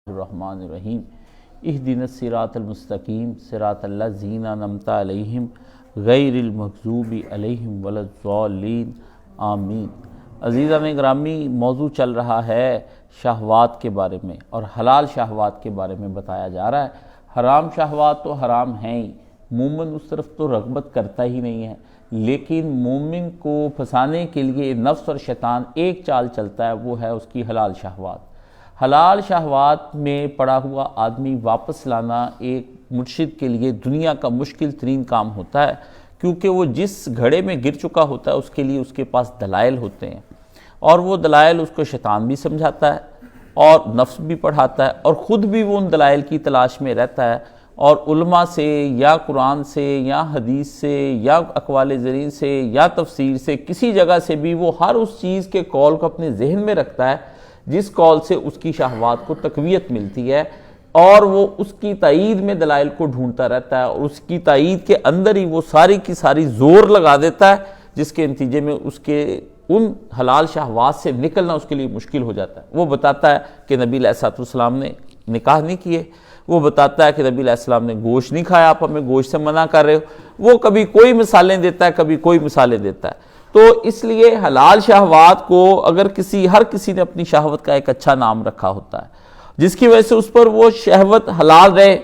الرحمن الرحیم اہدنا الصراط المستقیم صراط الذین انعمت علیہم غیر المغضوب علیہم ولا الضالین آمین۔ عزیزان گرامی، موضوع چل رہا ہے شہوات کے بارے میں اور حلال شہوات کے بارے میں بتایا جا رہا ہے۔ حرام شہوات تو حرام ہیں ہی، مومن اس طرف تو رغبت کرتا ہی نہیں ہے، لیکن مومن کو پھنسانے کے لیے نفس اور شیطان ایک چال چلتا ہے، وہ ہے اس کی حلال شہوات۔ حلال شہوات میں پڑا ہوا آدمی واپس لانا ایک مرشد کے لیے دنیا کا مشکل ترین کام ہوتا ہے، کیونکہ وہ جس گھڑے میں گر چکا ہوتا ہے اس کے لیے اس کے پاس دلائل ہوتے ہیں، اور وہ دلائل اس کو شیطان بھی سمجھاتا ہے اور نفس بھی پڑھاتا ہے، اور خود بھی وہ ان دلائل کی تلاش میں رہتا ہے، اور علماء سے یا قرآن سے یا حدیث سے یا اقوال زرین سے یا تفسیر سے کسی جگہ سے بھی وہ ہر اس چیز کے قول کو اپنے ذہن میں رکھتا ہے جس قول سے اس کی شہوات کو تقویت ملتی ہے، اور وہ اس کی تائید میں دلائل کو ڈھونڈتا رہتا ہے، اور اس کی تائید کے اندر ہی وہ ساری کی ساری زور لگا دیتا ہے، جس کے نتیجے میں اس کے ان حلال شہوات سے نکلنا اس کے لیے مشکل ہو جاتا ہے۔ وہ بتاتا ہے کہ نبی علیہ السلام نے نکاح نہیں کیے، وہ بتاتا ہے کہ نبی علیہ السلام نے گوشت نہیں کھایا، آپ ہمیں گوشت سے منع کر رہے ہو، وہ کبھی کوئی مثالیں دیتا ہے، کبھی کوئی مثالیں دیتا ہے۔ تو اس لیے حلال شہوات کو اگر ہر کسی نے اپنی شہوت کا ایک اچھا نام رکھا ہوتا ہے، جس کی وجہ سے اس پر وہ شہوت حلال رہے،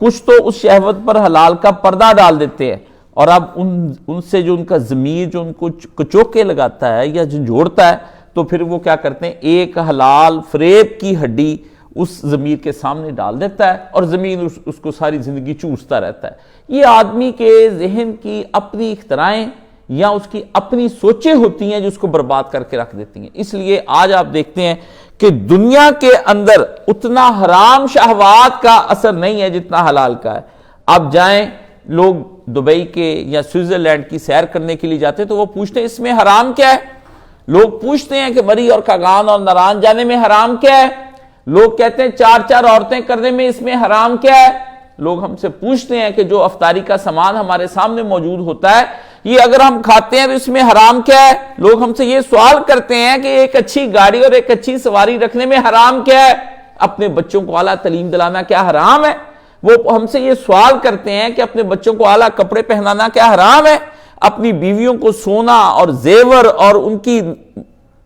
کچھ تو اس شہوت پر حلال کا پردہ ڈال دیتے ہیں، اور اب ان سے جو ان کا ضمیر جو ان کو کچوکے لگاتا ہے یا جھنجھوڑتا ہے، تو پھر وہ کیا کرتے ہیں، ایک حلال فریب کی ہڈی اس ضمیر کے سامنے ڈال دیتا ہے، اور ضمیر اس کو ساری زندگی چوستا رہتا ہے۔ یہ آدمی کے ذہن کی اپنی اختراعیں یا اس کی اپنی سوچیں ہوتی ہیں جو اس کو برباد کر کے رکھ دیتی ہیں۔ اس لیے آج آپ دیکھتے ہیں کہ دنیا کے اندر اتنا حرام شہوات کا اثر نہیں ہے جتنا حلال کا ہے۔ آپ جائیں، لوگ دبئی کے یا سوئٹزرلینڈ کی سیر کرنے کے لیے جاتے ہیں تو وہ پوچھتے ہیں اس میں حرام کیا ہے؟ لوگ پوچھتے ہیں کہ مری اور کھگان اور ناران جانے میں حرام کیا ہے؟ لوگ کہتے ہیں چار عورتیں کرنے میں اس میں حرام کیا ہے؟ لوگ ہم سے پوچھتے ہیں کہ جو افطاری کا سامان ہمارے سامنے موجود ہوتا ہے، یہ اگر ہم کھاتے ہیں تو اس میں حرام کیا ہے؟ لوگ ہم سے یہ سوال کرتے ہیں کہ ایک اچھی گاڑی اور ایک اچھی سواری رکھنے میں حرام کیا ہے؟ اپنے بچوں کو اعلیٰ تعلیم دلانا کیا حرام ہے؟ وہ ہم سے یہ سوال کرتے ہیں کہ اپنے بچوں کو اعلیٰ کپڑے پہنانا کیا حرام ہے؟ اپنی بیویوں کو سونا اور زیور اور ان کی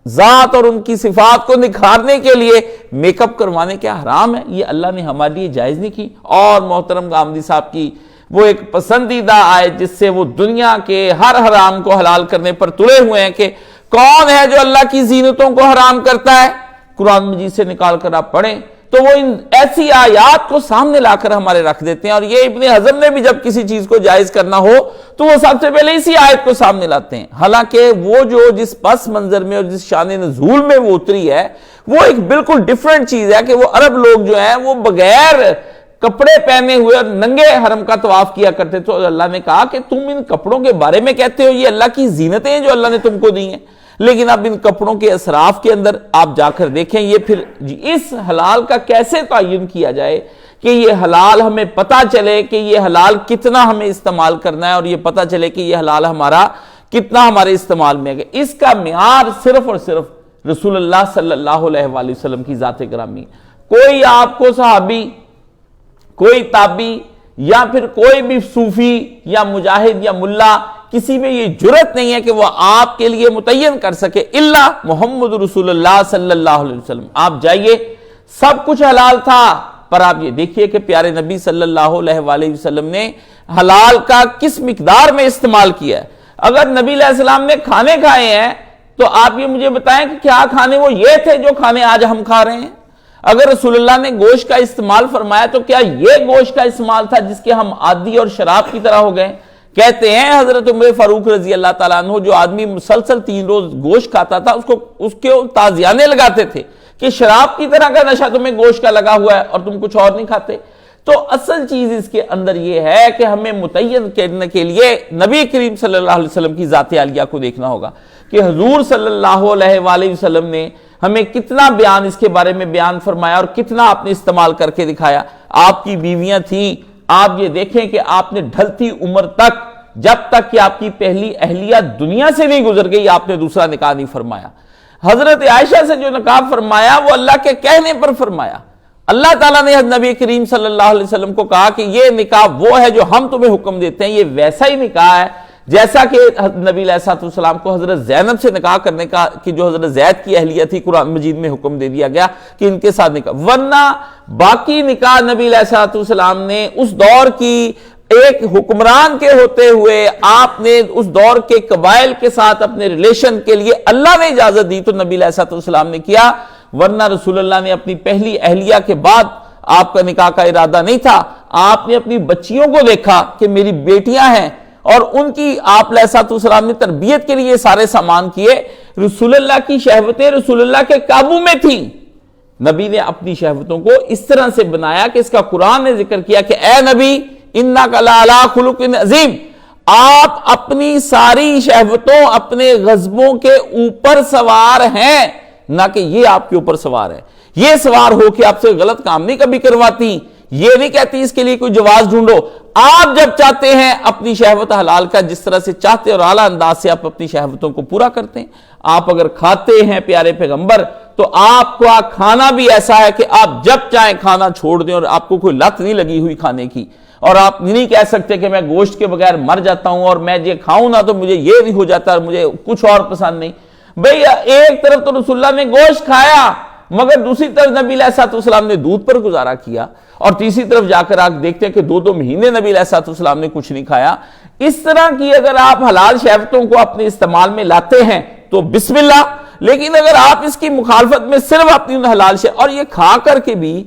ذات اور ان کی صفات کو نکھارنے کے لیے میک اپ کروانے کیا حرام ہے؟ یہ اللہ نے ہمارے لیے جائز نہیں کی۔ اور محترم غامدی صاحب کی وہ ایک پسندیدہ آیت جس سے وہ دنیا کے ہر حرام کو حلال کرنے پر تلے ہوئے ہیں کہ کون ہے جو اللہ کی زینتوں کو حرام کرتا ہے؟ قرآن مجید سے نکال کر آپ پڑھیں تو وہ ان ایسی آیات کو سامنے لا کر ہمارے رکھ دیتے ہیں، اور یہ ابن حزم نے بھی جب کسی چیز کو جائز کرنا ہو تو وہ سب سے پہلے اسی آیت کو سامنے لاتے ہیں، حالانکہ وہ جو جس پس منظر میں اور جس شان نزول میں وہ اتری ہے وہ ایک بالکل ڈیفرنٹ چیز ہے کہ وہ عرب لوگ جو ہیں وہ بغیر کپڑے پہنے ہوئے اور ننگے حرم کا طواف کیا کرتے، تو اللہ نے کہا کہ تم ان کپڑوں کے بارے میں کہتے ہو یہ اللہ کی زینتیں ہیں جو اللہ نے تم کو دی ہیں، لیکن اب ان کپڑوں کے اسراف کے اندر آپ جا کر دیکھیں یہ پھر اس حلال کا کیسے تعین کیا جائے کہ یہ حلال ہمیں پتہ چلے کہ یہ حلال کتنا ہمیں استعمال کرنا ہے، اور یہ پتہ چلے کہ یہ حلال ہمارا کتنا ہمارے استعمال میں ہے۔ اس کا معیار صرف اور صرف رسول اللہ صلی اللہ علیہ وآلہ وسلم کی ذات گرامی۔ کوئی آپ کو صحابی، کوئی تابعی یا پھر کوئی بھی صوفی یا مجاہد یا ملا، کسی میں یہ جرت نہیں ہے کہ وہ آپ کے لیے متعین کر سکے الا محمد رسول اللہ صلی اللہ علیہ وسلم۔ آپ جائیے، سب کچھ حلال تھا، پر آپ یہ دیکھیے کہ پیارے نبی صلی اللہ علیہ وآلہ وسلم نے حلال کا کس مقدار میں استعمال کیا ہے۔ اگر نبی علیہ السلام نے کھانے کھائے ہیں تو آپ یہ مجھے بتائیں کہ کیا کھانے وہ یہ تھے جو کھانے آج ہم کھا رہے ہیں؟ اگر رسول اللہ نے گوشت کا استعمال فرمایا تو کیا یہ گوشت کا استعمال تھا جس کے ہم عادی اور شراب کی طرح ہو گئے؟ کہتے ہیں حضرت عمر فاروق رضی اللہ تعالیٰ عنہ، جو آدمی مسلسل 3 روز گوشت کھاتا تھا اس کے تازیانے لگاتے تھے کہ شراب کی طرح کا نشہ تمہیں گوشت کا لگا ہوا ہے اور تم کچھ اور نہیں کھاتے۔ تو اصل چیز اس کے اندر یہ ہے کہ ہمیں متعین کرنے کے لیے نبی کریم صلی اللہ علیہ وسلم کی ذات عالیہ کو دیکھنا ہوگا کہ حضور صلی اللہ علیہ وآلہ وسلم نے ہمیں کتنا بیان اس کے بارے میں بیان فرمایا اور کتنا آپ نے استعمال کر کے دکھایا۔ آپ کی بیویاں تھیں، آپ یہ دیکھیں کہ آپ نے ڈھلتی عمر تک، جب تک کہ آپ کی پہلی اہلیہ دنیا سے نہیں گزر گئی، آپ نے دوسرا نکاح نہیں فرمایا۔ حضرت عائشہ سے جو نکاح فرمایا وہ اللہ کے کہنے پر فرمایا، اللہ تعالیٰ نے نبی کریم صلی اللہ علیہ وسلم کو کہا کہ یہ نکاح وہ ہے جو ہم تمہیں حکم دیتے ہیں، یہ ویسا ہی نکاح ہے جیسا کہ نبی علیہ السلام کو حضرت زینب سے نکاح کرنے کا، کہ جو حضرت زید کی اہلیہ تھی، قرآن مجید میں حکم دے دیا گیا کہ ان کے ساتھ نکاح، ورنہ باقی نکاح نبی علیہ السلام نے اس دور کی ایک حکمران کے ہوتے ہوئے آپ نے اس دور کے قبائل کے ساتھ اپنے ریلیشن کے لیے اللہ نے اجازت دی تو نبی علیہ السلام نے کیا، ورنہ رسول اللہ نے اپنی پہلی اہلیہ کے بعد آپ کا نکاح کا ارادہ نہیں تھا، آپ نے اپنی بچیوں کو دیکھا کہ میری بیٹیاں ہیں اور ان کی آپ علیہ السلام نے تربیت کے لیے سارے سامان کیے، رسول اللہ کی شہوتیں رسول اللہ کے قابو میں تھیں، نبی نے اپنی شہوتوں کو اس طرح سے بنایا کہ اس کا قرآن نے ذکر کیا کہ اے نبی انک لعلی خلق عظیم، آپ اپنی ساری شہوتوں اپنے غضبوں کے اوپر سوار ہیں، نہ کہ یہ آپ کے اوپر سوار ہے، یہ سوار ہو کہ آپ سے غلط کام نہیں کبھی کرواتی، یہ نہیں کہتی اس کے لیے کوئی جواز ڈھونڈو، آپ جب چاہتے ہیں اپنی شہوت حلال کا جس طرح سے چاہتے اور اعلیٰ انداز سے آپ اپنی شہوتوں کو پورا کرتے ہیں، آپ اگر کھاتے ہیں پیارے پیغمبر تو آپ کو کھانا بھی ایسا ہے کہ آپ جب چاہیں کھانا چھوڑ دیں اور آپ کو کوئی لت نہیں لگی ہوئی کھانے کی، اور آپ نہیں کہہ سکتے کہ میں گوشت کے بغیر مر جاتا ہوں اور میں یہ کھاؤں نہ تو مجھے یہ نہیں ہو جاتا اور مجھے کچھ اور پسند نہیں۔ بھئی ایک طرف تو رسول اللہ نے گوشت کھایا مگر دوسری طرف نبی علیہ السلام نے دودھ پر گزارا کیا، اور تیسری طرف جا کر آپ دیکھتے ہیں کہ 2 مہینے نبی علیہ السلام نے کچھ نہیں کھایا۔ اس طرح کی اگر آپ حلال شہوتوں کو اپنے استعمال میں لاتے ہیں تو بسم اللہ، لیکن اگر آپ اس کی مخالفت میں صرف اپنی حلال شہوت، اور یہ کھا کر کے بھی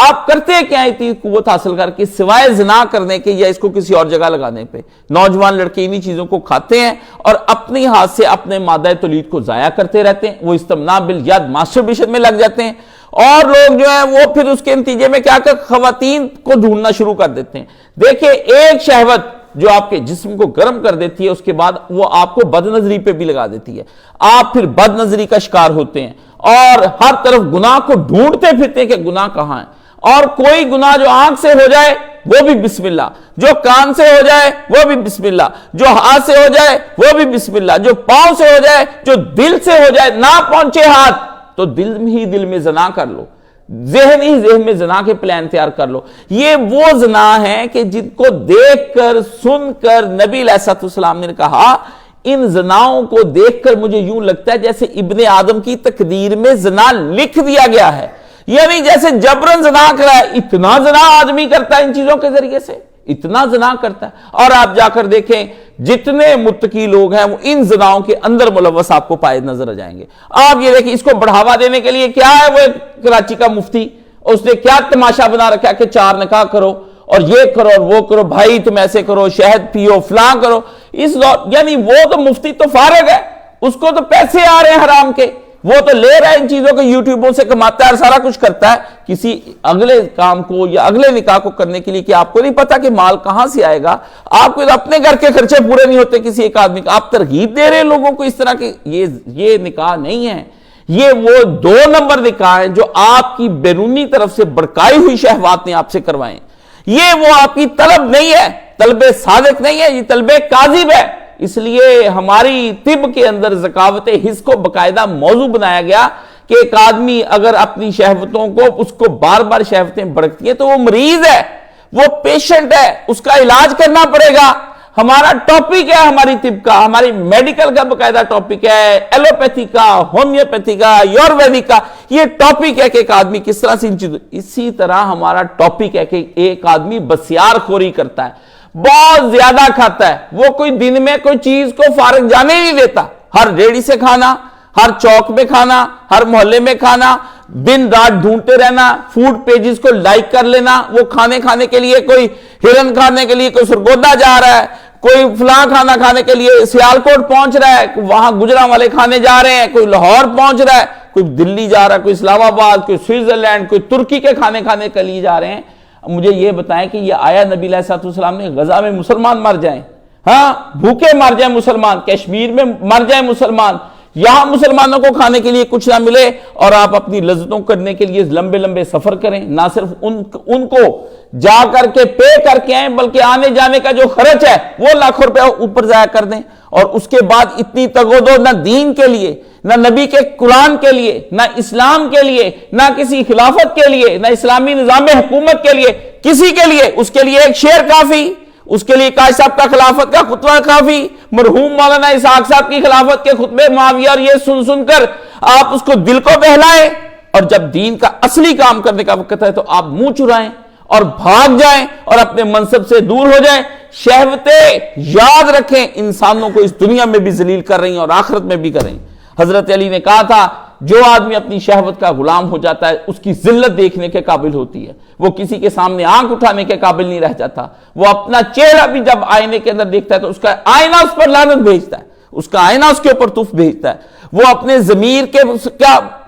آپ کرتے کیا اتنی قوت حاصل کر کے سوائے زنا کرنے کے یا اس کو کسی اور جگہ لگانے پہ، نوجوان لڑکے انہی چیزوں کو کھاتے ہیں اور اپنی ہاتھ سے اپنے مادہ تولید کو ضائع کرتے رہتے ہیں، وہ استمناء بالید ماسٹربیشن میں لگ جاتے ہیں، اور لوگ جو ہیں وہ پھر اس کے نتیجے میں کیا کہ خواتین کو ڈھونڈنا شروع کر دیتے ہیں۔ دیکھیں ایک شہوت جو آپ کے جسم کو گرم کر دیتی ہے اس کے بعد وہ آپ کو بد نظری پہ بھی لگا دیتی ہے، آپ پھر بد نظری کا شکار ہوتے ہیں اور ہر طرف گناہ کو ڈھونڈتے پھرتے ہیں کہ گناہ کہاں ہے، اور کوئی گناہ جو آنکھ سے ہو جائے وہ بھی بسم اللہ، جو کان سے ہو جائے وہ بھی بسم اللہ، جو ہاتھ سے ہو جائے وہ بھی بسم اللہ، جو پاؤں سے ہو جائے، جو دل سے ہو جائے، نہ پہنچے ہاتھ تو دل ہی دل میں زنا کر لو، ذہن ہی ذہن میں زنا کے پلان تیار کر لو۔ یہ وہ زنا ہے کہ جن کو دیکھ کر سن کر نبی علیہ السلام نے کہا ان زناؤں کو دیکھ کر مجھے یوں لگتا ہے جیسے ابن آدم کی تقدیر میں زنا لکھ دیا گیا ہے، یعنی جیسے جبرن زنا کرا ہے، اتنا زنا آدمی کرتا ہے ان چیزوں کے ذریعے سے، اتنا زنا کرتا ہے، اور آپ جا کر دیکھیں جتنے متقی لوگ ہیں وہ ان زناؤں کے اندر ملوث آپ کو پائے نظر آ جائیں گے۔ آپ یہ دیکھیں اس کو بڑھاوا دینے کے لیے کیا ہے، وہ کراچی کا مفتی اس نے کیا تماشا بنا رکھا ہے کہ 4 نکاح کرو اور یہ کرو اور وہ کرو، بھائی تم ایسے کرو، شہد پیو، فلاں کرو، اس یعنی وہ تو مفتی تو فارغ ہے، اس کو تو پیسے آ رہے ہیں حرام کے، وہ تو لے رہا ہے ان چیزوں کو، یوٹیوبوں سے کماتا ہے اور سارا کچھ کرتا ہے، کسی اگلے کام کو یا اگلے نکاح کو کرنے کے لیے کہ آپ کو نہیں پتا کہ مال کہاں سے آئے گا، آپ کو اپنے گھر کے خرچے پورے نہیں ہوتے کسی ایک آدمی کا، آپ ترغیب دے رہے ہیں لوگوں کو اس طرح کہ یہ نکاح نہیں ہے، یہ وہ 2 نمبر نکاح ہیں جو آپ کی بیرونی طرف سے بڑکائی ہوئی شہوات نے آپ سے کروائیں، یہ وہ آپ کی طلب نہیں ہے، طلب صادق نہیں ہے، یہ طلب کاذب ہے۔ اس لیے ہماری طب کے اندر ذکاوت حس کو باقاعدہ موضوع بنایا گیا کہ ایک آدمی اگر اپنی شہوتوں کو اس کو بار بار شہوتیں بڑکتی ہیں تو وہ مریض ہے، وہ پیشنٹ ہے، اس کا علاج کرنا پڑے گا۔ ہمارا ٹاپک ہے ہماری طب کا، ہماری میڈیکل کا باقاعدہ ٹاپک ہے، ایلوپیتھی کا، ہومیوپیتھی کا، آیورویدک کا، یہ ٹاپک ہے کہ ایک آدمی کس طرح سے ان چیزوں، اسی طرح ہمارا ٹاپک ہے کہ ایک آدمی بسیار خوری کرتا ہے، بہت زیادہ کھاتا ہے، وہ کوئی دن میں کوئی چیز کو فارغ جانے نہیں دیتا، ہر ریڑھی سے کھانا، ہر چوک میں کھانا، ہر محلے میں کھانا، دن رات ڈھونڈتے رہنا، فوڈ پیجز کو لائک کر لینا، وہ کھانے کے لیے کوئی ہرن کھانے کے لیے کوئی سرگودا جا رہا ہے، کوئی فلاں کھانا کھانے کے لیے سیالکوٹ پہنچ رہا ہے، وہاں گجرا والے کھانے جا رہے ہیں، کوئی لاہور پہنچ رہا ہے، کوئی دلی جا رہا ہے، کوئی اسلام آباد، کوئی سوئٹزرلینڈ، کوئی ترکی کے کھانے کے لیے جا رہے ہیں۔ مجھے یہ بتائیں کہ یہ آیا نبی علیہ السلام نے غزہ میں مسلمان مر جائیں، ہاں بھوکے مر جائیں مسلمان، کشمیر میں مر جائیں مسلمان، یہاں مسلمانوں کو کھانے کے لیے کچھ نہ ملے اور آپ اپنی لذتوں کرنے کے لیے لمبے لمبے سفر کریں، نہ صرف ان کو جا کر کے پے کر کے آئیں بلکہ آنے جانے کا جو خرچ ہے وہ لاکھوں روپے اوپر ضائع کر دیں، اور اس کے بعد اتنی تگودو نہ دین کے لیے، نہ نبی کے قرآن کے لیے، نہ اسلام کے لیے، نہ کسی خلافت کے لیے، نہ اسلامی نظام حکومت کے لیے، کسی کے لیے، اس کے لیے ایک شعر کافی، اس کے لیے قائد صاحب کا خلافت کا خطبہ کافی، مرحوم مولانا اسحاق صاحب کی خلافت کے خطبے معاویہ، اور یہ سن سن کر آپ اس کو دل کو بہلائیں، اور جب دین کا اصلی کام کرنے کا وقت ہے تو آپ منہ چرائیں اور بھاگ جائیں اور اپنے منصب سے دور ہو جائیں۔ شہوتیں یاد رکھیں انسانوں کو اس دنیا میں بھی ذلیل کر رہی ہیں اور آخرت میں بھی کر رہی ہیں۔ حضرت علی نے کہا تھا جو آدمی اپنی شہوت کا غلام ہو جاتا ہے اس کی ذلت دیکھنے کے قابل ہوتی ہے، وہ کسی کے سامنے آنکھ اٹھانے کے قابل نہیں رہ جاتا، وہ اپنا چہرہ بھی جب آئینے کے اندر دیکھتا ہے تو اس کا آئینہ اس پر لعنت بھیجتا ہے، اس کا آئینہ اس کے اوپر تف بھیجتا ہے، وہ اپنے ضمیر کے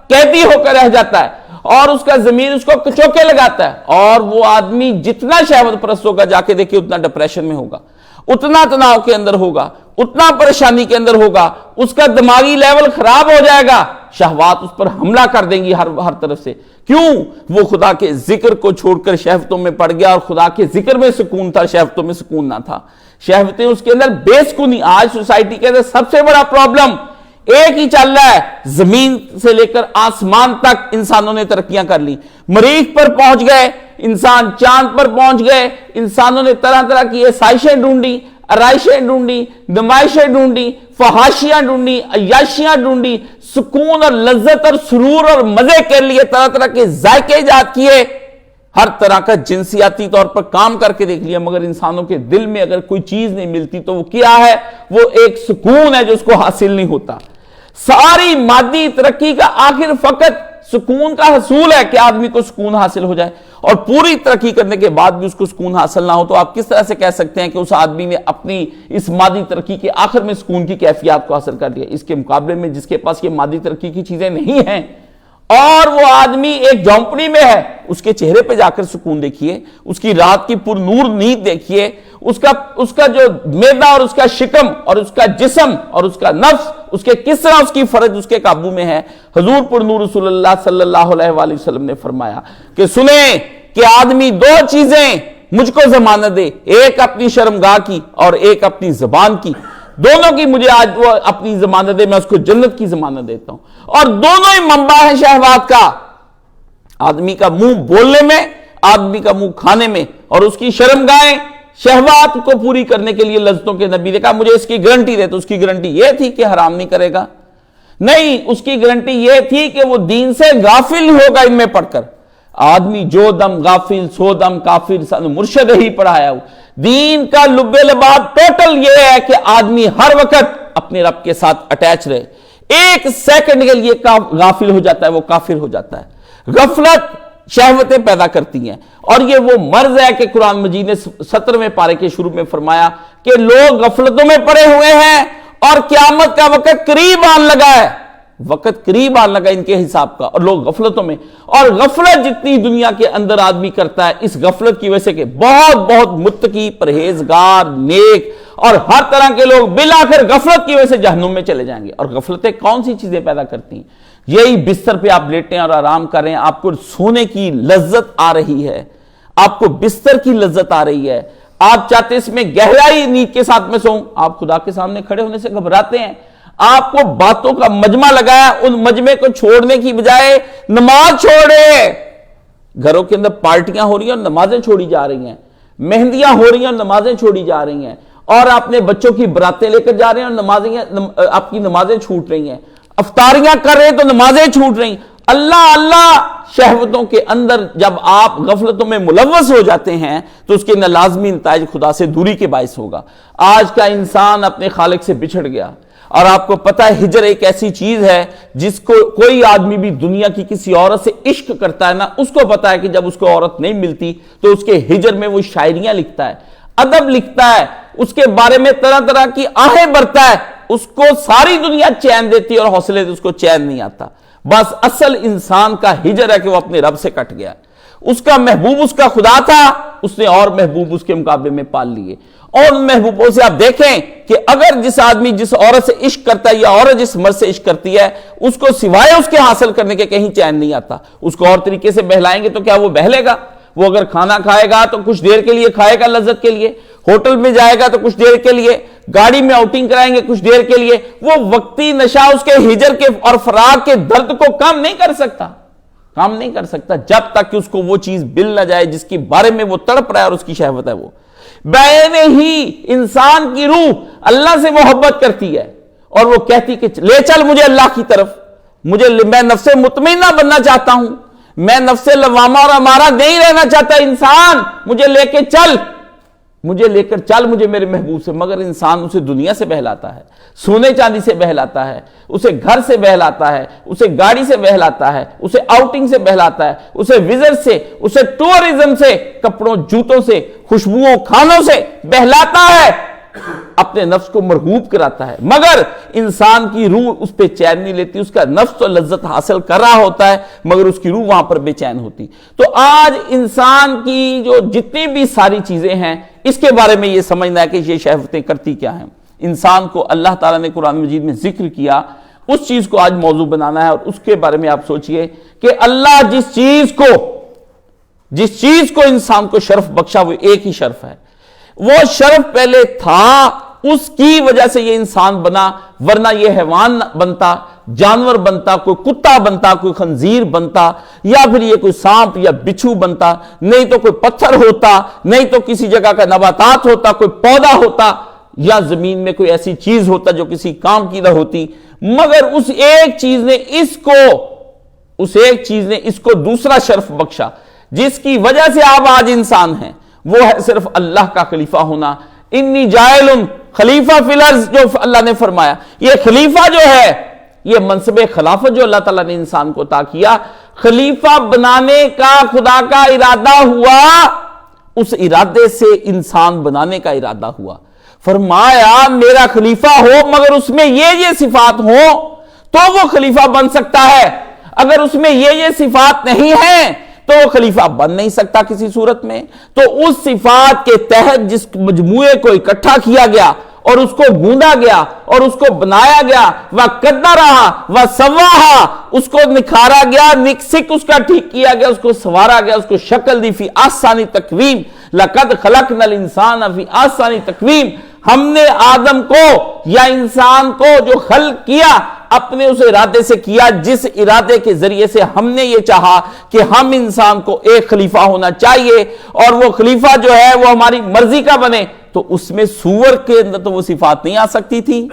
قیدی ہو کر رہ جاتا ہے اور اس کا ضمیر اس کو چوکے لگاتا ہے، اور وہ آدمی جتنا شہوت پرست ہوگا جا کے دیکھیں اتنا ڈپریشن میں ہوگا، اتنا تناؤ کے اندر ہوگا، اتنا پریشانی کے اندر ہوگا، اس کا دماغی لیول خراب ہو جائے گا، شہوات اس پر حملہ کر دیں گی ہر طرف سے۔ کیوں؟ وہ خدا کے ذکر کو چھوڑ کر شہوتوں میں پڑ گیا، اور خدا کے ذکر میں سکون تھا، شہوتوں میں سکون نہ تھا، شہوتیں اس کے اندر بے سکونی۔ آج سوسائٹی کے اندر سب سے بڑا پرابلم ایک ہی چل رہا ہے، زمین سے لے کر آسمان تک انسانوں نے ترقیاں کر لی، مریخ پر پہنچ گئے انسان، چاند پر پہنچ گئے انسانوں نے، طرح طرح کی آسائشیں ڈھونڈی، آرائشیں ڈھونڈی، نمائشیں ڈھونڈی، فحاشیاں ڈھونڈی، عیاشیاں ڈھونڈی، سکون اور لذت اور سرور اور مزے کے لیے طرح طرح کے ذائقے ایجاد کیے، ہر طرح کا جنسیاتی طور پر کام کر کے دیکھ لیا، مگر انسانوں کے دل میں اگر کوئی چیز نہیں ملتی تو وہ کیا ہے؟ وہ ایک سکون ہے جو اس کو حاصل نہیں ہوتا۔ ساری مادی ترقی کا آخر فقط سکون کا حصول ہے کہ آدمی کو سکون حاصل ہو جائے، اور پوری ترقی کرنے کے بعد بھی اس کو سکون حاصل نہ ہو تو آپ کس طرح سے کہہ سکتے ہیں کہ اس آدمی نے اپنی اس مادی ترقی کے آخر میں سکون کی کیفیات کو حاصل کر لیا؟ اس کے مقابلے میں جس کے پاس یہ مادی ترقی کی چیزیں نہیں ہیں اور وہ آدمی ایک جھونپڑی میں ہے، اس کے چہرے پہ جا کر سکون دیکھیے، اس کی رات کی پر نور نیند دیکھیے، اس کا جو معدہ اور اس کا شکم اور اس کا جسم اور اس کا نفس، اس کے کس طرح اس کی فرج اس کے قابو میں ہے۔ حضور پر نور رسول اللہ صلی اللہ علیہ وآلہ وسلم نے فرمایا کہ سنیں کہ آدمی دو چیزیں مجھ کو ضمانت دے، ایک اپنی شرمگاہ کی اور ایک اپنی زبان کی، دونوں کی مجھے آج وہ اپنی ضمانت دے، میں اس کو جنت کی ضمانت دیتا ہوں، اور دونوں ہی منبع ہے شہوات کا، آدمی کا منہ بولنے میں، آدمی کا منہ کھانے میں، اور اس کی شرمگاہیں شہوات کو پوری کرنے کے لیے لذتوں کے نبی نے کہا مجھے اس کی گارنٹی دے، تو اس کی گارنٹی یہ تھی کہ حرام نہیں کرے گا؟ نہیں، اس کی گارنٹی یہ تھی کہ وہ دین سے غافل ہوگا ان میں پڑھ کر۔ آدمی جو دم غافل سو دم کافر، مرشد ہی پڑھایا ہو۔ دین کا لب لباب ٹوٹل یہ ہے کہ آدمی ہر وقت اپنے رب کے ساتھ اٹیچ رہے، ایک سیکنڈ کے لیے غافل ہو جاتا ہے وہ کافر ہو جاتا ہے۔ غفلت شہوتیں پیدا کرتی ہیں، اور یہ وہ مرض ہے کہ قرآن مجید نے 17ویں پارے کے شروع میں فرمایا کہ لوگ غفلتوں میں پڑے ہوئے ہیں اور قیامت کا وقت قریب آن لگا ہے، وقت قریب آن لگا ان کے حساب کا، اور لوگ غفلتوں میں، اور غفلت جتنی دنیا کے اندر آدمی کرتا ہے اس غفلت کی وجہ سے کہ بہت بہت متقی، پرہیزگار، نیک اور ہر طرح کے لوگ بالآخر غفلت کی وجہ سے جہنم میں چلے جائیں گے۔ اور غفلتیں کون سی چیزیں پیدا کرتی ہیں؟ یہی بستر پہ آپ لیٹیں اور آرام کریں، آپ کو سونے کی لذت آ رہی ہے، آپ کو بستر کی لذت آ رہی ہے، آپ چاہتے ہیں اس میں گہرائی نیند کے ساتھ میں سوؤں، آپ خدا کے سامنے کھڑے ہونے سے گھبراتے ہیں، آپ کو باتوں کا مجمع لگایا، ان مجمع کو چھوڑنے کی بجائے نماز چھوڑے، گھروں کے اندر پارٹیاں ہو رہی ہیں اور نمازیں چھوڑی جا رہی ہیں، مہندیاں ہو رہی ہیں اور نمازیں چھوڑی جا رہی ہیں، اور اپنے بچوں کی براتیں لے کر جا رہے ہیں اور آپ کی نمازیں چھوٹ رہی ہیں، افطاریاں کر رہے ہیں تو نمازیں چھوٹ رہی ہیں۔ اللہ اللہ شہوتوں کے اندر جب آپ غفلتوں میں ملوث ہو جاتے ہیں تو اس کے لازمی نتائج خدا سے دوری کے باعث ہوگا۔ آج کا انسان اپنے خالق سے بچھڑ گیا، اور آپ کو پتہ ہے ہجر ایک ایسی چیز ہے جس کو کوئی آدمی بھی دنیا کی کسی عورت سے عشق کرتا ہے نا، اس کو پتہ ہے کہ جب اس کو عورت نہیں ملتی تو اس کے ہجر میں وہ شاعریاں لکھتا ہے، ادب لکھتا ہے، اس کے بارے میں طرح طرح کی آہیں بھرتا ہے، اس کو ساری دنیا چین دیتی اور حوصلے سے اس کو چین نہیں آتا۔ بس اصل انسان کا ہجر ہے کہ وہ اپنے رب سے کٹ گیا، اس کا محبوب اس کا خدا تھا اس نے اور محبوب اس کے مقابلے میں پال لیے. اور ان محبوبوں سے آپ دیکھیں کہ اگر جس آدمی جس عورت سے عشق کرتا ہے یا عورت جس مرد سے عشق کرتی ہے, اس کو سوائے اس کے حاصل کرنے کے کہیں چین نہیں آتا. اس کو اور طریقے سے بہلائیں گے تو کیا وہ بہلے گا؟ وہ اگر کھانا کھائے گا تو کچھ دیر کے لیے کھائے گا, لذت کے لیے. ہوٹل میں جائے گا تو کچھ دیر کے لیے. گاڑی میں آؤٹنگ کرائیں گے کچھ دیر کے لیے. وہ وقتی نشہ اس کے ہجر کے اور فراق کے درد کو کم نہیں کر سکتا, جب تک کہ اس کو وہ چیز مل نہ جائے جس کے بارے میں وہ تڑپ رہا ہے اور اس کی شہوت ہے. وہ بینے ہی انسان کی روح اللہ سے محبت کرتی ہے اور وہ کہتی کہ لے چل مجھے اللہ کی طرف, میں نفس مطمئنہ بننا چاہتا ہوں, میں نفس لوامہ اور امارہ نہیں رہنا چاہتا. انسان مجھے لے کر چل مجھے میرے محبوب سے. مگر انسان اسے دنیا سے بہلاتا ہے, سونے چاندی سے بہلاتا ہے, اسے گھر سے بہلاتا ہے, اسے گاڑی سے بہلاتا ہے, اسے آؤٹنگ سے بہلاتا ہے, اسے وزٹ سے, اسے ٹورزم سے, کپڑوں جوتوں سے, خوشبوؤں کھانوں سے بہلاتا ہے, اپنے نفس کو مرغوب کراتا ہے. مگر انسان کی روح اس پہ چین نہیں لیتی. اس کا نفس تو لذت حاصل کر رہا ہوتا ہے مگر اس کی روح وہاں پر بے چین ہوتی. تو آج انسان کی جو جتنی بھی ساری چیزیں ہیں اس کے بارے میں یہ سمجھنا ہے کہ یہ شہوتیں کرتی کیا ہیں. انسان کو اللہ تعالیٰ نے قرآن مجید میں ذکر کیا, اس چیز کو آج موضوع بنانا ہے. اور اس کے بارے میں آپ سوچئے کہ اللہ جس چیز کو انسان کو شرف بخشا وہ ایک ہی شرف ہے. وہ شرف پہلے تھا, اس کی وجہ سے یہ انسان بنا, ورنہ یہ حیوان بنتا, جانور بنتا, کوئی کتا بنتا, کوئی خنزیر بنتا, یا پھر یہ کوئی سانپ یا بچھو بنتا, نہیں تو کوئی پتھر ہوتا, نہیں تو کسی جگہ کا نباتات ہوتا, کوئی پودا ہوتا, یا زمین میں کوئی ایسی چیز ہوتا جو کسی کام کی نہ ہوتی. مگر اس ایک چیز نے اس کو دوسرا شرف بخشا جس کی وجہ سے آپ آج انسان ہیں. وہ ہے صرف اللہ کا خلیفہ ہونا. انی جائل خلیفہ فی الارض, جو اللہ نے فرمایا. یہ خلیفہ جو ہے, یہ منصب خلافت جو اللہ تعالیٰ نے انسان کو عطا کیا, خلیفہ بنانے کا خدا کا ارادہ ہوا, اس ارادے سے انسان بنانے کا ارادہ ہوا. فرمایا میرا خلیفہ ہو مگر اس میں یہ صفات ہو تو وہ خلیفہ بن سکتا ہے. اگر اس میں یہ صفات نہیں ہیں تو وہ خلیفہ بن نہیں سکتا کسی صورت میں. تو اس صفات کے تحت جس مجموعے کو اکٹھا کیا گیا اور اس کو گوندا گیا اور اس کو بنایا گیا, وَقَدَّرَهَا وَسَوَّاهَا, اس کو نکھارا گیا, نکسک اس کا ٹھیک کیا گیا, اس کو سوارا گیا, اس کو شکل دی. فی احسن تقویم, لَقَدْ خَلَقْنَا الْإِنسَانَ فی احسن تقویم. ہم نے آدم کو یا انسان کو جو خلق کیا اپنے اس ارادے سے کیا جس ارادے کے ذریعے سے ہم نے یہ چاہا کہ ہم انسان کو ایک خلیفہ ہونا چاہیے اور وہ خلیفہ جو ہے وہ ہماری مرضی کا بنے. تو اس میں سور کے اندر تو وہ صفات نہیں آ سکتی تھی,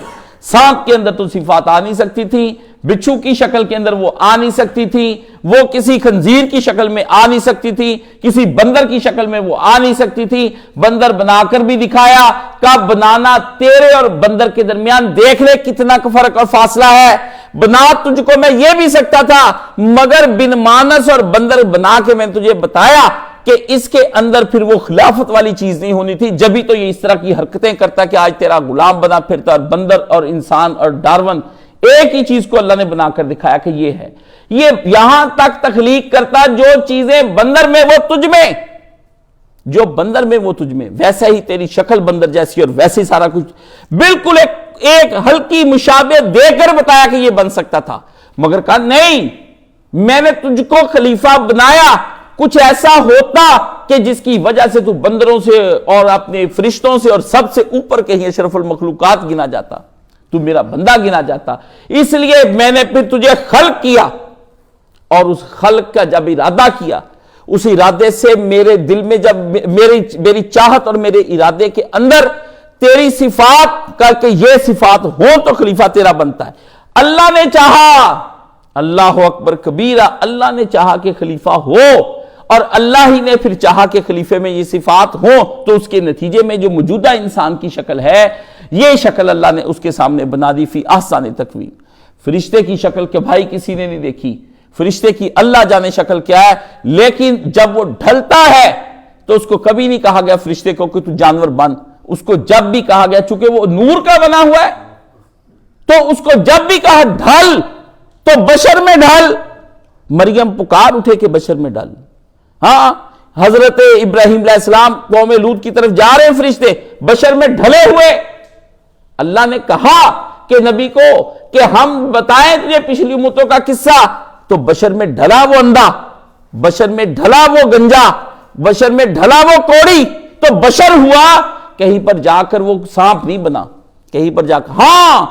سانپ کے اندر تو صفات آ نہیں سکتی تھی, بچھو کی شکل کے اندر وہ آ نہیں سکتی تھی, وہ کسی خنزیر کی شکل میں آ نہیں سکتی تھی, کسی بندر کی شکل میں وہ آ نہیں سکتی تھی. بندر بنا کر بھی دکھایا, کا بنانا تیرے اور بندر کے درمیان دیکھ لے کتنا فرق اور فاصلہ ہے. بنا تجھ کو میں یہ بھی سکتا تھا مگر بن مانس اور بندر بنا کے میں تجھے بتایا کہ اس کے اندر پھر وہ خلافت والی چیز نہیں ہونی تھی. جبھی تو یہ اس طرح کی حرکتیں کرتا کہ آج تیرا غلام بنا پھرتا. اور بندر اور انسان اور ڈارون ایک ہی چیز کو اللہ نے بنا کر دکھایا کہ یہ ہے. یہ یہاں تک تخلیق کرتا جو چیزیں بندر میں وہ تجھ میں, جو بندر میں وہ تجھ میں, ویسا ہی تیری شکل بندر جیسی اور ویسے ہی سارا کچھ بالکل ایک ہلکی مشابہت دے کر بتایا کہ یہ بن سکتا تھا. مگر کہا نہیں, میں نے تجھ کو خلیفہ بنایا, کچھ ایسا ہوتا کہ جس کی وجہ سے تو بندروں سے اور اپنے فرشتوں سے اور سب سے اوپر کہیں اشرف المخلوقات گنا جاتا, تو میرا بندہ گنا جاتا. اس لیے میں نے پھر تجھے خلق کیا اور اس خلق کا جب ارادہ کیا, اس ارادے سے میرے دل میں جب میری چاہت اور میرے ارادے کے اندر تیری صفات کر کے یہ صفات ہو تو خلیفہ تیرا بنتا ہے. اللہ نے چاہا, اللہ اکبر کبیرہ, اللہ نے چاہا کہ خلیفہ ہو اور اللہ ہی نے پھر چاہا کہ خلیفے میں یہ صفات ہوں. تو اس کے نتیجے میں جو موجودہ انسان کی شکل ہے یہ شکل اللہ نے اس کے سامنے بنا دی فی احسن تقویم. فرشتے کی شکل کے بھائی کسی نے نہیں دیکھی, فرشتے کی اللہ جانے شکل کیا ہے, لیکن جب وہ ڈھلتا ہے تو اس کو کبھی نہیں کہا گیا فرشتے کو کہ تو جانور بن. اس کو جب بھی کہا گیا, چونکہ وہ نور کا بنا ہوا ہے, تو اس کو جب بھی کہا ڈھل تو بشر میں ڈھل. مریم پکار اٹھے کہ بشر میں ڈھل. ہاں, حضرت ابراہیم علیہ السلام قوم لوط کی طرف جا رہے ہیں، فرشتے بشر میں ڈھلے ہوئے. اللہ نے کہا کہ نبی کو کہ ہم بتائیں تجھے پچھلی امتوں کا قصہ، تو بشر میں ڈھلا وہ اندھا، بشر میں ڈھلا وہ گنجا، بشر میں ڈھلا وہ کوڑی، تو بشر ہوا. کہیں پر جا کر وہ سانپ نہیں بنا، کہیں پر جا کر ہاں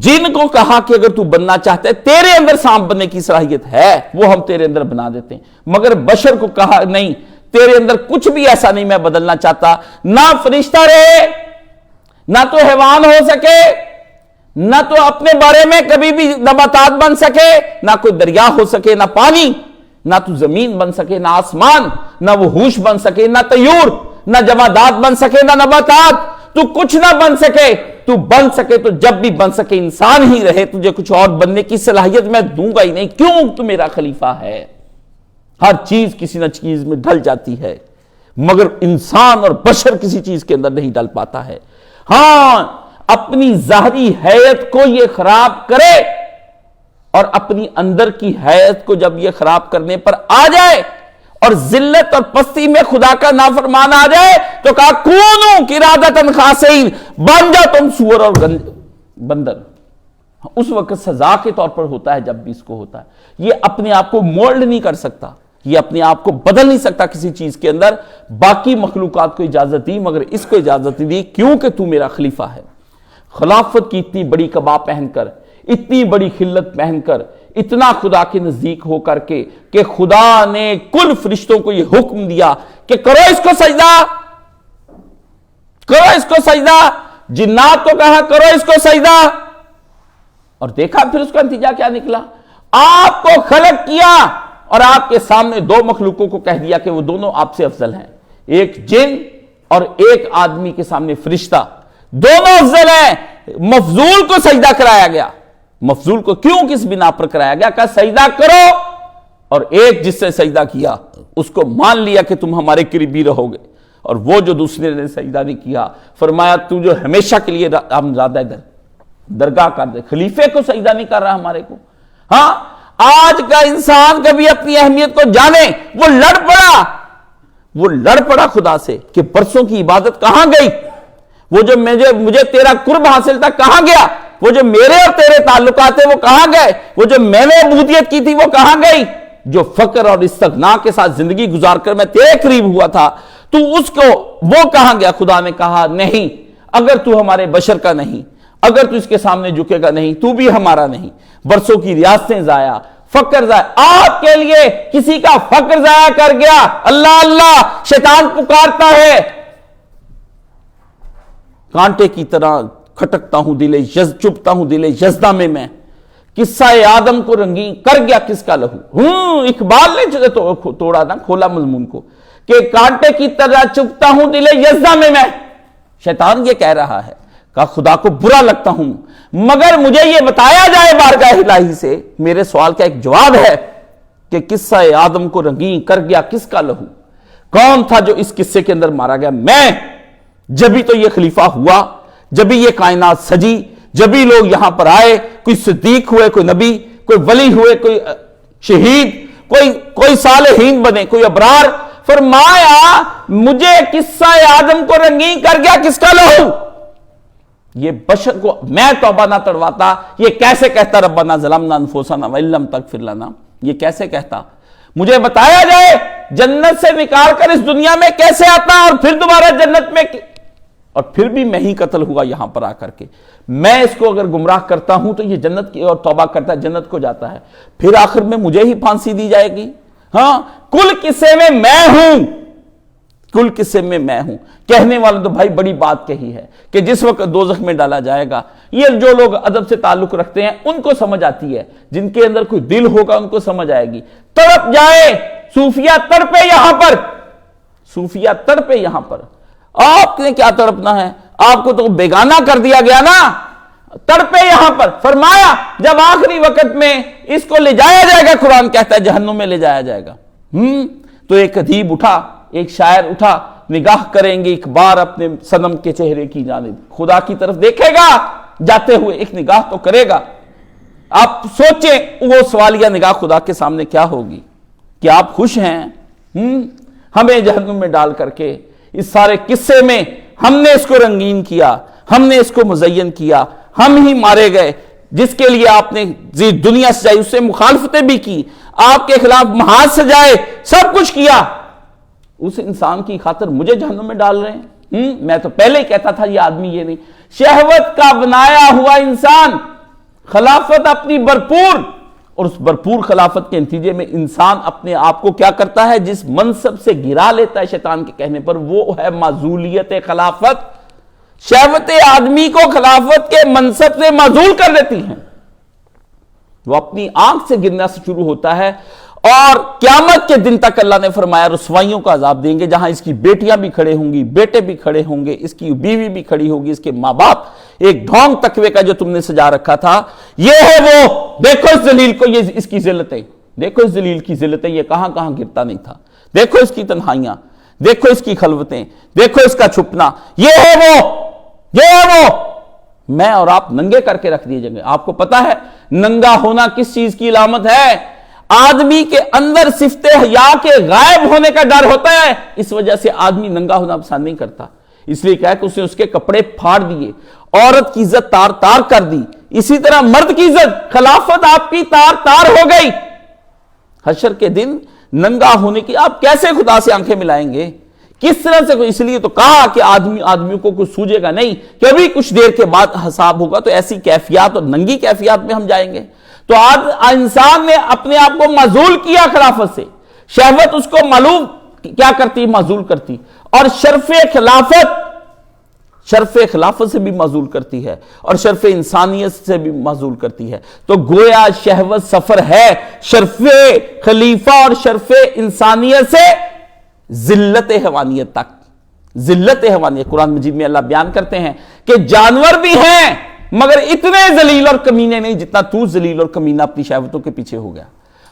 جن کو کہا کہ اگر تو بننا چاہتا ہے تیرے اندر سانپ بننے کی صلاحیت ہے، وہ ہم تیرے اندر بنا دیتے ہیں. مگر بشر کو کہا نہیں، تیرے اندر کچھ بھی ایسا نہیں میں بدلنا چاہتا. نہ فرشتہ رہے، نہ تو حیوان ہو سکے، نہ تو اپنے بارے میں کبھی بھی نباتات بن سکے، نہ کوئی دریا ہو سکے، نہ پانی، نہ تو زمین بن سکے، نہ آسمان، نہ وحوش بن سکے، نہ طیور، نہ جمادات بن سکے، نہ نباتات. تو کچھ نہ بن سکے، تو بن سکے تو جب بھی بن سکے انسان ہی رہے. تجھے کچھ اور بننے کی صلاحیت میں دوں گا ہی نہیں. کیوں؟ تو میرا خلیفہ ہے. ہر چیز کسی نہ چیز میں ڈھل جاتی ہے، مگر انسان اور بشر کسی چیز کے اندر نہیں ڈل پاتا ہے. ہاں اپنی ظاہری حیت کو یہ خراب کرے، اور اپنی اندر کی حیت کو جب یہ خراب کرنے پر آ جائے اور ذلت اور پستی میں خدا کا نافرمان آ جائے، تو کہا کونوا قردۃ خاسئین، بن جا تم سور اور بندر. اس وقت سزا کے طور پر ہوتا ہے جب بھی اس کو ہوتا ہے. یہ اپنے آپ کو مولڈ نہیں کر سکتا، یہ اپنے آپ کو بدل نہیں سکتا کسی چیز کے اندر. باقی مخلوقات کو اجازت دی مگر اس کو اجازت نہیں دی، کیونکہ تو میرا خلیفہ ہے. خلافت کی اتنی بڑی قبا پہن کر، اتنی بڑی خلت پہن کر، اتنا خدا کے نزدیک ہو کر کے کہ خدا نے کل فرشتوں کو یہ حکم دیا کہ کرو اس کو سجدہ، کرو اس کو سجدہ. جنات کو کہا کرو اس کو سجدہ، اور دیکھا پھر اس کا نتیجہ کیا نکلا. آپ کو خلق کیا اور آپ کے سامنے دو مخلوقوں کو کہہ دیا کہ وہ دونوں آپ سے افضل ہیں. ایک جن اور ایک آدمی کے سامنے فرشتہ، دونوں افضل ہیں. مفضول کو سجدہ کرایا گیا. مفضول کو کیوں کس بنا پر کرایا گیا؟ کہا سجدہ کرو، اور ایک جس سے سجدہ کیا اس کو مان لیا کہ تم ہمارے قریبی رہو گے، اور وہ جو دوسرے نے سجدہ نہیں کیا فرمایا تو جو ہمیشہ کے لیے ہم زیادہ درگاہ کر دے. خلیفے کو سجدہ نہیں کر رہا ہمارے کو. ہاں آج کا انسان کبھی اپنی اہمیت کو جانے، وہ لڑ پڑا خدا سے کہ برسوں کی عبادت کہاں گئی، وہ جو مجھے تیرا قرب حاصل تھا کہاں گیا، وہ جو میرے اور تیرے تعلقات ہیں وہ کہاں گئے، وہ جو میں نے عبودیت کی تھی وہ کہاں گئی، جو فقر اور استغنا کے ساتھ زندگی گزار کر میں تیرے قریب ہوا تھا تو اس کو وہ کہاں گیا. خدا نے کہا نہیں، اگر تو ہمارے بشر کا نہیں، اگر تو اس کے سامنے جھکے گا نہیں، تو بھی ہمارا نہیں. برسوں کی ریاستیں ضائع، فقر ضائع. آپ کے لیے کسی کا فقر ضائع کر گیا. اللہ اللہ شیطان پکارتا ہے، کانٹے کی طرح کھٹکتا ہوں دل چپتا ہوں دل یزدہ میں قصہ آدم کو رنگین کر گیا کس کا لہو. اقبال نے توڑا نا، کھولا مضمون کو کہ کانٹے کی طرح چپتا ہوں دل یزدہ میں. شیطان یہ کہہ رہا ہے کہ خدا کو برا لگتا ہوں، مگر مجھے یہ بتایا جائے بارگاہ الہی سے، میرے سوال کا ایک جواب ہے کہ قصہ آدم کو رنگین کر گیا کس کا لہو. کون تھا جو اس قصے کے اندر مارا گیا؟ میں. جبھی تو یہ خلیفہ ہوا، جبھی یہ کائنات سجی، جبھی لوگ یہاں پر آئے، کوئی صدیق ہوئے، کوئی نبی، کوئی ولی ہوئے، کوئی شہید، کوئی صالحین بنے، کوئی ابرار. فرمایا مجھے قصہ آدم کو رنگین کر گیا کس کا لہو. یہ بشر کو میں توبہ نہ تڑواتا، یہ کیسے کہتا ربنا ظلمنا انفسنا وان لم تغفر لنا، یہ کیسے کہتا؟ مجھے بتایا جائے جنت سے نکال کر اس دنیا میں کیسے آتا اور پھر دوبارہ جنت میں، اور پھر بھی میں ہی قتل ہوا یہاں پر آ کر کے. میں اس کو اگر گمراہ کرتا ہوں تو یہ جنت کی اور توبہ کرتا ہے جنت کو جاتا ہے، پھر آخر میں مجھے ہی پھانسی دی جائے گی. ہاں کل قصے میں میں ہوں، کل قصے میں میں ہوں. کہنے والا تو بھائی بڑی بات کہی ہے کہ جس وقت دوزخ میں ڈالا جائے گا، یہ جو لوگ ادب سے تعلق رکھتے ہیں ان کو سمجھ آتی ہے، جن کے اندر کوئی دل ہوگا ان کو سمجھ آئے گی. تڑپ جائے صوفیہ تڑپے یہاں پر، صوفیہ تڑپے یہاں پر. آپ نے کیا تڑپنا ہے؟ آپ کو تو بیگانہ کر دیا گیا نا. تڑپے یہاں پر. فرمایا جب آخری وقت میں اس کو لے جایا جائے گا، قرآن کہتا ہے جہنم میں لے جایا جائے گا، تو ایک ادیب اٹھا، ایک شاعر اٹھا، نگاہ کریں گے ایک بار اپنے صنم کے چہرے کی جانب، خدا کی طرف دیکھے گا جاتے ہوئے، ایک نگاہ تو کرے گا. آپ سوچیں وہ سوالیہ نگاہ خدا کے سامنے کیا ہوگی کہ آپ خوش ہیں؟ ہمیں جہنم میں ڈال کر کے اس سارے قصے میں ہم نے اس کو رنگین کیا، ہم نے اس کو مزین کیا، ہم ہی مارے گئے، جس کے لیے آپ نے دنیا سجائی، اس سے مخالفتیں بھی کی، آپ کے خلاف محاذ سجائے، سب کچھ کیا، اس انسان کی خاطر مجھے جہنم میں ڈال رہے ہیں؟ میں تو پہلے ہی کہتا تھا یہ آدمی یہ نہیں، شہوت کا بنایا ہوا انسان، خلافت اپنی بھرپور، اور اس بھرپور خلافت کے نتیجے میں انسان اپنے آپ کو کیا کرتا ہے؟ جس منصب سے گرا لیتا ہے شیطان کے کہنے پر، وہ ہے معزولیت خلافت۔ شہوتیں آدمی کو خلافت کے منصب سے معزول کر دیتی ہیں، وہ اپنی آنکھ سے گرنا سے شروع ہوتا ہے، اور قیامت کے دن تک اللہ نے فرمایا رسوائیوں کا عذاب دیں گے، جہاں اس کی بیٹیاں بھی کھڑے ہوں گی، بیٹے بھی کھڑے ہوں گے، اس کی بیوی بھی کھڑی ہوگی، اس کے ماں باپ، ایک ڈھونگ تقوی کا جو تم نے سجا رکھا تھا، یہ ہے وہ، دیکھو اس ذلیل کو، یہ اس کی ذلتیں، دیکھو اس ذلیل کی ذلتیں، یہ کہاں کہاں گرتا نہیں تھا، دیکھو اس کی تنہائیاں، دیکھو اس کی خلوتیں، دیکھو اس کا چھپنا، یہ ہے وہ، یہ ہے وہ۔ میں اور آپ ننگے کر کے رکھ دیے جائیں گے۔ آپ کو پتا ہے ننگا ہونا کس چیز کی علامت ہے؟ آدمی کے اندر صفت حیا کے غائب ہونے کا ڈر ہوتا ہے، اس وجہ سے آدمی ننگا ہونا پسند نہیں کرتا، اس لیے کہا کہ اس نے اس کے کپڑے پھاڑ دیے، عورت کی عزت تار تار کر دی، اسی طرح مرد کی عزت، خلافت آپ کی تار تار ہو گئی۔ حشر کے دن ننگا ہونے کی آپ کیسے خدا سے آنکھیں ملائیں گے؟ کس طرح سے؟ اس لیے تو کہا کہ آدمیوں کو کچھ سوجے گا نہیں، کہ ابھی کچھ دیر کے بعد حساب ہوگا، تو ایسی کیفیات اور ننگی کیفیات میں ہم جائیں گے۔ تو آج انسان نے اپنے آپ کو معزول کیا خلافت سے، شہوت اس کو معلوم کیا کرتی؟ معزول کرتی، اور شرف خلافت سے بھی معزول کرتی ہے، اور شرف انسانیت سے بھی معزول کرتی ہے۔ تو گویا شہوت سفر ہے شرف خلیفہ اور شرف انسانیت سے ذلت حیوانیت تک، ذلت حیوانیت۔ قرآن مجید میں اللہ بیان کرتے ہیں کہ جانور بھی ہیں مگر اتنے ذلیل اور کمینے نہیں جتنا تو ذلیل اور کمینہ اپنی شہوتوں کے پیچھے ہو گیا۔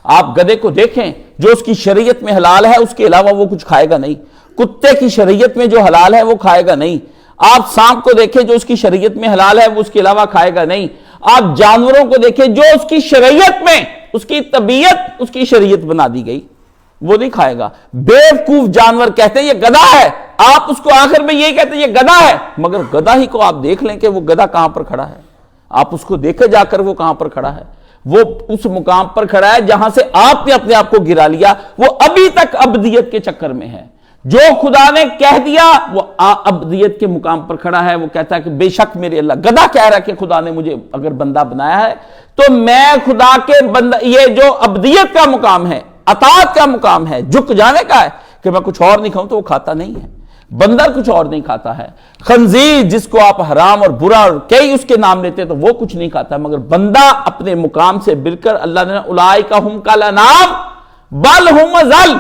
آپ گدھے کو دیکھیں، جو اس کی شریعت میں حلال ہے اس کے علاوہ وہ کچھ کھائے گا نہیں، کتے کی شریعت میں جو حلال ہے وہ کھائے گا نہیں۔ آپ سانپ کو دیکھیں، جو اس کی شریعت میں حلال ہے وہ اس کے علاوہ کھائے گا نہیں۔ آپ جانوروں کو دیکھیں، جو اس کی شریعت میں، اس کی طبیعت اس کی شریعت بنا دی گئی، وہ نہیں کھائے گا۔ بیوقوف جانور کہتے ہیں یہ گدھا ہے، آپ اس کو آخر میں یہ کہتے ہیں یہ گدھا ہے، مگر گدھا ہی کو آپ دیکھ لیں کہ وہ گدھا کہاں پر کھڑا ہے، آپ اس کو دیکھے جا کر وہ کہاں پر کھڑا ہے، وہ اس مقام پر کھڑا ہے جہاں سے آپ نے اپنے آپ کو گرا لیا، وہ ابھی تک ابدیت کے چکر میں ہے۔ جو خدا نے کہہ دیا وہ ابدیت کے مقام پر کھڑا ہے، وہ کہتا ہے کہ بے شک میرے اللہ، گدھا کہہ رہا ہے کہ خدا نے مجھے اگر بندہ بنایا ہے تو میں خدا کے بندہ، یہ جو ابدیت کا مقام ہے، اطاعت کا مقام ہے، جھک جانے کا ہے، کہ میں کچھ اور نہیں کھاؤں، تو وہ کھاتا نہیں ہے۔ بندر کچھ اور نہیں کھاتا ہے، خنزیر جس کو آپ حرام اور برا اور کئی اس کے نام لیتے تو وہ کچھ نہیں کھاتا، مگر بندہ اپنے مقام سے بل کر، اللہ نے اولئک ھم کالانعام بل ھم اضل،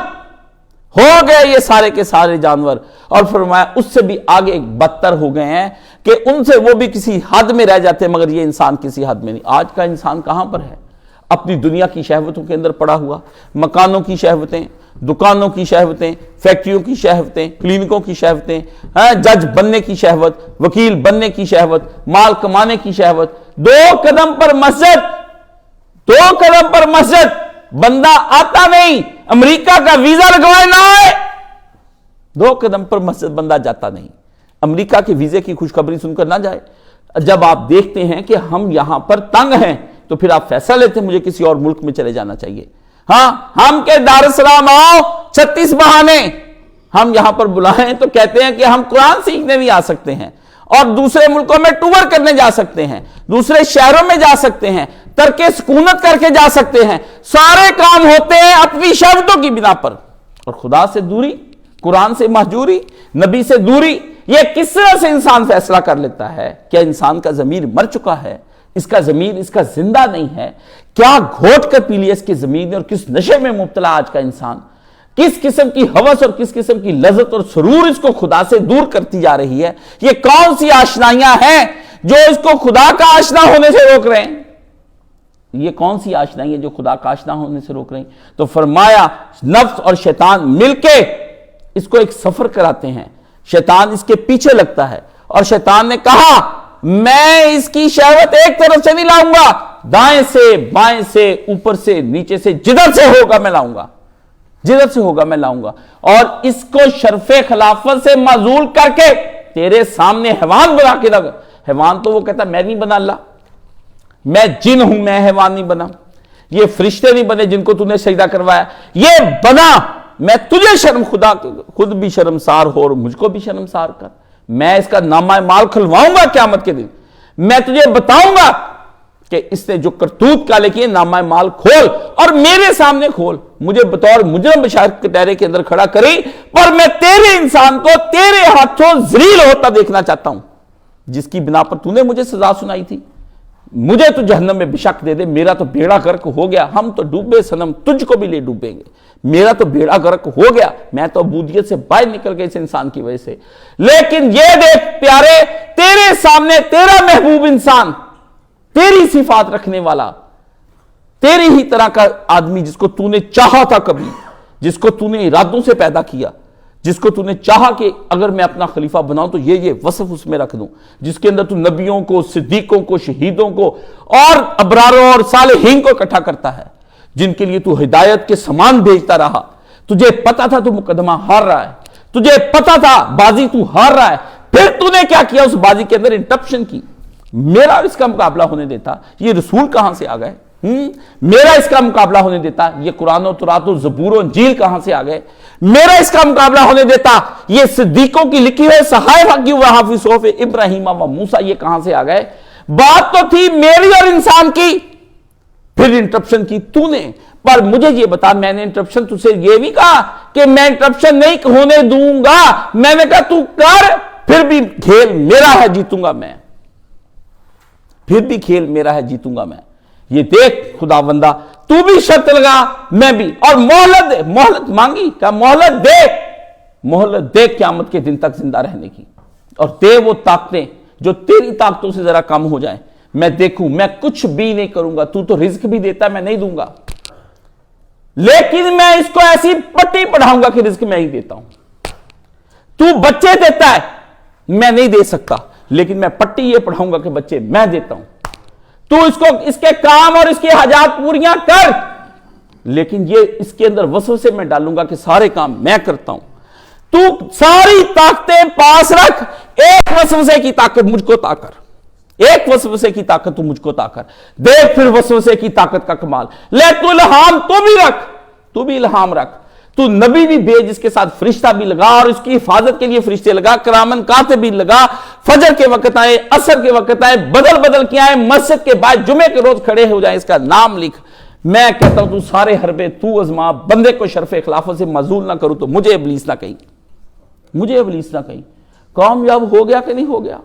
ہو گئے یہ سارے کے سارے جانور، اور فرمایا اس سے بھی آگے بدتر ہو گئے ہیں کہ ان سے وہ بھی کسی حد میں رہ جاتے ہیں، مگر یہ انسان کسی حد میں نہیں۔ آج کا انسان کہاں پر ہے؟ اپنی دنیا کی شہوتوں کے اندر پڑا ہوا، مکانوں کی شہوتیں، دکانوں کی شہوتیں، فیکٹریوں کی شہوتیں، کلینکوں کی شہوتیں، جج بننے کی شہوت، وکیل بننے کی شہوت، مال کمانے کی شہوت، 2 قدم پر مسجد، 2 قدم پر مسجد، بندہ آتا نہیں، امریکہ کا ویزا لگوائے نہ آئے، 2 قدم پر مسجد بندہ جاتا نہیں، امریکہ کے ویزے کی خوشخبری سن کر نہ جائے۔ جب آپ دیکھتے ہیں کہ ہم یہاں پر تنگ ہیں تو پھر آپ فیصلہ لیتے ہیں مجھے کسی اور ملک میں چلے جانا چاہیے۔ ہاں، ہم کے دار السلام آؤ، 36 بہانے ہم یہاں پر بلائیں تو کہتے ہیں کہ ہم قرآن سیکھنے بھی آ سکتے ہیں، اور دوسرے ملکوں میں ٹور کرنے جا سکتے ہیں، دوسرے شہروں میں جا سکتے ہیں، ترک سکونت کر کے جا سکتے ہیں، سارے کام ہوتے ہیں اپنی شہوتوں کی بنا پر، اور خدا سے دوری، قرآن سے مہجوری، نبی سے دوری۔ یہ کس طرح سے انسان فیصلہ کر لیتا ہے؟ کیا انسان کا ضمیر مر چکا ہے؟ اس کا ضمیر اس کا زندہ نہیں ہے؟ کیا گھوٹ کر پی لیا اس کی زمین نے، اور کس نشے میں مبتلا آج کا انسان، کس قسم کی ہوس اور کس قسم کی لذت اور سرور اس کو خدا سے دور کرتی جا رہی ہے؟ یہ کون سی آشنائیاں ہیں جو اس کو خدا کا آشنا ہونے سے روک رہے ہیں؟ یہ کون سی آشنائیاں جو خدا کا آشنا ہونے سے روک رہے ہیں؟ تو فرمایا نفس اور شیطان مل کے اس کو ایک سفر کراتے ہیں، شیطان اس کے پیچھے لگتا ہے، اور شیطان نے کہا میں اس کی شہوت ایک طرف سے نہیں لاؤں گا، دائیں سے بائیں سے اوپر سے نیچے سے جدھر سے ہوگا میں لاؤں گا۔ جدھر سے ہوگا میں لاؤں گا، اور اس کو شرف خلافت سے معزول کر کے تیرے سامنے حیوان بنا کے رکھ۔ حیوان تو وہ کہتا میں نہیں بنا اللہ، میں جن ہوں، میں حیوان نہیں بنا، یہ فرشتے نہیں بنے جن کو تو نے سجدہ کروایا، یہ بنا، میں تجھے شرم، خدا خود بھی شرمسار ہو اور مجھ کو بھی شرمسار کر، میں اس کا نامہ مال کھلواؤں گا قیامت کے دن، میں تجھے بتاؤں گا کہ اس نے جو کرتوت کالے کیے، نامہ مال کھول اور میرے سامنے کھول، مجھے بطور مجرم بشارت کٹہرے کے اندر کھڑا کری، پر میں تیرے انسان کو تیرے ہاتھوں ذلیل ہوتا دیکھنا چاہتا ہوں، جس کی بنا پر تو نے مجھے سزا سنائی تھی، مجھے تو جہنم میں بشک دے دے، میرا تو بیڑا غرق ہو گیا، ہم تو ڈوبے صنم، تجھ کو بھی لے ڈوبیں گے، میرا تو بیڑا غرق ہو گیا، میں تو عبودیت سے باہر نکل گئے اس انسان کی وجہ سے۔ لیکن یہ دیکھ پیارے، تیرے سامنے تیرا محبوب انسان، تیری صفات رکھنے والا، تیری ہی طرح کا آدمی، جس کو تو نے چاہا تھا کبھی، جس کو تو نے ارادوں سے پیدا کیا، جس کو تو نے چاہا کہ اگر میں اپنا خلیفہ بناؤں تو یہ وصف اس میں رکھ دوں، جس کے اندر تو نبیوں کو، صدیقوں کو، شہیدوں کو اور ابراروں اور صالحین کو اکٹھا کرتا ہے، جن کے لیے تو ہدایت کے سامان بھیجتا رہا، تجھے پتا تھا تو مقدمہ ہار رہا ہے، تجھے پتا تھا بازی تو ہار رہا ہے، پھر تو نے کیا کیا؟ اس بازی کے اندر انٹرپشن کی، میرا اس کا مقابلہ ہونے دیتا، یہ رسول کہاں سے آ گئے؟ میرا اس کا مقابلہ ہونے دیتا، یہ قرآن و تورات و زبور و انجیل کہاں سے آ گئے؟ میرا اس کا مقابلہ ہونے دیتا، یہ صدیقوں کی لکھی ہوئے صحائف کی وحافظ صحف ابراہیم و موسیٰ یہ کہاں سے آ گئے؟ بات تو تھی میری اور انسان کی، پھر انٹرپشن کی تو نے۔ پر مجھے یہ بتا، میں نے انٹرپشن تجھ سے یہ بھی کہا کہ میں انٹرپشن نہیں ہونے دوں گا، میں نے کہا تو کر، پھر بھی کھیل میرا ہے، جیتوں گا میں، پھر بھی کھیل میرا ہے، جیتوں گا میں۔ یہ دیکھ خدا بندہ، تو بھی شرط لگا، میں بھی، اور مہلت دے، مہلت مانگی، کہا مہلت دے، مہلت دے قیامت کے دن تک زندہ رہنے کی، اور دے وہ طاقتیں جو تیری طاقتوں سے ذرا کم ہو جائیں، میں دیکھوں، میں کچھ بھی نہیں کروں گا، تو رزق بھی دیتا ہے، میں نہیں دوں گا، لیکن میں اس کو ایسی پٹی پڑھاؤں گا کہ رزق میں ہی دیتا ہوں، تو بچے دیتا ہے، میں نہیں دے سکتا، لیکن میں پٹی یہ پڑھاؤں گا کہ بچے میں دیتا ہوں، تو اس کو اس کے کام اور اس کی حاجات پوریاں کر، لیکن یہ اس کے اندر وسوسے میں ڈالوں گا کہ سارے کام میں کرتا ہوں، تو ساری طاقتیں پاس رکھ، ایک وسوسے کی طاقت مجھ کو عطا کر، ایک وسوسے کی طاقت تو مجھ کو عطا کر، دیکھ پھر وسوسے کی طاقت کا کمال، لے تو الہام تو بھی رکھ، تو بھی الہام رکھ، تو نبی بھی بھیج، اس کے ساتھ فرشتہ بھی لگا، اور اس کی حفاظت کے لیے فرشتے لگا، کرامن کاتب بھی لگا، فجر کے وقت آئے، عصر کے وقت آئے، بدل کے آئے، مسجد کے بعد جمعے کے روز کھڑے ہو جائیں، اس کا نام لکھ، میں کہتا ہوں تو سارے حربے تو ازما، بندے کو شرف خلافت سے معزول نہ کروں تو مجھے ابلیس نہ کہیں، مجھے ابلیس نہ کہیں، کامیاب ہو گیا کہ نہیں ہو گیا؟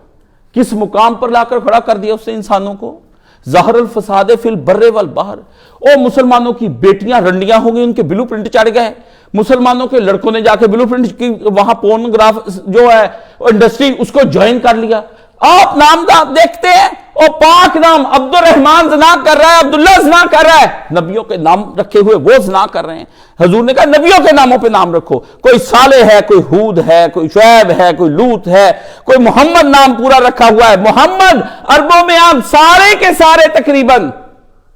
کس مقام پر لا کر کھڑا کر دیا اس نے انسانوں کو؟ ظاہر الفساد فی البر والبحر، او مسلمانوں کی بیٹیاں رنڈیاں ہوں گی، ان کے بلو پرنٹ چڑھ گئے، مسلمانوں کے لڑکوں نے جا کے بلو پرنٹ کی وہاں پورنوگراف جو ہے انڈسٹری اس کو جوائن کر لیا، آپ نام دیکھتے ہیں، او پاک نام، عبد الرحمن زنا کر رہا ہے، عبداللہ زنا کر رہا ہے، نبیوں کے نام رکھے ہوئے وہ زنا کر رہے ہیں، حضور نے کہا نبیوں کے ناموں پہ نام رکھو، کوئی صالح ہے، کوئی ہود ہے، کوئی شعیب ہے، کوئی لوط ہے، کوئی محمد نام پورا رکھا ہوا ہے، محمد عربوں میں عام، سارے کے سارے تقریباً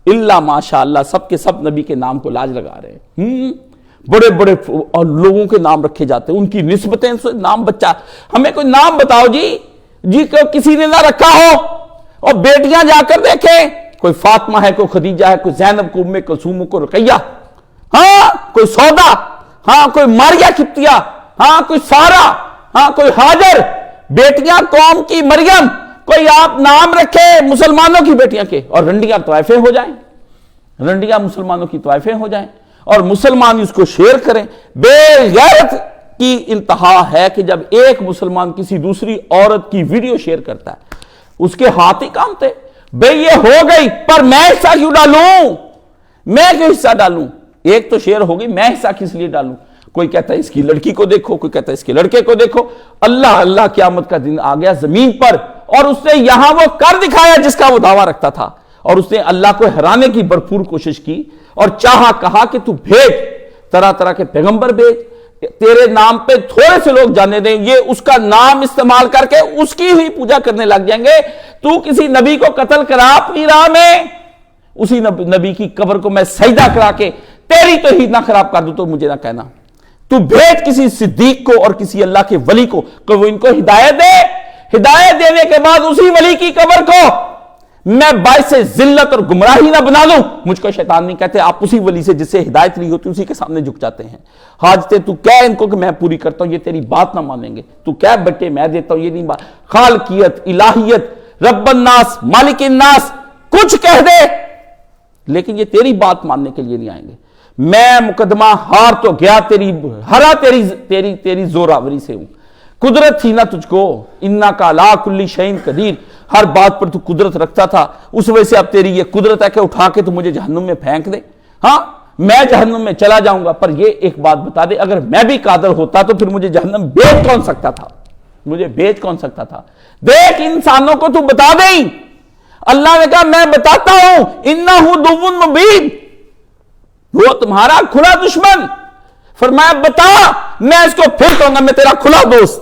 اللہ ماشاءاللہ سب کے سب نبی کے نام کو لاج لگا رہے ہیں، بڑے بڑے اور لوگوں کے نام رکھے جاتے ہیں، ان کی نسبتیں، نام بچہ، ہمیں کوئی نام بتاؤ جی کسی نے نہ رکھا ہو، اور بیٹیاں جا کر دیکھیں، کوئی فاطمہ ہے، کوئی خدیجہ ہے، کوئی زینب، کوئی ام کلثوم، کوئی رقیہ، ہاں کوئی سودا، ہاں کوئی ماریا قبطیہ، ہاں کوئی سارا، ہاں کوئی ہاجر، بیٹیاں قوم کی مریم، کوئی آپ نام رکھے مسلمانوں کی بیٹیاں کے، اور رنڈیاں طائفیں ہو جائیں، رنڈیاں مسلمانوں کی طائفیں ہو جائیں، اور مسلمان اس کو شیئر کریں۔ بے غیرت کی انتہا ہے کہ جب ایک مسلمان کسی دوسری عورت کی ویڈیو شیئر کرتا ہے، اس کے ہاتھ ہی کامتے، بھئی یہ ہو گئی، پر میں حصہ کیوں ڈالوں؟ میں کیوں حصہ ڈالوں؟ ایک تو شیئر ہو گئی، میں حصہ کس لیے ڈالوں؟ کوئی کہتا ہے اس کی لڑکی کو دیکھو، کوئی کہتا ہے اس کے لڑکے کو دیکھو، اللہ قیامت کا دن آ گیا زمین پر، اور اس نے یہاں وہ کر دکھایا جس کا وہ دعویٰ رکھتا تھا، اور اس نے اللہ کو ہرانے کی بھرپور کوشش کی، اور چاہا کہا کہ تو بھیج، طرح طرح کے پیغمبر بھیج، تیرے نام پہ تھوڑے سے لوگ جانے دیں، یہ اس کا نام استعمال کر کے اس کی ہی پوجا کرنے لگ جائیں گے، تو کسی نبی کو قتل کرا اپنی راہ میں، اسی نبی کی قبر کو میں سجدہ کرا کے تیری توحید نہ خراب کر دوں تو مجھے نہ کہنا. تو بھیج کسی صدیق کو اور کسی اللہ کے ولی کو کہ وہ ان کو ہدایت دے. ہدایت دینے کے بعد اسی ولی کی قبر کو میں باعث ذلت اور گمراہی نہ بنا لوں. مجھ کو شیطان نہیں کہتے. آپ اسی ولی سے جس سے ہدایت لی ہوتی اسی کے سامنے جھک جاتے ہیں. حاجتیں تو کہہ ان کو کہ میں پوری کرتا ہوں, یہ تیری بات نہ مانیں گے. تو کہہ بیٹے میں دیتا ہوں, یہ نہیں بات. خالقیت, الہیت, رب الناس, مالک الناس کچھ کہہ دے لیکن یہ تیری بات ماننے کے لیے نہیں آئیں گے. میں مقدمہ ہار تو گیا, تیری زوراوری سے ہوں. قدرت تھی نہ تجھ کو, انکا لا کل شیء قدیر, ہر بات پر تو قدرت رکھتا تھا. اس وجہ سے اب تیری یہ قدرت ہے کہ اٹھا کے تو مجھے جہنم میں پھینک دے. ہاں میں جہنم میں چلا جاؤں گا, پر یہ ایک بات بتا دے, اگر میں بھی قادر ہوتا تو پھر مجھے جہنم بیچ کون سکتا تھا؟ مجھے بیچ کون سکتا تھا؟ دیکھ انسانوں کو تو بتا دیں. اللہ نے کہا میں بتاتا ہوں, انہ عدو مبین, وہ تمہارا کھلا دشمن. فرمایا بتا, میں اس کو پھر کہوں گا میں تیرا کھلا دوست.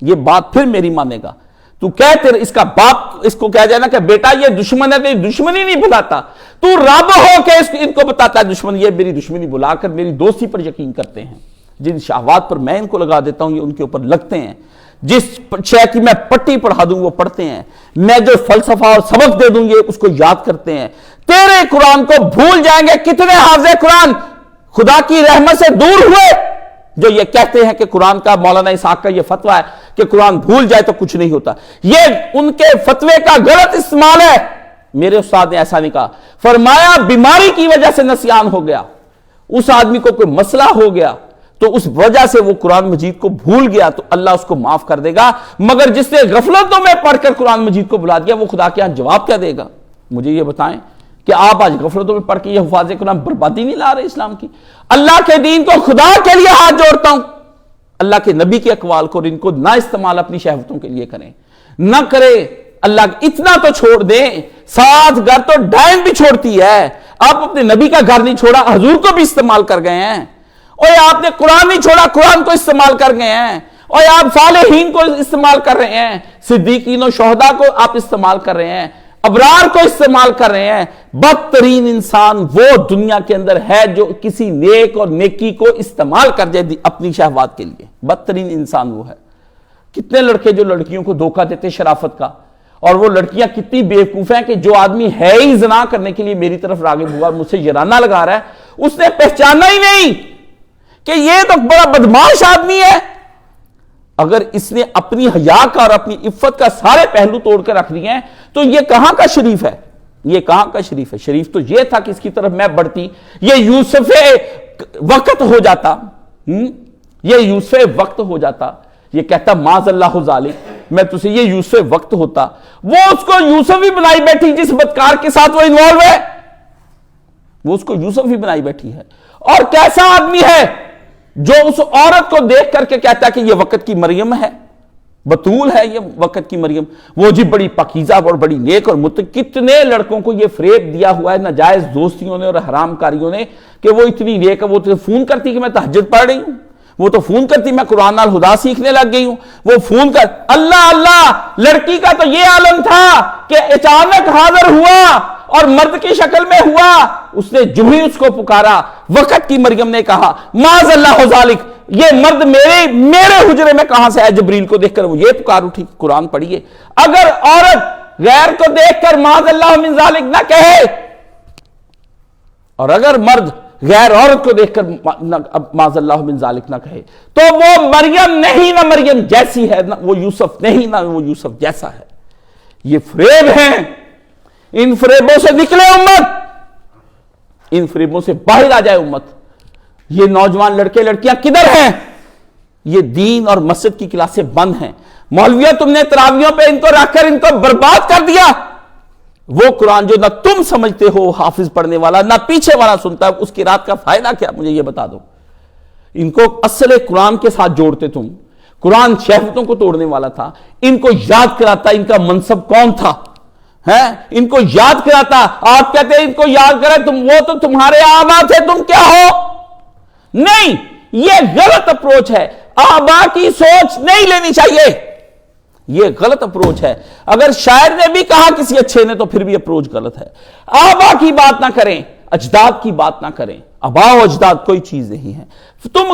یہ بات پھر میری مانے گا. تو کہہ اس کا باپ اس کو کہہ جائے نا کہ بیٹا یہ دشمن ہے, تو دشمنی نہیں بتاتا. تو رب ہو کے ان کو بتاتا ہے دشمن. یہ میری دشمنی بلا کر میری دوستی پر یقین کرتے ہیں. جن شہوات پر میں ان کو لگا دیتا ہوں یہ ان کے اوپر لگتے ہیں. جس شے کی میں پٹی پڑھا دوں وہ پڑھتے ہیں. میں جو فلسفہ اور سبق دے دوں یہ اس کو یاد کرتے ہیں. تیرے قرآن کو بھول جائیں گے. کتنے حافظ قرآن خدا کی رحمت سے دور ہوئے جو یہ کہتے ہیں کہ قرآن کا, مولانا اسحاق کا یہ فتویٰ ہے کہ قرآن بھول جائے تو کچھ نہیں ہوتا. یہ ان کے فتوے کا غلط استعمال ہے. میرے استاد نے ایسا نہیں کہا. فرمایا بیماری کی وجہ سے نسیان ہو گیا, اس آدمی کو کوئی مسئلہ ہو گیا تو اس وجہ سے وہ قرآن مجید کو بھول گیا تو اللہ اس کو معاف کر دے گا. مگر جس نے غفلتوں میں پڑھ کر قرآن مجید کو بھلا دیا وہ خدا کے ہاں جواب کیا دے گا؟ مجھے یہ بتائیں کہ آپ آج غفلتوں میں پڑھ کے یہ حفاظ قرآن بربادی نہیں لا رہے اسلام کی؟ اللہ کے دین کو خدا کے لیے ہاتھ جوڑتا ہوں. اللہ کے نبی کے اقوال کو اور ان کو نہ استعمال اپنی شہوتوں کے لیے کریں, نہ کرے. اللہ اتنا تو چھوڑ دیں, ساتھ گھر تو ڈائن بھی چھوڑتی ہے. آپ اپنے نبی کا گھر نہیں چھوڑا, حضور کو بھی استعمال کر گئے ہیں. اور آپ نے قرآن نہیں چھوڑا, قرآن کو استعمال کر گئے ہیں. اور آپ صالحین کو استعمال کر رہے ہیں, صدیقین و شہداء کو آپ استعمال کر رہے ہیں, ابرار کو استعمال کر رہے ہیں. بدترین انسان وہ دنیا کے اندر ہے جو کسی نیک اور نیکی کو استعمال کر جائے اپنی شہوات کے لیے. بدترین انسان وہ ہے. کتنے لڑکے جو لڑکیوں کو دھوکہ دیتے شرافت کا, اور وہ لڑکیاں کتنی بیوقوف ہیں کہ جو آدمی ہے ہی زنا کرنے کے لیے میری طرف راغب ہوا, مجھ سے یرانہ لگا رہا ہے, اس نے پہچانا ہی نہیں کہ یہ تو بڑا بدماش آدمی ہے. اگر اس نے اپنی حیا کا اور اپنی عفت کا سارے پہلو توڑ کر رکھ دیے ہیں تو یہ کہاں کا شریف ہے؟ یہ کہاں کا شریف ہے؟ شریف تو یہ تھا کہ اس کی طرف میں بڑھتی, یہ یوسف وقت ہو جاتا, یہ یوسف وقت ہو جاتا. یہ کہتا معاذ اللہ ذالک, میں تجھے یہ یوسف وقت ہوتا. وہ اس کو یوسف ہی بنائی بیٹھی جس بدکار کے ساتھ وہ انوالو ہے, وہ اس کو یوسف ہی بنائی بیٹھی ہے. اور کیسا آدمی ہے جو اس عورت کو دیکھ کر کے کہتا ہے کہ یہ وقت کی مریم ہے, بطول ہے یہ وقت کی مریم, وہ جی بڑی پاکیزہ اور بڑی نیک اور کتنے لڑکوں کو یہ فریب دیا ہوا ہے ناجائز دوستیوں نے اور حرام کاریوں نے کہ وہ اتنی نیک ہے. وہ تو فون کرتی کہ میں تہجد پڑھ رہی ہوں, وہ تو فون کرتی میں قرآن الہدا سیکھنے لگ گئی ہوں, وہ فون کر اللہ اللہ. لڑکی کا تو یہ عالم تھا کہ اچانک حاضر ہوا اور مرد کی شکل میں ہوا. اس نے جو ہی اس کو پکارا, وقت کی مریم نے کہا معاذ اللہ ذالک, یہ مرد میرے حجرے میں کہاں سے ہے؟ جبریل کو دیکھ کر وہ یہ پکار اٹھی. قرآن پڑھیے. اگر عورت غیر کو دیکھ کر معاذ اللہ من ذالک نہ کہے, اور اگر مرد غیر عورت کو دیکھ کر معاذ اللہ من ذالک نہ کہے, تو وہ مریم نہیں نہ مریم جیسی ہے, نہ وہ یوسف نہیں نہ وہ یوسف جیسا ہے. یہ فریب ہیں. ان فریبوں سے نکلے امت, ان فریبوں سے باہر آ جائے امت. یہ نوجوان لڑکے لڑکیاں کدھر ہیں؟ یہ دین اور مسجد کی کلاسیں بند ہیں. مولویوں تم نے تراویوں پہ ان کو رکھ کر ان کو برباد کر دیا. وہ قرآن جو نہ تم سمجھتے ہو حافظ پڑھنے والا نہ پیچھے والا سنتا ہے, اس کی رات کا فائدہ کیا؟ مجھے یہ بتا دو. ان کو اصل قرآن کے ساتھ جوڑتے تم. قرآن شہوتوں کو توڑنے والا تھا. ان کو یاد کراتا ان کا منصب کون تھا, ان کو یاد کراتا. آپ کہتے ہیں ان کو یاد کرے, تم وہ تو تمہارے آبا تھے, تم کیا ہو؟ نہیں, یہ غلط اپروچ ہے. آبا کی سوچ نہیں لینی چاہیے, یہ غلط اپروچ ہے. اگر شاعر نے بھی کہا کسی اچھے نے تو پھر بھی اپروچ غلط ہے. آبا کی بات نہ کریں, اجداد کی بات نہ کریں. آبا و اجداد کوئی چیز نہیں ہے. تم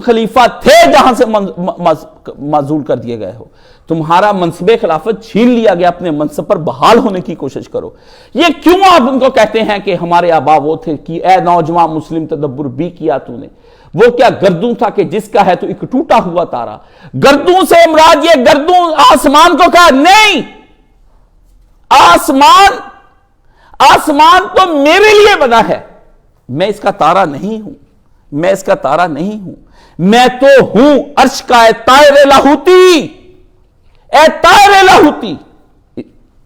خلیفہ تھے جہاں سے معزول کر دیے گئے ہو. تمہارا منصب خلافت چھین لیا گیا, اپنے منصب پر بحال ہونے کی کوشش کرو. یہ کیوں آپ ان کو کہتے ہیں کہ ہمارے آبا وہ تھے کہ اے نوجوان مسلم تدبر بھی کیا تو نے؟ وہ کیا گردوں تھا کہ جس کا ہے تو ایک ٹوٹا ہوا تارا؟ گردوں سے مراد یہ گردوں آسمان کو کہا نہیں. آسمان تو میرے لیے بنا ہے, میں اس کا تارا نہیں ہوں, میں اس کا تارا نہیں ہوں. میں تو ہوں عرش کا اے طائر لاہوتی, اے طائر لاہوتی.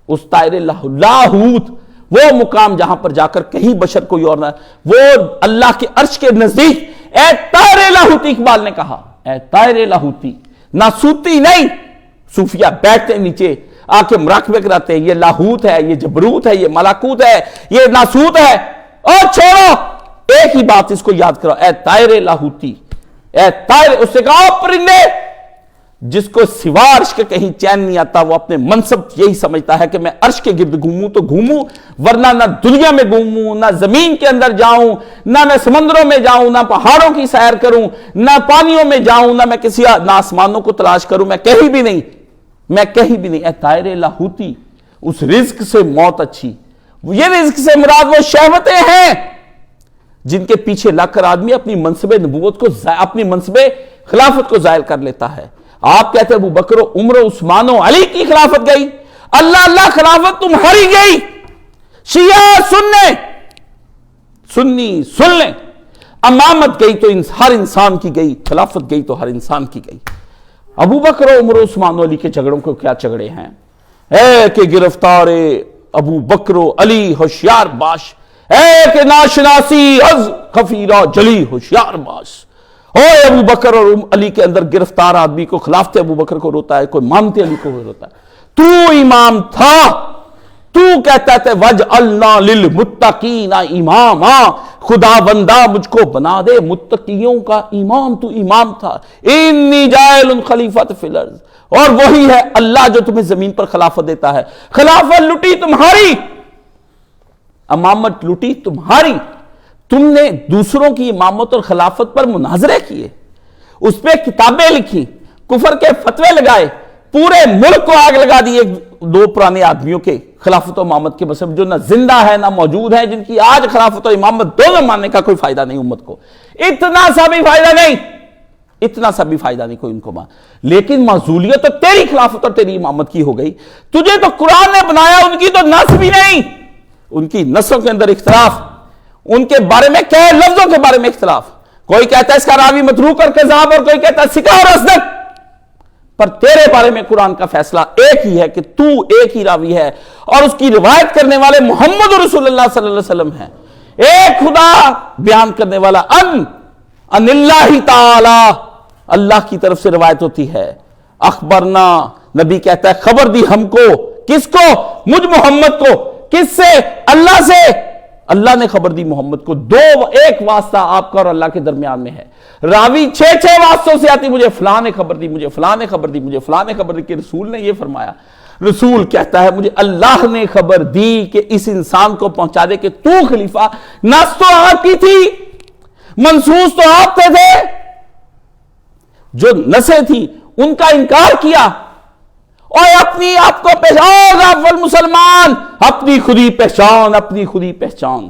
اس طائر لاہوت وہ مقام جہاں پر جا کر کہیں بشر کوئی اور نہ, وہ اللہ کے عرش کے نزدیک اے طائر لاہوتی. اقبال نے کہا اے طائر لاہوتی, ناسوتی نہیں. صوفیہ بیٹھتے نیچے آ کے مراقبے کراتے ہیں, یہ لاہوت ہے, یہ جبروت ہے, یہ ملاکوت ہے, یہ ناسوت ہے. اور چھوڑو, ایک ہی بات اس کو یاد کرو, اے طائر لاہوتی, اے طائر. اس سے کہا پرندے, جس کو سوا عرش کے کہیں چین نہیں آتا, وہ اپنے منصب یہی سمجھتا ہے کہ میں عرش کے گرد گھوموں تو گھوموں, ورنہ نہ دنیا میں گھوموں, نہ زمین کے اندر جاؤں, نہ میں سمندروں میں جاؤں, نہ پہاڑوں کی سیر کروں, نہ پانیوں میں جاؤں, نہ میں نہ آسمانوں کو تلاش کروں, میں کہیں بھی نہیں, میں کہیں بھی نہیں. اے طائر لاہوتی, اس رزق سے موت اچھی. یہ رزق سے مراد وہ شہوتیں ہیں جن کے پیچھے لگ کر آدمی اپنی منصب نبوت کو, اپنی منصب خلافت کو زائل کر لیتا ہے. آپ کہتے ہیں ابو بکر و عمر و عثمان و علی کی خلافت گئی, اللہ خلافت تمہاری گئی. شیعہ سنی سن لیں, امامت گئی تو ہر انسان کی گئی, خلافت گئی تو ہر انسان کی گئی. ابو بکر و عمر و عثمان و علی کے جھگڑوں کو کیا جھگڑے ہیں؟ اے کہ گرفتار ابو بکر و علی ہوشیار باش, اے کہ ناشناسی از خفیرہ جلی ہوشیار باش. اوے ابو بکر اور علی کے اندر گرفتار آدمی کو خلافت ابو بکر کو روتا ہے, کوئی مانتے علی کو روتا ہے. تو امام تھا, تو کہتا تھا وَجْعَلْنَا لِلْمُتَّقِينَ اماما, خدا بندہ مجھ کو بنا دے متقیوں کا امام. تو امام تھا. انی جاعل خلیفۃ فی الارض, اور وہی ہے اللہ جو تمہیں زمین پر خلافت دیتا ہے. خلافت لٹی تمہاری, امامت لٹی تمہاری. تم نے دوسروں کی امامت اور خلافت پر مناظرے کیے, اس پہ کتابیں لکھی, کفر کے فتوے لگائے, پورے ملک کو آگ لگا دی دو پرانے آدمیوں کے خلافت و امامت کے مسئلے, جو نہ زندہ ہے نہ موجود ہیں, جن کی آج خلافت و امامت دونوں ماننے کا کوئی فائدہ نہیں امت کو. اتنا سا بھی فائدہ نہیں کوئی ان کو مان. لیکن معزولیت تو تیری خلافت اور تیری امامت کی ہو گئی. تجھے تو قرآن نے بنایا, ان کی تو نسل بھی نہیں. ان کی نسلوں کے اندر اختلاف, ان کے بارے میں کہے لفظوں کے بارے میں اختلاف. کوئی کہتا ہے اس کا راوی متروک اور کذاب, اور کوئی کہتا ہے ثقہ اور اصدق. پر تیرے بارے میں قرآن کا فیصلہ ایک ہی ہے کہ تو ایک ہی راوی ہے, اور اس کی روایت کرنے والے محمد رسول اللہ صلی اللہ علیہ وسلم ہیں. ایک خدا بیان کرنے والا ان اللہ تعالی, اللہ کی طرف سے روایت ہوتی ہے. اخبرنا, نبی کہتا ہے خبر دی ہم کو. کس کو؟ مجھ محمد کو. کس سے؟ اللہ سے. اللہ نے خبر دی محمد کو. ایک واسطہ آپ کا اور اللہ کے درمیان میں ہے. راوی 6 واسطوں سے آتی, مجھے فلاں نے خبر دی, مجھے فلاں نے خبر دی, مجھے فلاں نے خبر دی کہ رسول نے یہ فرمایا. رسول کہتا ہے مجھے اللہ نے خبر دی کہ اس انسان کو پہنچا دے کہ تو خلیفہ. نس تو آپ کی تھی, منصوص تو آپ تھے, جو نسیں تھی ان کا انکار کیا, اور اپنی آپ کو پہچان. اول مسلمان, اپنی خودی پہچان, اپنی خودی پہچان,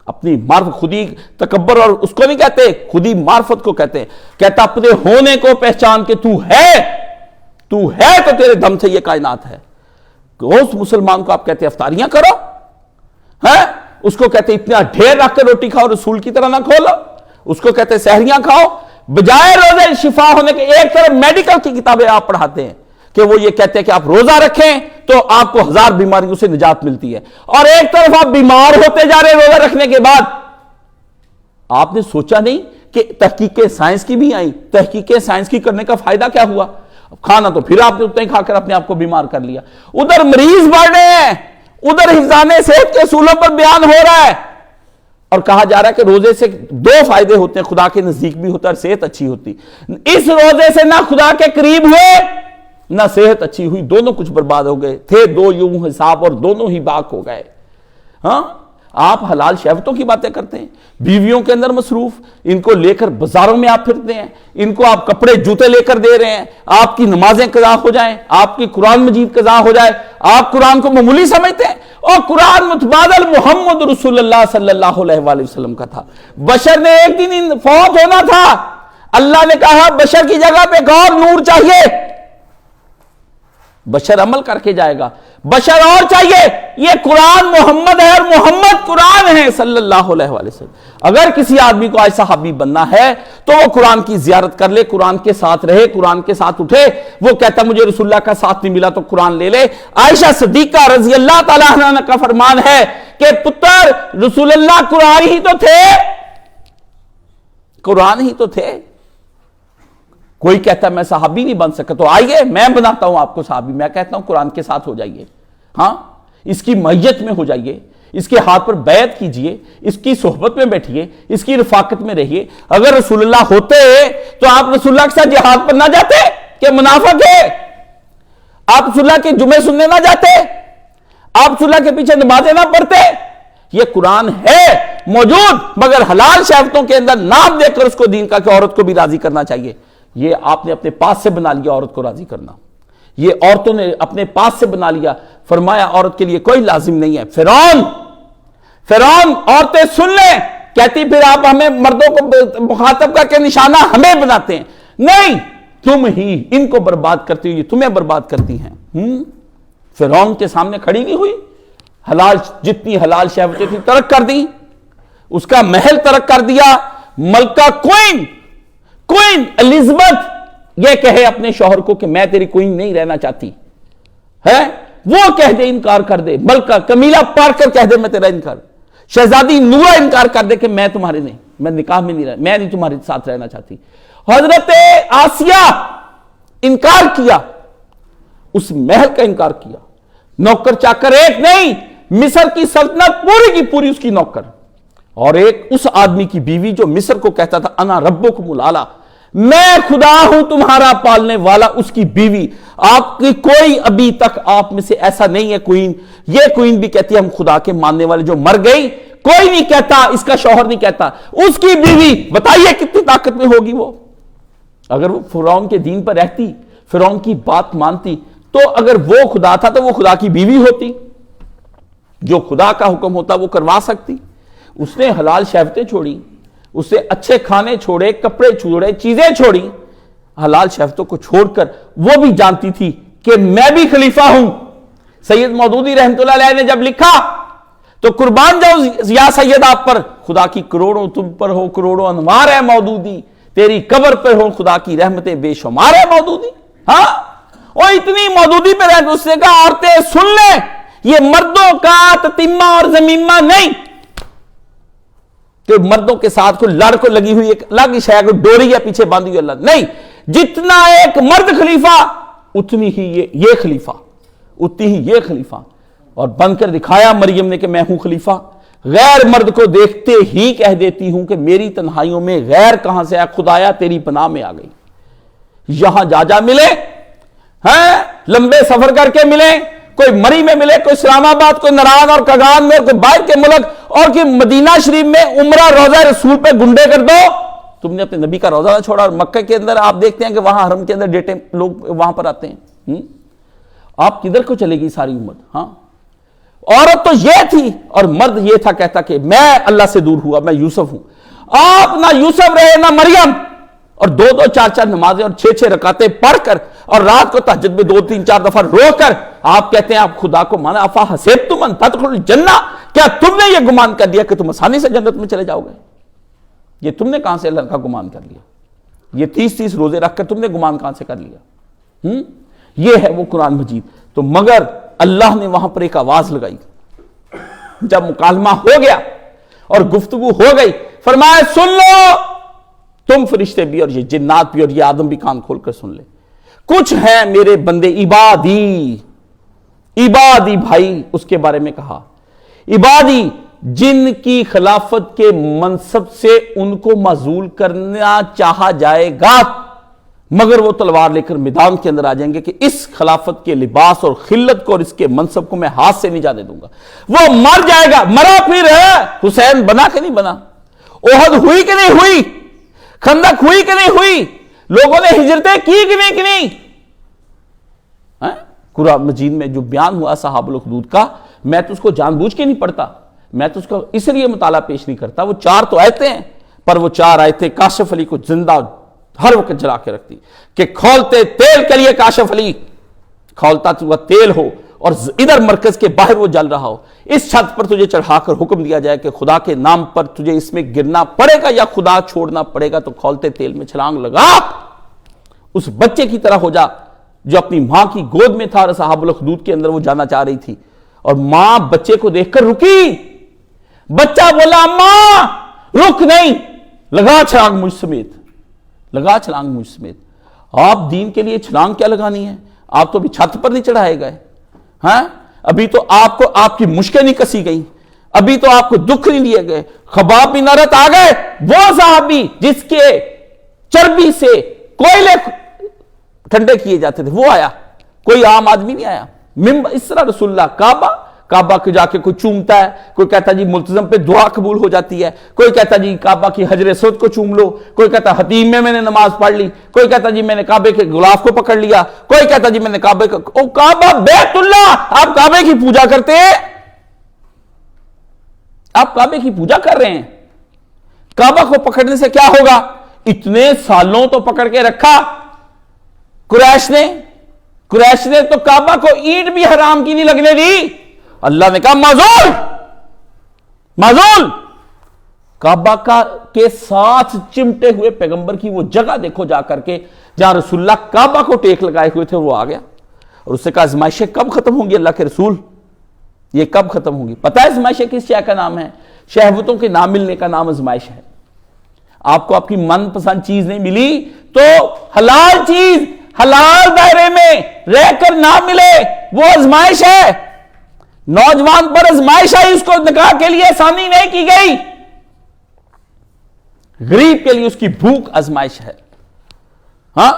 اپنی معرفت. خودی تکبر اور اس کو نہیں کہتے, خودی معرفت کو کہتے ہیں. کہتا اپنے ہونے کو پہچان کہ تو ہے تو تیرے دم سے یہ کائنات ہے. اس مسلمان کو آپ کہتے ہیں افطاریاں کرو, اس کو کہتے اتنا ڈھیر رکھ کے روٹی کھاؤ, رسول کی طرح نہ کھولو. اس کو کہتے سحریاں کھاؤ, بجائے روزے شفا ہونے کے. ایک طرف میڈیکل کی کتابیں آپ پڑھاتے ہیں کہ وہ یہ کہتے ہیں کہ آپ روزہ رکھیں تو آپ کو 1000 بیماریوں سے نجات ملتی ہے, اور ایک طرف آپ بیمار ہوتے جا رہے روزہ رکھنے کے بعد. آپ نے سوچا نہیں کہ تحقیقیں سائنس کی بھی آئیں, تحقیقیں سائنس کی کرنے کا فائدہ کیا ہوا؟ کھانا تو پھر آپ نے اتنا ہی کھا کر اپنے آپ کو بیمار کر لیا. ادھر مریض بڑھ رہے ہیں, ادھر حفظان صحت کے اصولوں پر بیان ہو رہا ہے, اور کہا جا رہا ہے کہ روزے سے 2 فائدے ہوتے ہیں, خدا کے نزدیک بھی ہوتا ہے اور صحت اچھی ہوتی. اس روزے سے نہ خدا کے قریب ہوئے نہ صحت اچھی ہوئی, دونوں کچھ برباد ہو گئے. تھے 2 یوں حساب اور دونوں ہی باک ہو گئے. آپ حلال شہوتوں کی باتیں کرتے ہیں، بیویوں کے اندر مصروف، ان کو لے کر بازاروں میں آپ پھرتے ہیں، ان کو آپ کپڑے جوتے لے کر دے رہے ہیں، آپ کی نمازیں قضا ہو جائیں، آپ کی قرآن مجید قضا ہو جائے، آپ قرآن کو معمولی سمجھتے ہیں، اور قرآن متبادل محمد رسول اللہ صلی اللہ علیہ وآلہ وسلم کا تھا۔ بشر نے ایک دن فوت ہونا تھا، اللہ نے کہا بشر کی جگہ پہ ایک اور نور چاہیے، بشر عمل کر کے جائے گا، بشر اور چاہیے، یہ قرآن محمد ہے اور محمد قرآن ہے صلی اللہ علیہ وآلہ وسلم۔ اگر کسی آدمی کو آج صحابی بننا ہے تو وہ قرآن کی زیارت کر لے، قرآن کے ساتھ رہے، قرآن کے ساتھ اٹھے۔ وہ کہتا مجھے رسول اللہ کا ساتھ نہیں ملا تو قرآن لے لے۔ عائشہ صدیقہ رضی اللہ تعالیٰ عنہ کا فرمان ہے کہ پتر رسول اللہ قرآن ہی تو تھے، قرآن ہی تو تھے۔ کوئی کہتا ہے میں صحابی نہیں بن سکا، تو آئیے میں بناتا ہوں آپ کو صحابی۔ میں کہتا ہوں قرآن کے ساتھ ہو جائیے، ہاں اس کی معیت میں ہو جائیے، اس کے ہاتھ پر بیعت کیجئے، اس کی صحبت میں بیٹھیے، اس کی رفاقت میں رہیے۔ اگر رسول اللہ ہوتے تو آپ رسول اللہ کے ساتھ جہاد پر نہ جاتے کہ منافق ہے؟ آپ رسول اللہ کے جمعے سننے نہ جاتے؟ آپ رسول اللہ کے پیچھے نمازیں نہ پڑھتے؟ یہ قرآن ہے موجود، مگر حلال شہوتوں کے اندر نام دے کر اس کو دین کا کہ عورت کو بھی راضی کرنا چاہیے۔ یہ آپ نے اپنے پاس سے بنا لیا عورت کو راضی کرنا، یہ عورتوں نے اپنے پاس سے بنا لیا، فرمایا عورت کے لیے کوئی لازم نہیں ہے۔ فرعون عورتیں سن لیں، کہتی پھر آپ ہمیں مردوں کو مخاطب کر کے نشانہ ہمیں بناتے ہیں، نہیں تم ہی ان کو برباد کرتی ہوئی تمہیں برباد کرتی ہیں۔ فرعون کے سامنے کھڑی نہیں ہوئی، حلال جتنی حلال شہوتیں تھی ترک کر دی، اس کا محل ترک کر دیا۔ ملکہ کوئن الزبتھ یہ کہے اپنے شوہر کو کہ میں تیری کوئن نہیں رہنا چاہتی ہے، وہ کہہ دے انکار کر دے، ملکہ کمیلہ پار کر کہہ دے میں تیرا انکار، شہزادی نورہ انکار کر دے کہ میں تمہارے نہیں، میں نکاح میں نہیں رہنا، میں نہیں تمہارے ساتھ رہنا چاہتی۔ حضرت آسیہ انکار کیا، اس محل کا انکار کیا، نوکر چاکر ایک نہیں، مصر کی سلطنت پوری کی پوری اس کی نوکر، اور ایک اس آدمی کی بیوی جو مصر کو کہتا تھا انا ربکم الاعلی، میں خدا ہوں تمہارا پالنے والا، اس کی بیوی۔ آپ کی کوئی ابھی تک آپ میں سے ایسا نہیں ہے کوئن، یہ کوئن بھی کہتی ہے ہم خدا کے ماننے والے، جو مر گئی کوئی نہیں کہتا، اس کا شوہر نہیں کہتا، اس کی بیوی بتائیے کتنی طاقت میں ہوگی وہ۔ اگر وہ فرعون کے دین پر رہتی، فرعون کی بات مانتی، تو اگر وہ خدا تھا تو وہ خدا کی بیوی ہوتی، جو خدا کا حکم ہوتا وہ کروا سکتی۔ اس نے حلال شہوتیں چھوڑی، اس سے اچھے کھانے چھوڑے، کپڑے چھوڑے، چیزیں چھوڑی، حلال شہوتوں کو چھوڑ کر وہ بھی جانتی تھی کہ میں بھی خلیفہ ہوں۔ سید مودودی رحمت اللہ علیہ نے جب لکھا تو قربان جاؤ یا سید آپ پر، خدا کی کروڑوں تم پر ہو، کروڑوں انوار ہے مودودی، تیری قبر پر ہو خدا کی رحمتیں بے شمار ہے مودودی۔ ہاں وہ اتنی مودودی پہ رہتے، اس نے کہا عورتیں سن لیں، یہ مردوں کا تتیمہ اور زمیمہ نہیں کہ مردوں کے ساتھ کوئی لڑ کو لگی ہوئی ایک الگ شے کو ڈوری یا پیچھے باندھی ہوئی، اللہ نہیں، جتنا ایک مرد خلیفہ اتنی ہی یہ خلیفہ، اتنی ہی یہ خلیفہ، اور بن کر دکھایا مریم نے کہ میں ہوں خلیفہ۔ غیر مرد کو دیکھتے ہی کہہ دیتی ہوں کہ میری تنہائیوں میں غیر کہاں سے آیا، خدایا تیری پناہ میں آ گئی۔ یہاں جا ملے ہیں، لمبے سفر کر کے ملے، کوئی مری میں ملے، کوئی اسلام آباد، کوئی نران اور کگان میں، کوئی باہر کے ملک، اور کہ مدینہ شریف میں عمرہ روضہ رسول پہ گنڈے کر دو۔ تم نے اپنے نبی کا روضہ نہ چھوڑا، اور مکہ کے اندر آپ دیکھتے ہیں کہ وہاں حرم کے اندر ڈیٹے لوگ وہاں پر آتے ہیں۔ آپ کدھر کو چلے گی ساری امت؟ ہاں عورت تو یہ تھی اور مرد یہ تھا کہتا کہ میں اللہ سے دور ہوا، میں یوسف ہوں۔ آپ نہ یوسف رہے نہ مریم، اور دو چار نمازیں اور 6 رکعتیں پڑھ کر، اور رات کو تہجد میں 2-3-4 دفعہ رو کر آپ کہتے ہیں آپ خدا کو مانا۔ افا حسبتم ان تدخلوا الجنہ، کیا تم نے یہ گمان کر لیا کہ تم آسانی سے جنت میں چلے جاؤ گے؟ یہ تم نے کہاں سے اللہ کا گمان کر لیا؟ یہ 30 روزے رکھ کر تم نے گمان کہاں سے کر لیا؟ یہ ہے وہ قرآن مجید۔ تو مگر اللہ نے وہاں پر ایک آواز لگائی، جب مکالمہ ہو گیا اور گفتگو ہو گئی، فرمایا سن لو تم فرشتے بھی اور یہ جنات بھی اور یہ آدم بھی، کان کھول کر سن لے، کچھ ہیں میرے بندے عبادی بھائی، اس کے بارے میں کہا عبادی، جن کی خلافت کے منصب سے ان کو معزول کرنا چاہا جائے گا، مگر وہ تلوار لے کر میدان کے اندر آ جائیں گے کہ اس خلافت کے لباس اور خلت کو اور اس کے منصب کو میں ہاتھ سے نہیں جانے دوں گا۔ وہ مر جائے گا، مرا پھر ہے، حسین بنا کہ نہیں بنا، احد ہوئی کہ نہیں ہوئی، خندق ہوئی کہ نہیں ہوئی، لوگوں نے ہجرتیں کی کہ نہیں قرآن مجید میں جو بیان ہوا صحابہ الخدود کا، میں تو اس کو جان بوجھ کے نہیں پڑھتا، میں تو اس کو اس لیے مطالعہ پیش نہیں کرتا۔ وہ 4 تو آیتیں ہیں، پر وہ 4 آیتیں کاشف علی کو زندہ ہر وقت جلا کے رکھتی کہ کھولتے تیل کے لیے کاشف علی، کھولتا ہوا تیل ہو اور ادھر مرکز کے باہر وہ جل رہا ہو، اس چھت پر تجھے چڑھا کر حکم دیا جائے کہ خدا کے نام پر تجھے اس میں گرنا پڑے گا یا خدا چھوڑنا پڑے گا، تو کھولتے تیل میں چھلانگ لگا، اس بچے کی طرح ہو جا جو اپنی ماں کی گود میں تھا اور صحابہ الخدود کے اندر وہ جانا چاہ رہی تھی، اور ماں بچے کو دیکھ کر رکی، بچہ بولا اماں رک نہیں، لگا چھلانگ مجھ سمیت، لگا چھلانگ مجھ سمیت۔ آپ دین کے لیے چھلانگ کیا لگانی ہے؟ آپ تو ابھی چھت پر نہیں چڑھائے گئے، ہاں ابھی تو آپ کو آپ کی مشکیں نہیں کسی گئی، ابھی تو آپ کو دکھ نہیں لیے گئے۔ خباب بن ارت آ گئے، وہ صحابی جس کے چربی سے کوئلے ٹھنڈے کیے جاتے تھے، وہ آیا، کوئی عام آدمی نہیں آیا۔ اس طرح رسول اللہ کعبہ کو جا کے کوئی چومتا ہے، کوئی کہتا جی ملتزم پہ دعا قبول ہو جاتی ہے، کوئی کہتا جی کعبہ کی حجر اسود کو چوم لو، کوئی کہتا حتیم میں نے نماز پڑھ لی، کوئی کہتا جی میں نے کعبے کے غلاف کو پکڑ لیا، کوئی کہتا جی میں نے کعبہ بیت اللہ، آپ کعبے کی پوجا کرتے ہیں، آپ کعبے کی پوجا کر رہے ہیں، کعبہ کو پکڑنے سے کیا ہوگا؟ اتنے سالوں تو پکڑ کے رکھا قریش نے تو کعبہ کو اینٹ بھی حرام کی نہیں لگنے دی، اللہ نے کہا معذول، کعبہ کے ساتھ چمٹے ہوئے پیغمبر کی وہ جگہ دیکھو جا کر کے جہاں رسول اللہ کعبہ کو ٹیک لگائے ہوئے تھے، وہ آ گیا اور اس سے کہا ازمائشیں کب ختم ہوں گی اللہ کے رسول، یہ کب ختم ہوں گی؟ پتہ ہے ازمائشیں کس شے کا نام ہے؟ شہوتوں کے نہ ملنے کا نام ازمائش ہے۔ آپ کو آپ کی من پسند چیز نہیں ملی تو حلال چیز حلال دائرے میں رہ کر نہ ملے، وہ ازمائش ہے۔ نوجوان پر ازمائش آئی، اس کو نکاح کے لیے آسانی نہیں کی گئی، غریب کے لیے اس کی بھوک ازمائش ہے، ہاں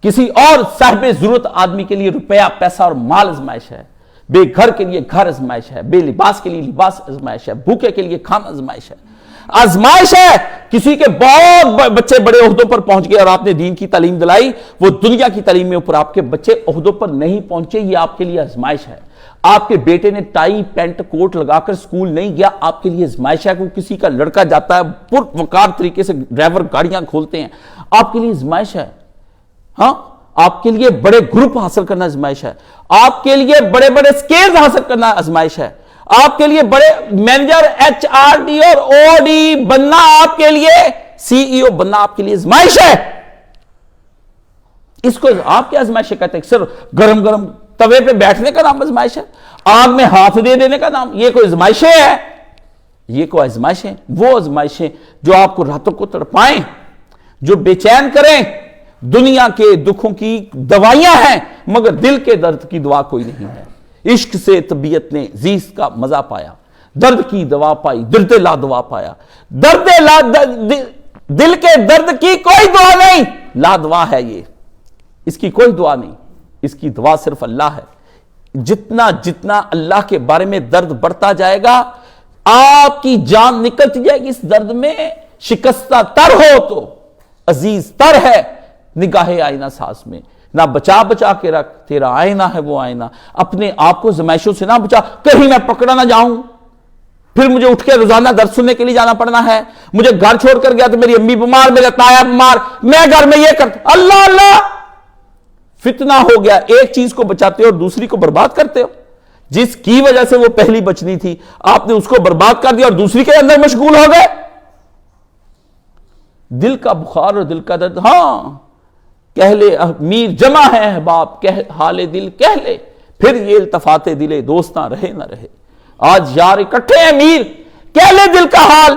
کسی اور صاحب ضرورت آدمی کے لیے روپیہ پیسہ اور مال ازمائش ہے، بے گھر کے لیے گھر ازمائش ہے، بے لباس کے لیے لباس ازمائش ہے، بھوکے کے لیے کھانا ازمائش ہے، آزمائش ہے۔ کسی کے بہت بچے بڑے عہدوں پر پہنچ گئے اور آپ نے دین کی تعلیم دلائی، وہ دنیا کی تعلیم میں اوپر آپ کے بچے عہدوں پر نہیں پہنچے، یہ آپ کے لیے آزمائش ہے۔ آپ کے بیٹے نے ٹائی پینٹ کوٹ لگا کر سکول نہیں گیا، آپ کے لیے آزمائش ہے۔ کوئی کسی کا لڑکا جاتا ہے پر وقار طریقے سے ڈرائیور گاڑیاں کھولتے ہیں، آپ کے لیے آزمائش ہے، ہاں آپ کے لیے بڑے گروپ حاصل کرنا آزمائش ہے، آپ کے لیے بڑے بڑے سکیلز حاصل کرنا آزمائش ہے، آپ کے لیے بڑے مینیجر HRD اور OD بننا، آپ کے لیے CEO بننا آپ کے لیے آزمائش ہے۔ اس کو آپ کیا آزمائش کہتے ہیں؟ صرف گرم گرم توے پہ بیٹھنے کا نام آزمائش ہے، آگ میں ہاتھ دے دینے کا نام، یہ کوئی آزمائشیں ہے؟ یہ کوئی آزمائشیں؟ وہ آزمائشیں جو آپ کو راتوں کو تڑپائیں، جو بے چین کریں، دنیا کے دکھوں کی دوائیاں ہیں مگر دل کے درد کی دوا کوئی نہیں ہے۔ عشق سے طبیعت نے زیست کا مزہ پایا، درد کی دوا پائی، درد لا دوا پایا، دل کے درد کی کوئی دعا نہیں، لا دوا ہے یہ، اس کی کوئی دعا نہیں، اس کی دعا صرف اللہ ہے۔ جتنا جتنا اللہ کے بارے میں درد بڑھتا جائے گا، آپ کی جان نکلتی جائے گی اس درد میں۔ شکستہ تر ہو تو عزیز تر ہے نگاہ آئینہ ساز میں، نہ بچا کے رکھ، تیرا آئینہ ہے وہ آئینہ، اپنے آپ کو زمائشوں سے نہ بچا، کہیں میں پکڑا نہ جاؤں، پھر مجھے اٹھ کے روزانہ درس سننے کے لیے جانا پڑنا ہے، مجھے گھر چھوڑ کر گیا تو میری امی بیمار، میرا تایا بیمار، میں گھر میں یہ کرتا، اللہ فتنہ ہو گیا۔ ایک چیز کو بچاتے ہو اور دوسری کو برباد کرتے ہو، جس کی وجہ سے وہ پہلی بچنی تھی آپ نے اس کو برباد کر دیا اور دوسری کے اندر مشغول ہو گئے۔ دل کا بخار اور دل کا درد، ہاں کہہ لے میر جمع ہے احباب، حال دل کہہ لے، پھر یہ التفات دل دوستاں رہے نہ رہے۔ آج یار اکٹھے ہیں میر، کہہ لے دل کا حال،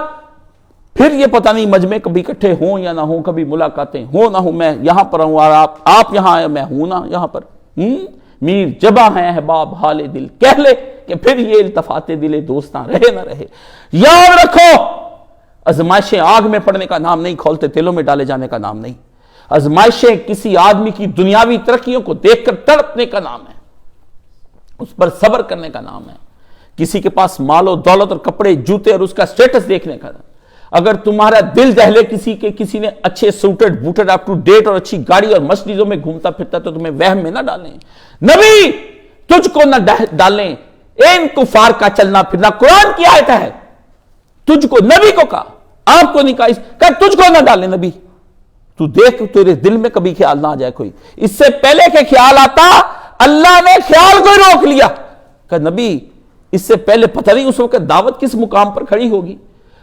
پھر یہ پتہ نہیں مجمع کبھی اکٹھے ہوں یا نہ ہوں، کبھی ملاقاتیں ہوں نہ ہوں، میں یہاں پر ہوں اور آپ یہاں آئے، میں ہوں نہ یہاں پر۔ میر جمع ہے احباب حال دل کہہ لے، کہ پھر یہ التفات دل دوستاں رہے نہ رہے۔ یاد رکھو، آزمائشیں آگ میں پڑنے کا نام نہیں، کھولتے تیلوں میں ڈالے جانے کا نام نہیں۔ آزمائشیں کسی آدمی کی دنیاوی ترقیوں کو دیکھ کر تڑپنے کا نام ہے، اس پر صبر کرنے کا نام ہے، کسی کے پاس مال و دولت اور کپڑے جوتے اور اس کا سٹیٹس دیکھنے کا نام۔ اگر تمہارا دل دہلے کسی نے اچھے suited booted up to date اور اچھی گاڑی اور مسجدوں میں گھومتا پھرتا تو تمہیں وہم میں نہ ڈالیں، نبی تجھ کو نہ ڈالیں ان کفار کا چلنا پھرنا۔ قرآن کی آیت ہے، تجھ کو، نبی کو کہا، آپ کو نہیں کہا، تجھ کو نہ ڈالیں نبی، تو دیکھ تیرے دل میں کبھی خیال نہ آ جائے کوئی، اس سے پہلے کہ خیال آتا اللہ نے خیال کو روک لیا، کہ نبی اس سے پہلے پتہ نہیں اس وقت دعوت کس مقام پر کھڑی ہوگی،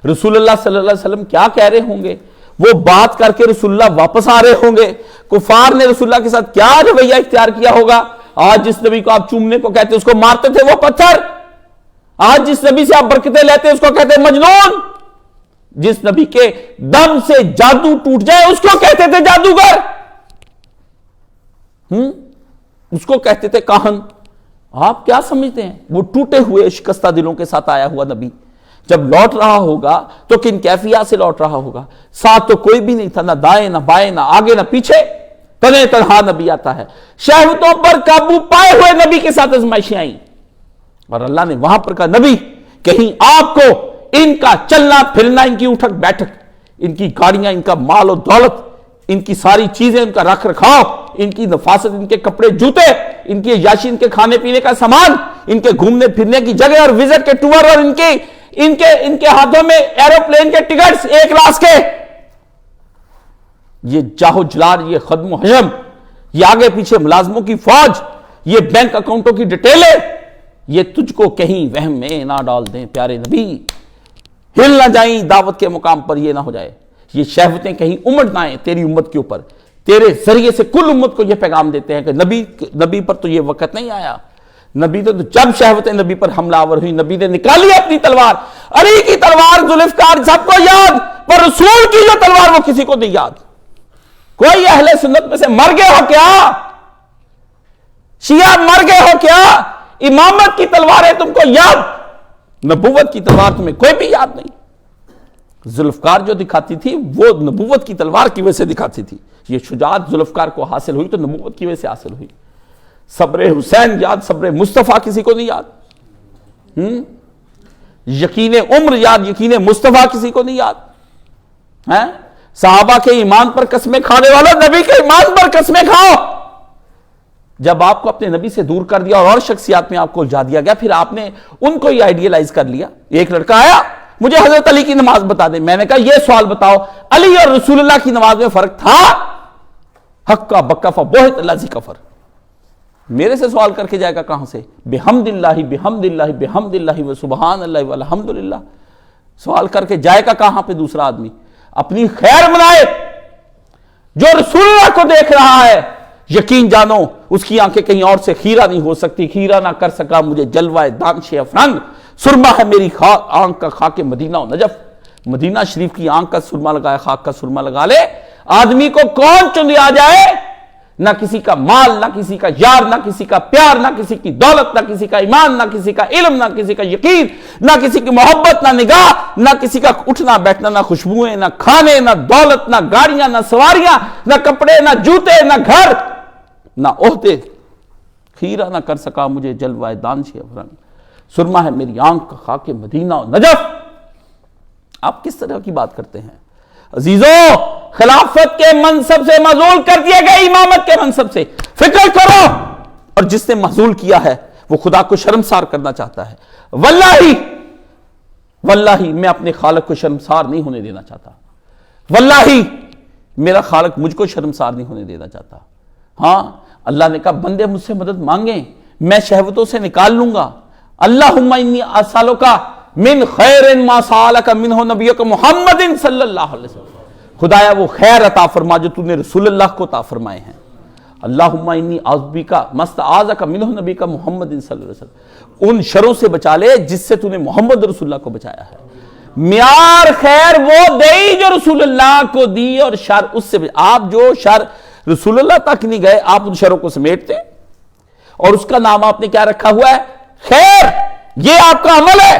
رسول اللہ صلی اللہ علیہ وسلم کیا کہہ رہے ہوں گے، وہ بات کر کے رسول اللہ واپس آ رہے ہوں گے، کفار نے رسول اللہ کے ساتھ کیا رویہ اختیار کیا ہوگا۔ آج جس نبی کو آپ چومنے کو کہتے اس کو مارتے تھے وہ پتھر، آج جس نبی سے آپ برکتیں لیتے اس کو کہتے مجنون، جس نبی کے دم سے جادو ٹوٹ جائے اس کو کہتے تھے جادوگر، اس کو کہتے تھے کاہن۔ آپ کیا سمجھتے ہیں وہ ٹوٹے ہوئے شکستہ دلوں کے ساتھ آیا ہوا نبی جب لوٹ رہا ہوگا تو کن کیفیات سے لوٹ رہا ہوگا؟ ساتھ تو کوئی بھی نہیں تھا، نہ دائیں نہ بائیں، نہ آگے نہ پیچھے، تنے تنہا نبی آتا ہے۔ شہوتوں پر قابو پائے ہوئے نبی کے ساتھ آزمائشیں آئیں، اور اللہ نے وہاں پر کہا نبی کہیں آپ کو ان کا چلنا پھرنا، ان کی اٹھک بیٹھک، ان کی گاڑیاں، ان کا مال و دولت، ان کی ساری چیزیں، ان کا رکھ رکھاؤ، ان کی نفاست، ان کے کپڑے جوتے، ان کی عیاشی، ان کے کھانے پینے کا سامان، ان کے گھومنے پھرنے کی جگہ اور وزٹ کے ٹور، اور ان کے ہاتھوں میں ایروپلین کے ٹکٹس 1 لاکھ کے، یہ جاہو جلال، یہ خدم و حشم، یہ آگے پیچھے ملازموں کی فوج، یہ بینک اکاؤنٹوں کی ڈیٹیلیں، یہ تجھ کو کہیں وہم میں نہ ڈال دیں پیارے نبی، ہل نہ جائیں دعوت کے مقام پر، یہ نہ ہو جائے یہ شہوتیں کہیں امڑ نہ آئیں تیری امت کے اوپر، تیرے ذریعے سے کل امت کو یہ پیغام دیتے ہیں کہ نبی پر تو یہ وقت نہیں آیا، نبی تو جب شہوتیں نبی پر حملہ آور ہوئی نبی نے نکالی اپنی تلوار، علی کی تلوار ذوالفقار سب کو یاد، پر رسول کی جو تلوار وہ کسی کو نہیں یاد۔ کوئی اہل سنت میں سے مر گئے ہو کیا؟ شیعہ مر گئے ہو کیا؟ امامت کی تلواریں تم کو یاد، نبوت کی تلوار تمہیں کوئی بھی یاد نہیں۔ ذوالفقار جو دکھاتی تھی وہ نبوت کی تلوار کی وجہ سے دکھاتی تھی، یہ شجاعت ذوالفقار کو حاصل ہوئی تو نبوت کی وجہ سے حاصل ہوئی۔ صبر حسین یاد، صبر مصطفیٰ کسی کو نہیں یاد، یقین عمر یاد، یقین مصطفیٰ کسی کو نہیں یاد، صحابہ کے ایمان پر قسمیں کھانے والا نبی کے ایمان پر قسمیں کھاؤ۔ جب آپ کو اپنے نبی سے دور کر دیا اور شخصیات میں آپ کو الجھا دیا گیا، پھر آپ نے ان کو ہی آئیڈیلائز کر لیا۔ ایک لڑکا آیا، مجھے حضرت علی کی نماز بتا دیں، میں نے کہا یہ سوال بتاؤ، علی اور رسول اللہ کی نماز میں فرق تھا؟ حق کا بکا فبہت اللہ کفر، میرے سے سوال کر کے جائے گا کہاں سے؟ بحمد اللہ بحمد اللہ بحمد اللہ و سبحان اللہ والحمدللہ، سوال کر کے جائے گا کہاں پہ دوسرا آدمی؟ اپنی خیر منائے، جو رسول اللہ کو دیکھ رہا ہے یقین جانو اس کی آنکھیں کہیں اور سے خیرہ نہیں ہو سکتی، خیرہ نہ کر سکا مجھے جلوہ دانش افرنگ، سرما ہے میری آنکھ کا خاک مدینہ و نجف، مدینہ شریف کی آنکھ کا سرما لگائے، خاک کا سرما لگا لے، آدمی کو کون چن لیا جائے؟ نہ کسی کا مال، نہ کسی کا یار، نہ کسی کا پیار، نہ کسی کی دولت، نہ کسی کا ایمان، نہ کسی کا علم، نہ کسی کا یقین، نہ کسی کی محبت، نہ نگاہ، نہ کسی کا اٹھنا بیٹھنا، نہ خوشبوئیں، نہ کھانے، نہ دولت، نہ گاڑیاں، نہ سواریاں، نہ کپڑے، نہ جوتے، نہ گھر، نہ عہدے، خیرہ نہ کر سکا مجھے جلوہ دانش افرنگ، سرما ہے میری آنکھ کا خاک مدینہ و نجف۔ آپ کس طرح کی بات کرتے ہیں؟ عزیزوں، خلافت کے منصب سے معزول کر دیا گیا، امامت کے منصب سے فکر کرو، اور جس نے معزول کیا ہے وہ خدا کو شرمسار کرنا چاہتا ہے۔ واللہ میں اپنے خالق کو شرمسار نہیں ہونے دینا چاہتا، واللہ میرا خالق مجھ کو شرمسار نہیں ہونے دینا چاہتا۔ ہاں اللہ نے کہا بندے مجھ سے مدد مانگیں میں شہوتوں سے نکال لوں گا۔ اللہم انی اسالک من خیر ما سالک منہ نبیک محمد صلی اللہ علیہ وسلم، خدایا وہ خیر عطا فرما جو تو نے رسول اللہ کو عطا فرمائے ہیں۔ اللہم انی اعوذ بک مستعاذک منہ نبیک محمد صلی اللہ علیہ وسلم، ان شروں سے بچا لے جس سے تو نے محمد رسول اللہ کو بچایا ہے۔ معیار خیر وہ دی جو رسول اللہ کو دی، اور شر اس سے آپ جو شر رسول اللہ تک نہیں گئے آپ ان شروں کو سمیٹتے، اور اس کا نام آپ نے کیا رکھا ہوا ہے؟ خیر۔ یہ آپ کا عمل ہے،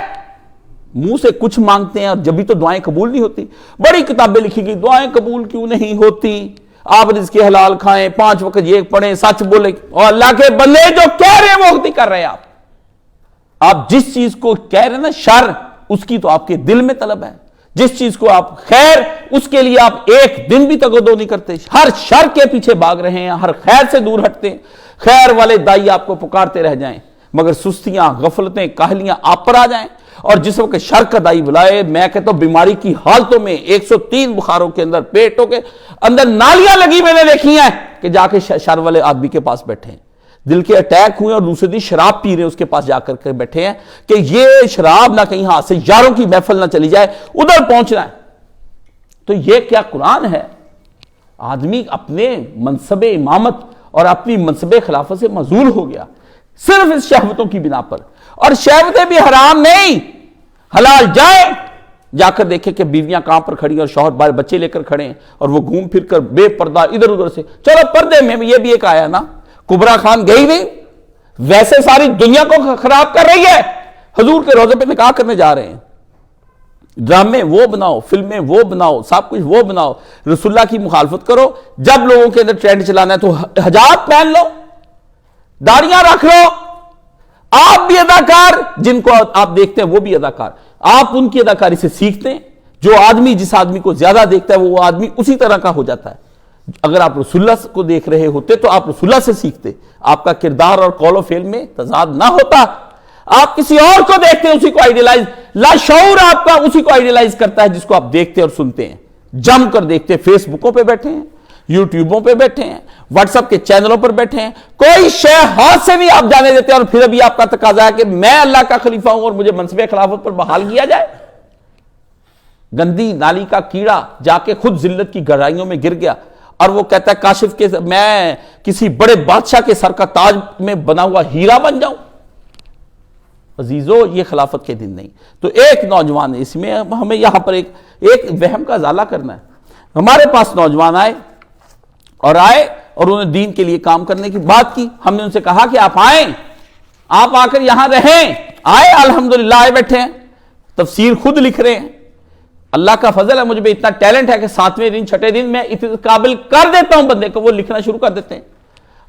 منہ سے کچھ مانگتے ہیں اور جبھی تو دعائیں قبول نہیں ہوتی۔ بڑی کتابیں لکھی گئی دعائیں قبول کیوں نہیں ہوتی، آپ رزق حلال کھائیں، 5 وقت یہ پڑھیں، سچ بولیں، اور اللہ کے بندے جو کہہ رہے ہیں وہ نہیں کر رہے آپ جس چیز کو کہہ رہے ہیں نا شر، اس کی تو آپ کے دل میں طلب ہے، جس چیز کو آپ خیر، اس کے لیے آپ ایک دن بھی تگودو نہیں کرتے، ہر شر کے پیچھے بھاگ رہے ہیں، ہر خیر سے دور ہٹتے ہیں، خیر والے دائی آپ کو پکارتے رہ جائیں، مگر سستیاں، غفلتیں، کاہلیاں آپ پر آ جائیں، اور جس وقت شر کا دائی بلائے، میں کہتا ہوں بیماری کی حالتوں میں 103 بخاروں کے اندر، پیٹوں کے اندر نالیاں لگی میں نے دیکھی ہیں کہ جا کے شر والے آدمی کے پاس بیٹھے ہیں، دل کے اٹیک ہوئے اور دوسرے دن شراب پی رہے ہیں، اس کے پاس جا کر کے بیٹھے ہیں کہ یہ شراب نہ کہیں ہاتھ سے یاروں کی محفل نہ چلی جائے، ادھر پہنچنا ہے۔ تو یہ کیا قرآن ہے؟ آدمی اپنے منصب امامت اور اپنی منصب خلافت سے معزول ہو گیا صرف اس شہوتوں کی بنا پر، اور شہوتیں بھی حرام نہیں، حلال جائیں، جا کر دیکھیں کہ بیویاں کہاں پر کھڑی اور شوہر بال بچے لے کر کھڑے ہیں، اور وہ گھوم پھر کر بے پردہ ادھر ادھر سے، چلو پردے میں یہ بھی ایک آیا نا، کبرا خان گئی نہیں، ویسے ساری دنیا کو خراب کر رہی ہے، حضور کے روضے پہ نکاح کرنے جا رہے ہیں، ڈرامے وہ بناؤ، فلمیں وہ بناؤ، سب کچھ وہ بناؤ، رسول اللہ کی مخالفت کرو، جب لوگوں کے اندر ٹرینڈ چلانا ہے تو حجاب پہن لو، داڑیاں رکھ لو، آپ بھی اداکار، جن کو آپ دیکھتے ہیں وہ بھی اداکار، آپ ان کی اداکاری سے سیکھتے ہیں، جو آدمی جس آدمی کو زیادہ دیکھتا ہے وہ آدمی اسی طرح کا ہو جاتا ہے، اگر آپ رسول اللہ کو دیکھ رہے ہوتے تو آپ رسول اللہ سے سیکھتے، آپ کا کردار اور قول و فعل میں تضاد نہ ہوتا، آپ کسی اور کو دیکھتے ہیں اسی کو آئیڈیلائز، لاشعور آپ کا اسی کو آئیڈیلائز کرتا ہے جس کو آپ دیکھتے اور سنتے ہیں، جم کر دیکھتے ہیں، فیس بکوں پہ بیٹھے ہیں، یوٹیوبوں پہ بیٹھے ہیں، واٹس ایپ کے چینلوں پر بیٹھے ہیں، کوئی شے ہاتھ سے بھی آپ جانے دیتے ہیں، اور پھر ابھی آپ کا تقاضا ہے کہ میں اللہ کا خلیفہ ہوں اور مجھے منصب خلافت پر بحال کیا جائے۔ گندی نالی کا کیڑا جا کے خود ذلت کی گہرائیوں میں گر گیا، اور وہ کہتا ہے کاشف کے میں کسی بڑے بادشاہ کے سر کا تاج میں بنا ہوا ہیرا بن جاؤں۔ عزیزو یہ خلافت کے دن نہیں۔ تو ایک نوجوان، اس میں ہمیں یہاں پر ایک وہم کا ازالہ کرنا ہے۔ ہمارے پاس نوجوان آئے اور انہوں نے دین کے لیے کام کرنے کی بات کی، ہم نے ان سے کہا کہ آپ آئیں، آپ آ کر یہاں رہیں، آئے، الحمدللہ آئے بیٹھے ہیں، تفسیر خود لکھ رہے ہیں، اللہ کا فضل ہے، مجھ میں اتنا ٹیلنٹ ہے کہ 7ویں دن 6ٹے دن میں اتنے قابل کر دیتا ہوں بندے کو، وہ لکھنا شروع کر دیتے ہیں۔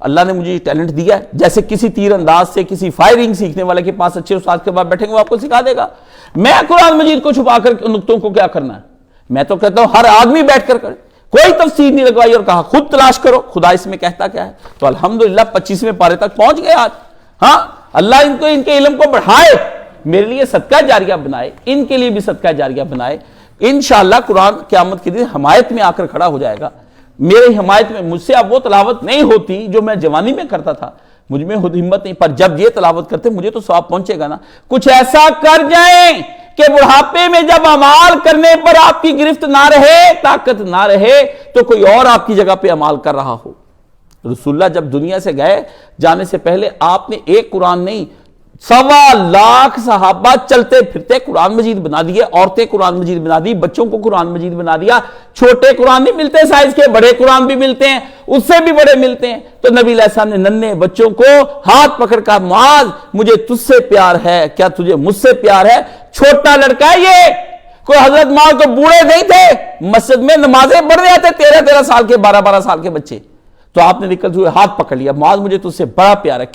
اللہ نے مجھے یہ ٹیلنٹ دیا ہے، جیسے کسی تیر انداز سے کسی فائرنگ سیکھنے والے کے پاس اچھے استاد کے بعد بیٹھیں گے وہ آپ کو سکھا دے گا۔ میں قرآن مجید کو چھپا کر نقطوں کو کیا کرنا ہے؟ میں تو کہتا ہوں ہر آدمی بیٹھ کر کرے، کوئی تفسیر نہیں لگوائی اور کہا خود تلاش کرو خدا اس میں کہتا کیا ہے۔ تو الحمدللہ 25ویں پارے تک پہنچ گئے آج۔ ہاں، اللہ ان کے علم کو بڑھائے، میرے لیے صدقہ جاریہ بنائے، ان کے لیے بھی صدقہ جاریہ بنائے۔ انشاءاللہ قرآن قیامت کے دن حمایت میں آ کر کھڑا ہو جائے گا، میرے حمایت میں۔ مجھ سے اب وہ تلاوت نہیں ہوتی جو میں جوانی میں کرتا تھا، مجھ میں خود ہمت نہیں، پر جب یہ تلاوت کرتے مجھے تو ثواب پہنچے گا نا۔ کچھ ایسا کر جائیں کہ بڑھاپے میں جب اعمال کرنے پر آپ کی گرفت نہ رہے، طاقت نہ رہے، تو کوئی اور آپ کی جگہ پہ اعمال کر رہا ہو۔ رسول اللہ جب دنیا سے گئے، جانے سے پہلے آپ نے ایک قرآن نہیں، 1.25 لاکھ صحابہ چلتے پھرتے قرآن مجید بنا دیے، عورتیں قرآن مجید بنا دی، بچوں کو قرآن مجید بنا دیا۔ چھوٹے قرآن نہیں ملتے سائز کے، بڑے قرآن بھی ملتے ہیں، اس سے بھی بڑے ملتے ہیں۔ تو نبی علیہ السلام نے ننھے بچوں کو ہاتھ پکڑ کر، معاذ مجھے تجھ سے پیار ہے، کیا تجھے مجھ سے پیار ہے؟ چھوٹا لڑکا ہے یہ، کوئی حضرت معاذ تو بوڑھے نہیں تھے، مسجد میں نمازیں پڑھ رہے تھے 13 سال کے، 12 سال کے بچے۔ تو آپ نے نکلتے ہوئے ہاتھ پکڑ لیا، معاذ مجھے تجھ سے بڑا پیار ہے۔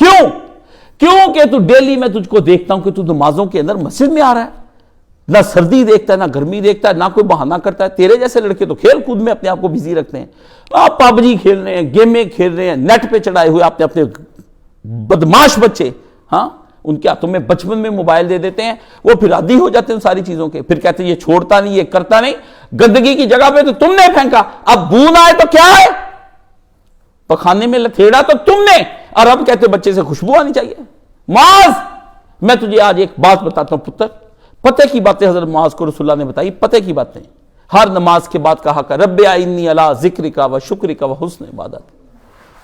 کیوں کہ تو ڈیلی میں تجھ کو دیکھتا ہوں کہ تو نمازوں کے اندر مسجد میں آ رہا ہے، نہ سردی دیکھتا ہے، نہ گرمی دیکھتا ہے، نہ کوئی بہانہ کرتا ہے۔ تیرے جیسے لڑکے تو کھیل کود میں اپنے آپ کو بزی رکھتے ہیں، آپ پب جی کھیل رہے ہیں، گیمیں کھیل رہے ہیں، نیٹ پہ چڑھائے ہوئے اپنے بدماش بچے، ہاں، ان کے ہاتھوں میں بچپن میں موبائل دے دیتے ہیں، وہ پھر عادی ہو جاتے ہیں ان ساری چیزوں کے، پھر کہتے ہیں یہ چھوڑتا نہیں، یہ کرتا نہیں۔ گندگی کی جگہ پہ تو تم نے پھینکا، اب بو نہ آئے تو کیا ہے، پخانے میں لتھیڑا تو تم نے، اور اب کہتے بچے سے خوشبو آنی چاہیے۔ معاذ، میں تجھے آج ایک بات بتاتا ہوں پتر، پتہ کی باتیں حضرت معاذ کو رسول اللہ نے بتائی، پتہ کی باتیں۔ ہر نماز کے بعد کہا کہ رب اعنی علی ذکرک و شکرک و حسن عبادت،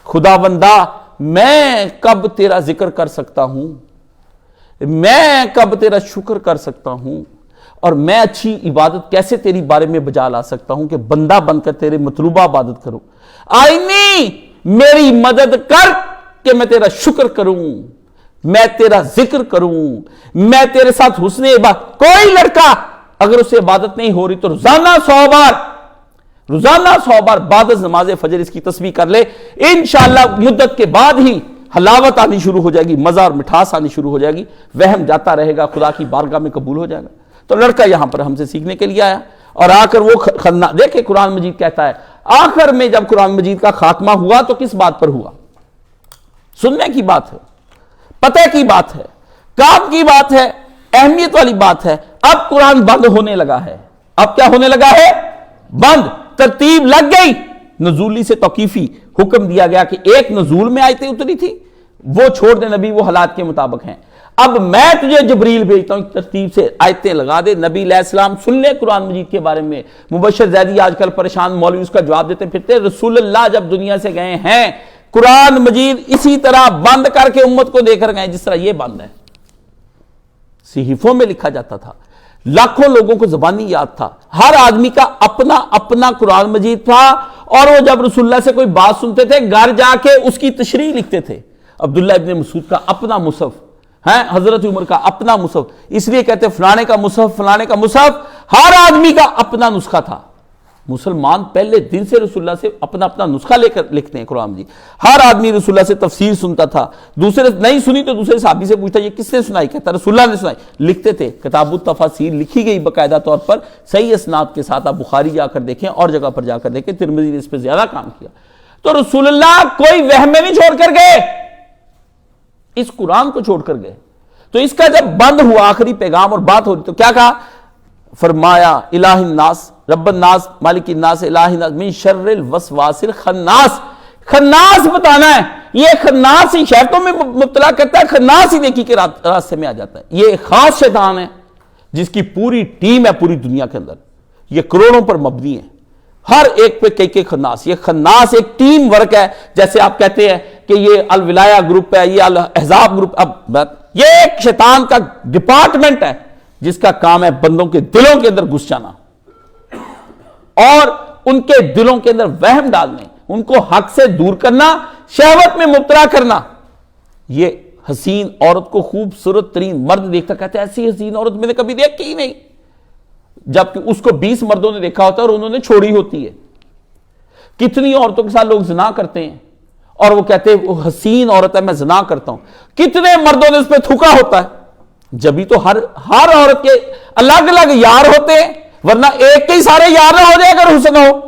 خدا بندہ میں کب تیرا ذکر کر سکتا ہوں، میں کب تیرا شکر کر سکتا ہوں، اور میں اچھی عبادت کیسے تیری بارے میں بجا لا سکتا ہوں کہ بندہ بن کر تیرے مطلوبہ عبادت کروں۔ آئینی، میری مدد کر کہ میں تیرا شکر کروں، میں تیرا ذکر کروں، میں تیرے ساتھ حسن عبادت۔ کوئی لڑکا اگر اسے عبادت نہیں ہو رہی تو روزانہ 100 بار روزانہ 100 بار بعد از نماز فجر اس کی تسبیح کر لے، انشاءاللہ مدت کے بعد ہی حلاوت آنی شروع ہو جائے گی، مزہ اور مٹھاس آنی شروع ہو جائے گی، وہم جاتا رہے گا، خدا کی بارگاہ میں قبول ہو جائے گا۔ تو لڑکا یہاں پر ہم سے سیکھنے کے لیے آیا اور آ کر وہ دیکھیں قرآن مجید کہتا ہے آخر میں جب قرآن مجید کا خاتمہ ہوا تو کس بات پر ہوا؟ سننے کی بات ہے، پتہ کی بات ہے، کام کی بات ہے، اہمیت والی بات ہے۔ اب قرآن بند ہونے لگا ہے، اب کیا ہونے لگا ہے؟ بند، ترتیب لگ گئی، نزولی سے توقیفی حکم دیا گیا کہ ایک نزول میں آیتیں اتری تھی، وہ چھوڑ دے نبی، وہ حالات کے مطابق ہیں۔ اب میں تجھے جبریل بھیجتا ہوں، ترتیب سے آیتیں لگا دے۔ نبی علیہ السلام سن لے قرآن مجید کے بارے میں۔ مبشر زیدی آج کل پریشان مولوی اس کا جواب دیتے پھرتے، رسول اللہ جب دنیا سے گئے ہیں قرآن مجید اسی طرح بند کر کے امت کو دے کر گئے جس طرح یہ بند ہے۔ صحیفوں میں لکھا جاتا تھا، لاکھوں لوگوں کو زبانی یاد تھا، ہر آدمی کا اپنا اپنا قرآن مجید تھا، اور وہ جب رسول اللہ سے کوئی بات سنتے تھے گھر جا کے اس کی تشریح لکھتے تھے۔ عبداللہ ابن مسعود کا اپنا مصحف ہے، حضرت عمر کا اپنا مصحف، اس لیے کہتے ہیں فلانے کا مصحف، فلانے کا مصحف، ہر آدمی کا اپنا نسخہ تھا۔ مسلمان پہلے دن سے رسول اللہ سے اپنا اپنا نسخہ لے کر لکھتے ہیں قرآن مجید۔ ہر آدمی رسول اللہ سے تفسیر سنتا تھا، دوسرے نہیں سنی تو دوسرے صحابی سے پوچھتا یہ کس نے سنائی، کہتا رسول اللہ نے سنائی، لکھتے تھے۔ کتاب التفاسیر لکھی گئی باقاعدہ طور پر صحیح اسناد کے ساتھ، آپ بخاری جا کر دیکھیں اور جگہ پر جا کر دیکھیں، ترمذی نے اس پہ زیادہ کام کیا۔ تو رسول اللہ کوئی وہم میں نہیں چھوڑ کر گئے، اس قرآن کو چھوڑ کر گئے۔ تو اس کا جب بند ہوا آخری پیغام اور بات ہو رہی تو کیا کہا؟ فرمایا الہ الناس رب الناس مالک الناس الہ الناس من شر الوسواس الخناس۔ خناس بتانا ہے، یہ خناس ہی شیطانوں میں مبتلا کرتا ہے، خناس ہی نیکی کے راستے میں آ جاتا ہے۔ یہ ایک خاص شیطان ہے جس کی پوری ٹیم ہے پوری دنیا کے اندر، یہ کروڑوں پر مبنی ہے، ہر ایک پہ کئی خناس۔ یہ خناس ایک ٹیم ورک ہے، جیسے آپ کہتے ہیں کہ یہ الولایہ گروپ ہے، یہ الاحزاب گروپ، اب یہ ایک شیطان کا ڈپارٹمنٹ ہے جس کا کام ہے بندوں کے دلوں کے اندر گھس جانا اور ان کے دلوں کے اندر وہم ڈالنے، ان کو حق سے دور کرنا، شہوت میں مبتلا کرنا۔ یہ حسین عورت کو خوبصورت ترین مرد دیکھتا کہتا ہے ایسی حسین عورت میں نے کبھی دیکھی ہی نہیں، جبکہ اس کو 20 مردوں نے دیکھا ہوتا ہے اور انہوں نے چھوڑی ہوتی ہے۔ کتنی عورتوں کے ساتھ لوگ زنا کرتے ہیں اور وہ کہتے ہیں وہ حسین عورت ہے میں زنا کرتا ہوں، کتنے مردوں نے اس پہ تھوکا ہوتا ہے۔ جبھی تو ہر عورت کے الگ الگ یار ہوتے ہیں، ورنہ ایک کے ہی سارے یار نہ ہو جائے اگر حسن ہو۔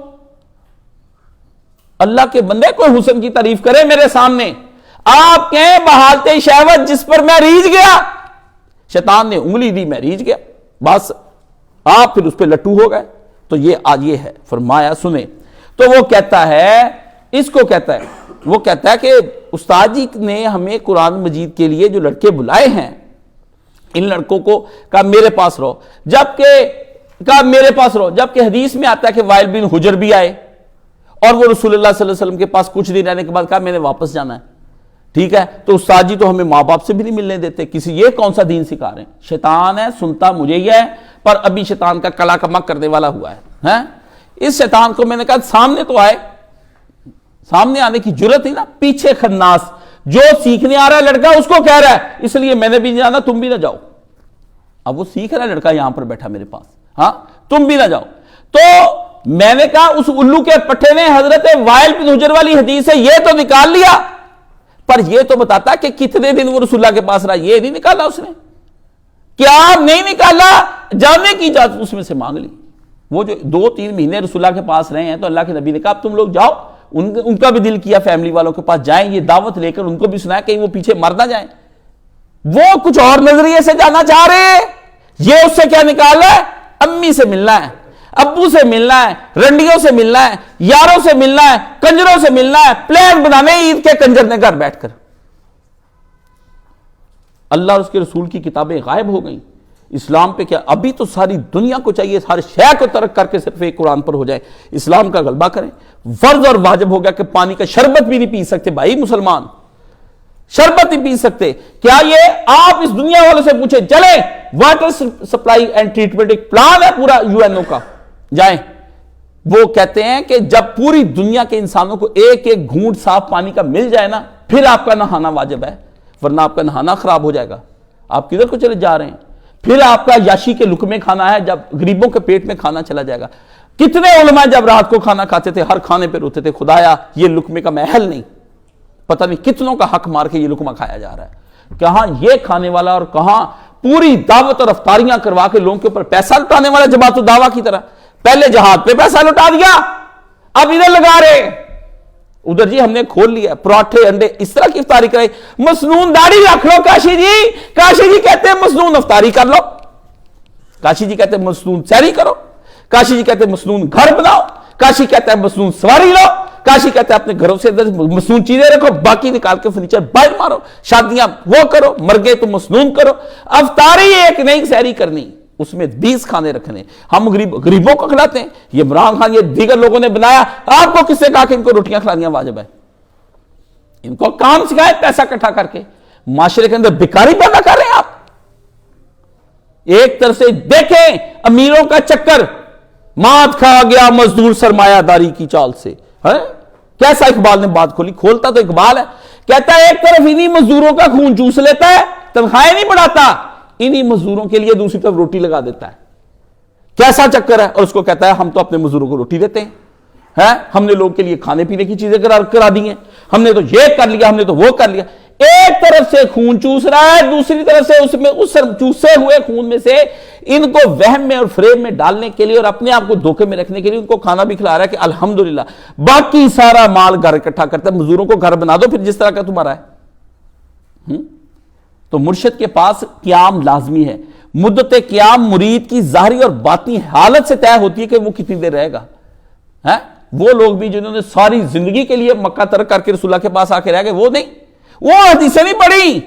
اللہ کے بندے کوئی حسن کی تعریف کرے میرے سامنے، آپ کہیں بحالت شہوت جس پر میں ریجھ گیا، شیطان نے انگلی دی میں ریجھ گیا، بس آپ پھر اس پہ لٹو ہو گئے۔ تو یہ آج یہ ہے، فرمایا سنیں۔ تو وہ کہتا ہے، اس کو کہتا ہے، وہ کہتا ہے کہ استاد جی نے ہمیں قرآن مجید کے لیے جو لڑکے بلائے ہیں ان لڑکوں کو کہا میرے پاس رہو، جبکہ حدیث میں آتا ہے کہ وائل بن حجر بھی آئے اور وہ رسول اللہ صلی اللہ علیہ وسلم کے پاس کچھ دن رہنے کے بعد کہا میں نے واپس جانا ہے۔ ٹھیک ہے، تو استاد جی تو ہمیں ماں باپ سے بھی نہیں ملنے دیتے، یہ کون سا دین سکھا رہے ہیں؟ شیطان ہے، سنتا مجھے ہی ہے، پر ابھی شیطان کا کلا کمک کرنے والا ہوا ہے۔ اس شیطان کو میں نے کہا سامنے تو آئے، سامنے آنے کی جرت ہی نا، پیچھے خناس جو سیکھنے آ رہا ہے لڑکا اس کو کہہ رہا ہے اس لیے میں نے بھی نہیں جانا، تم بھی نہ جاؤ۔ اب وہ سیکھ رہا ہے لڑکا یہاں پر بیٹھا میرے پاس، ہاں تم بھی نہ جاؤ۔ تو میں نے کہا اس الو کے پٹھے نے حضرت وائل بن حجر والی حدیث سے یہ تو نکال لیا، پر یہ تو بتاتا کہ کتنے دن وہ رسول اللہ کے پاس رہا، یہ نہیں نکالا اس نے، کیا نہیں نکالا، جانے کی اجازت اس میں سے مانگ لی۔ وہ جو 2-3 مہینے رسول اللہ کے پاس رہے ہیں تو اللہ کے نبی نے کہا اب تم لوگ جاؤ، ان کا بھی دل کیا فیملی والوں کے پاس جائیں، یہ دعوت لے کر ان کو بھی سنایا کہیں وہ پیچھے مر نہ جائیں۔ وہ کچھ اور نظریے سے جانا چاہ رہے ہیں، یہ اس سے کیا نکالا ہے؟ امی سے ملنا ہے، ابو سے ملنا ہے، رنڈیوں سے ملنا ہے، یاروں سے ملنا ہے، کنجروں سے ملنا ہے، پلان بنانے عید کے کنجر نے گھر بیٹھ کر۔ اللہ اور اس کے رسول کی کتابیں غائب ہو گئیں، اسلام پہ کیا؟ ابھی تو ساری دنیا کو چاہیے ہر شے کو ترک کر کے صرف ایک قرآن پر ہو جائے، اسلام کا غلبہ کریں۔ فرض اور واجب ہو گیا کہ پانی کا شربت بھی نہیں پی سکتے بھائی مسلمان، شربت نہیں پی سکتے۔ کیا یہ آپ اس دنیا والوں سے پوچھیں، چلیں واٹر سپلائی اینڈ ٹریٹمنٹ ایک پلان ہے پورا UNO کا، جائیں۔ وہ کہتے ہیں کہ جب پوری دنیا کے انسانوں کو ایک ایک گھونٹ صاف پانی کا مل جائے نا پھر آپ کا نہانا واجب ہے، ورنہ آپ کا نہانا خراب ہو جائے گا۔ آپ کدھر کو چلے جا رہے ہیں؟ پھر آپ کا یاشی کے لقمے کھانا ہے جب غریبوں کے پیٹ میں کھانا چلا جائے گا۔ کتنے علماء جب رات کو کھانا کھاتے تھے ہر کھانے پہ روتے تھے خدایا یہ لقمے کا محل نہیں، پتہ نہیں کتنوں کا حق مار کے یہ لقمہ کھایا جا رہا ہے، کہاں یہ کھانے والا اور کہاں پوری دعوت اور افطاریاں کروا کے لوگوں کے اوپر پیسہ لٹانے والا جماعت الدعوہ کی طرح، پہلے جہاد پہ پیسہ لٹا دیا اب ادھر لگا رہے، ادھر جی ہم نے کھول لیا پراٹھے انڈے اس طرح کی افطاری کرائی، مسنون داڑھی رکھ لو کاشی جی کہتے ہیں مسنون افطاری کر لو، کاشی جی کہتے ہیں مسنون سحری کرو، کاشی جی کہتے ہیں مسنون گھر بناؤ، کاشی کہتا ہے مسنون سواری لو، کاشی کہتا ہے اپنے گھروں سے مسنون چیزیں رکھو، باقی نکال کے فرنیچر باہر مارو، شادیاں وہ کرو، مر گئے تو مسنون کرو، افطاری ایک نہیں سحری کرنی، اس میں 20 کھانے رکھنے، ہم غریبوں کو کھلاتے ہیں، یہ عمران خان یہ دیگر لوگوں نے بنایا، آپ کو کس نے کہا کہ ان کو روٹیاں کھلانیاں واجب ہے؟ ان کو کام سکھائے پیسہ اکٹھا کر کے، معاشرے کے اندر بیکاری پیدا کر رہے ہیں آپ۔ ایک طرف سے دیکھیں امیروں کا چکر، مات کھا گیا مزدور سرمایہ داری کی چال سے، کیسا اقبال نے بات کھولی، کھولتا تو اقبال ہے، کہتا ہے ایک طرف انہی مزدوروں کا خون چوس لیتا ہے، تنخواہیں نہیں بڑھاتا، انہی مزدوروں کے لیے دوسری طرف روٹی لگا دیتا ہے، کیسا چکر ہے، اور اس کو کہتا ہے ہم تو اپنے مزدوروں کو روٹی دیتے ہیں، ہم نے لوگ کے لیے کھانے پینے کی چیزیں کرا دی ہیں، ہم نے تو یہ کر لیا، ہم نے تو وہ کر لیا، ایک طرف سے خون چوس رہا ہے، دوسری طرف سے اس چوسے ہوئے خون میں سے ان کو وہم میں اور فریب میں ڈالنے کے لیے اور اپنے آپ کو دھوکے میں رکھنے کے لیے ان کو کھانا بھی کھلا رہا ہے کہ الحمدللہ، باقی سارا مال گھر اکٹھا کرتا ہے، مزدوروں کو گھر بنا دو پھر جس طرح کا تمہارا ہے۔ تو مرشد کے پاس قیام لازمی ہے، مدت قیام مرید کی ظاہری اور باطنی حالت سے طے ہوتی ہے کہ وہ کتنی دیر رہے گا۔ وہ لوگ بھی جنہوں نے ساری زندگی کے لیے مکہ ترک کر کے رسول اللہ کے پاس آ کے رہ گئے، وہ نہیں، وہ حدیثیں نہیں پڑھی،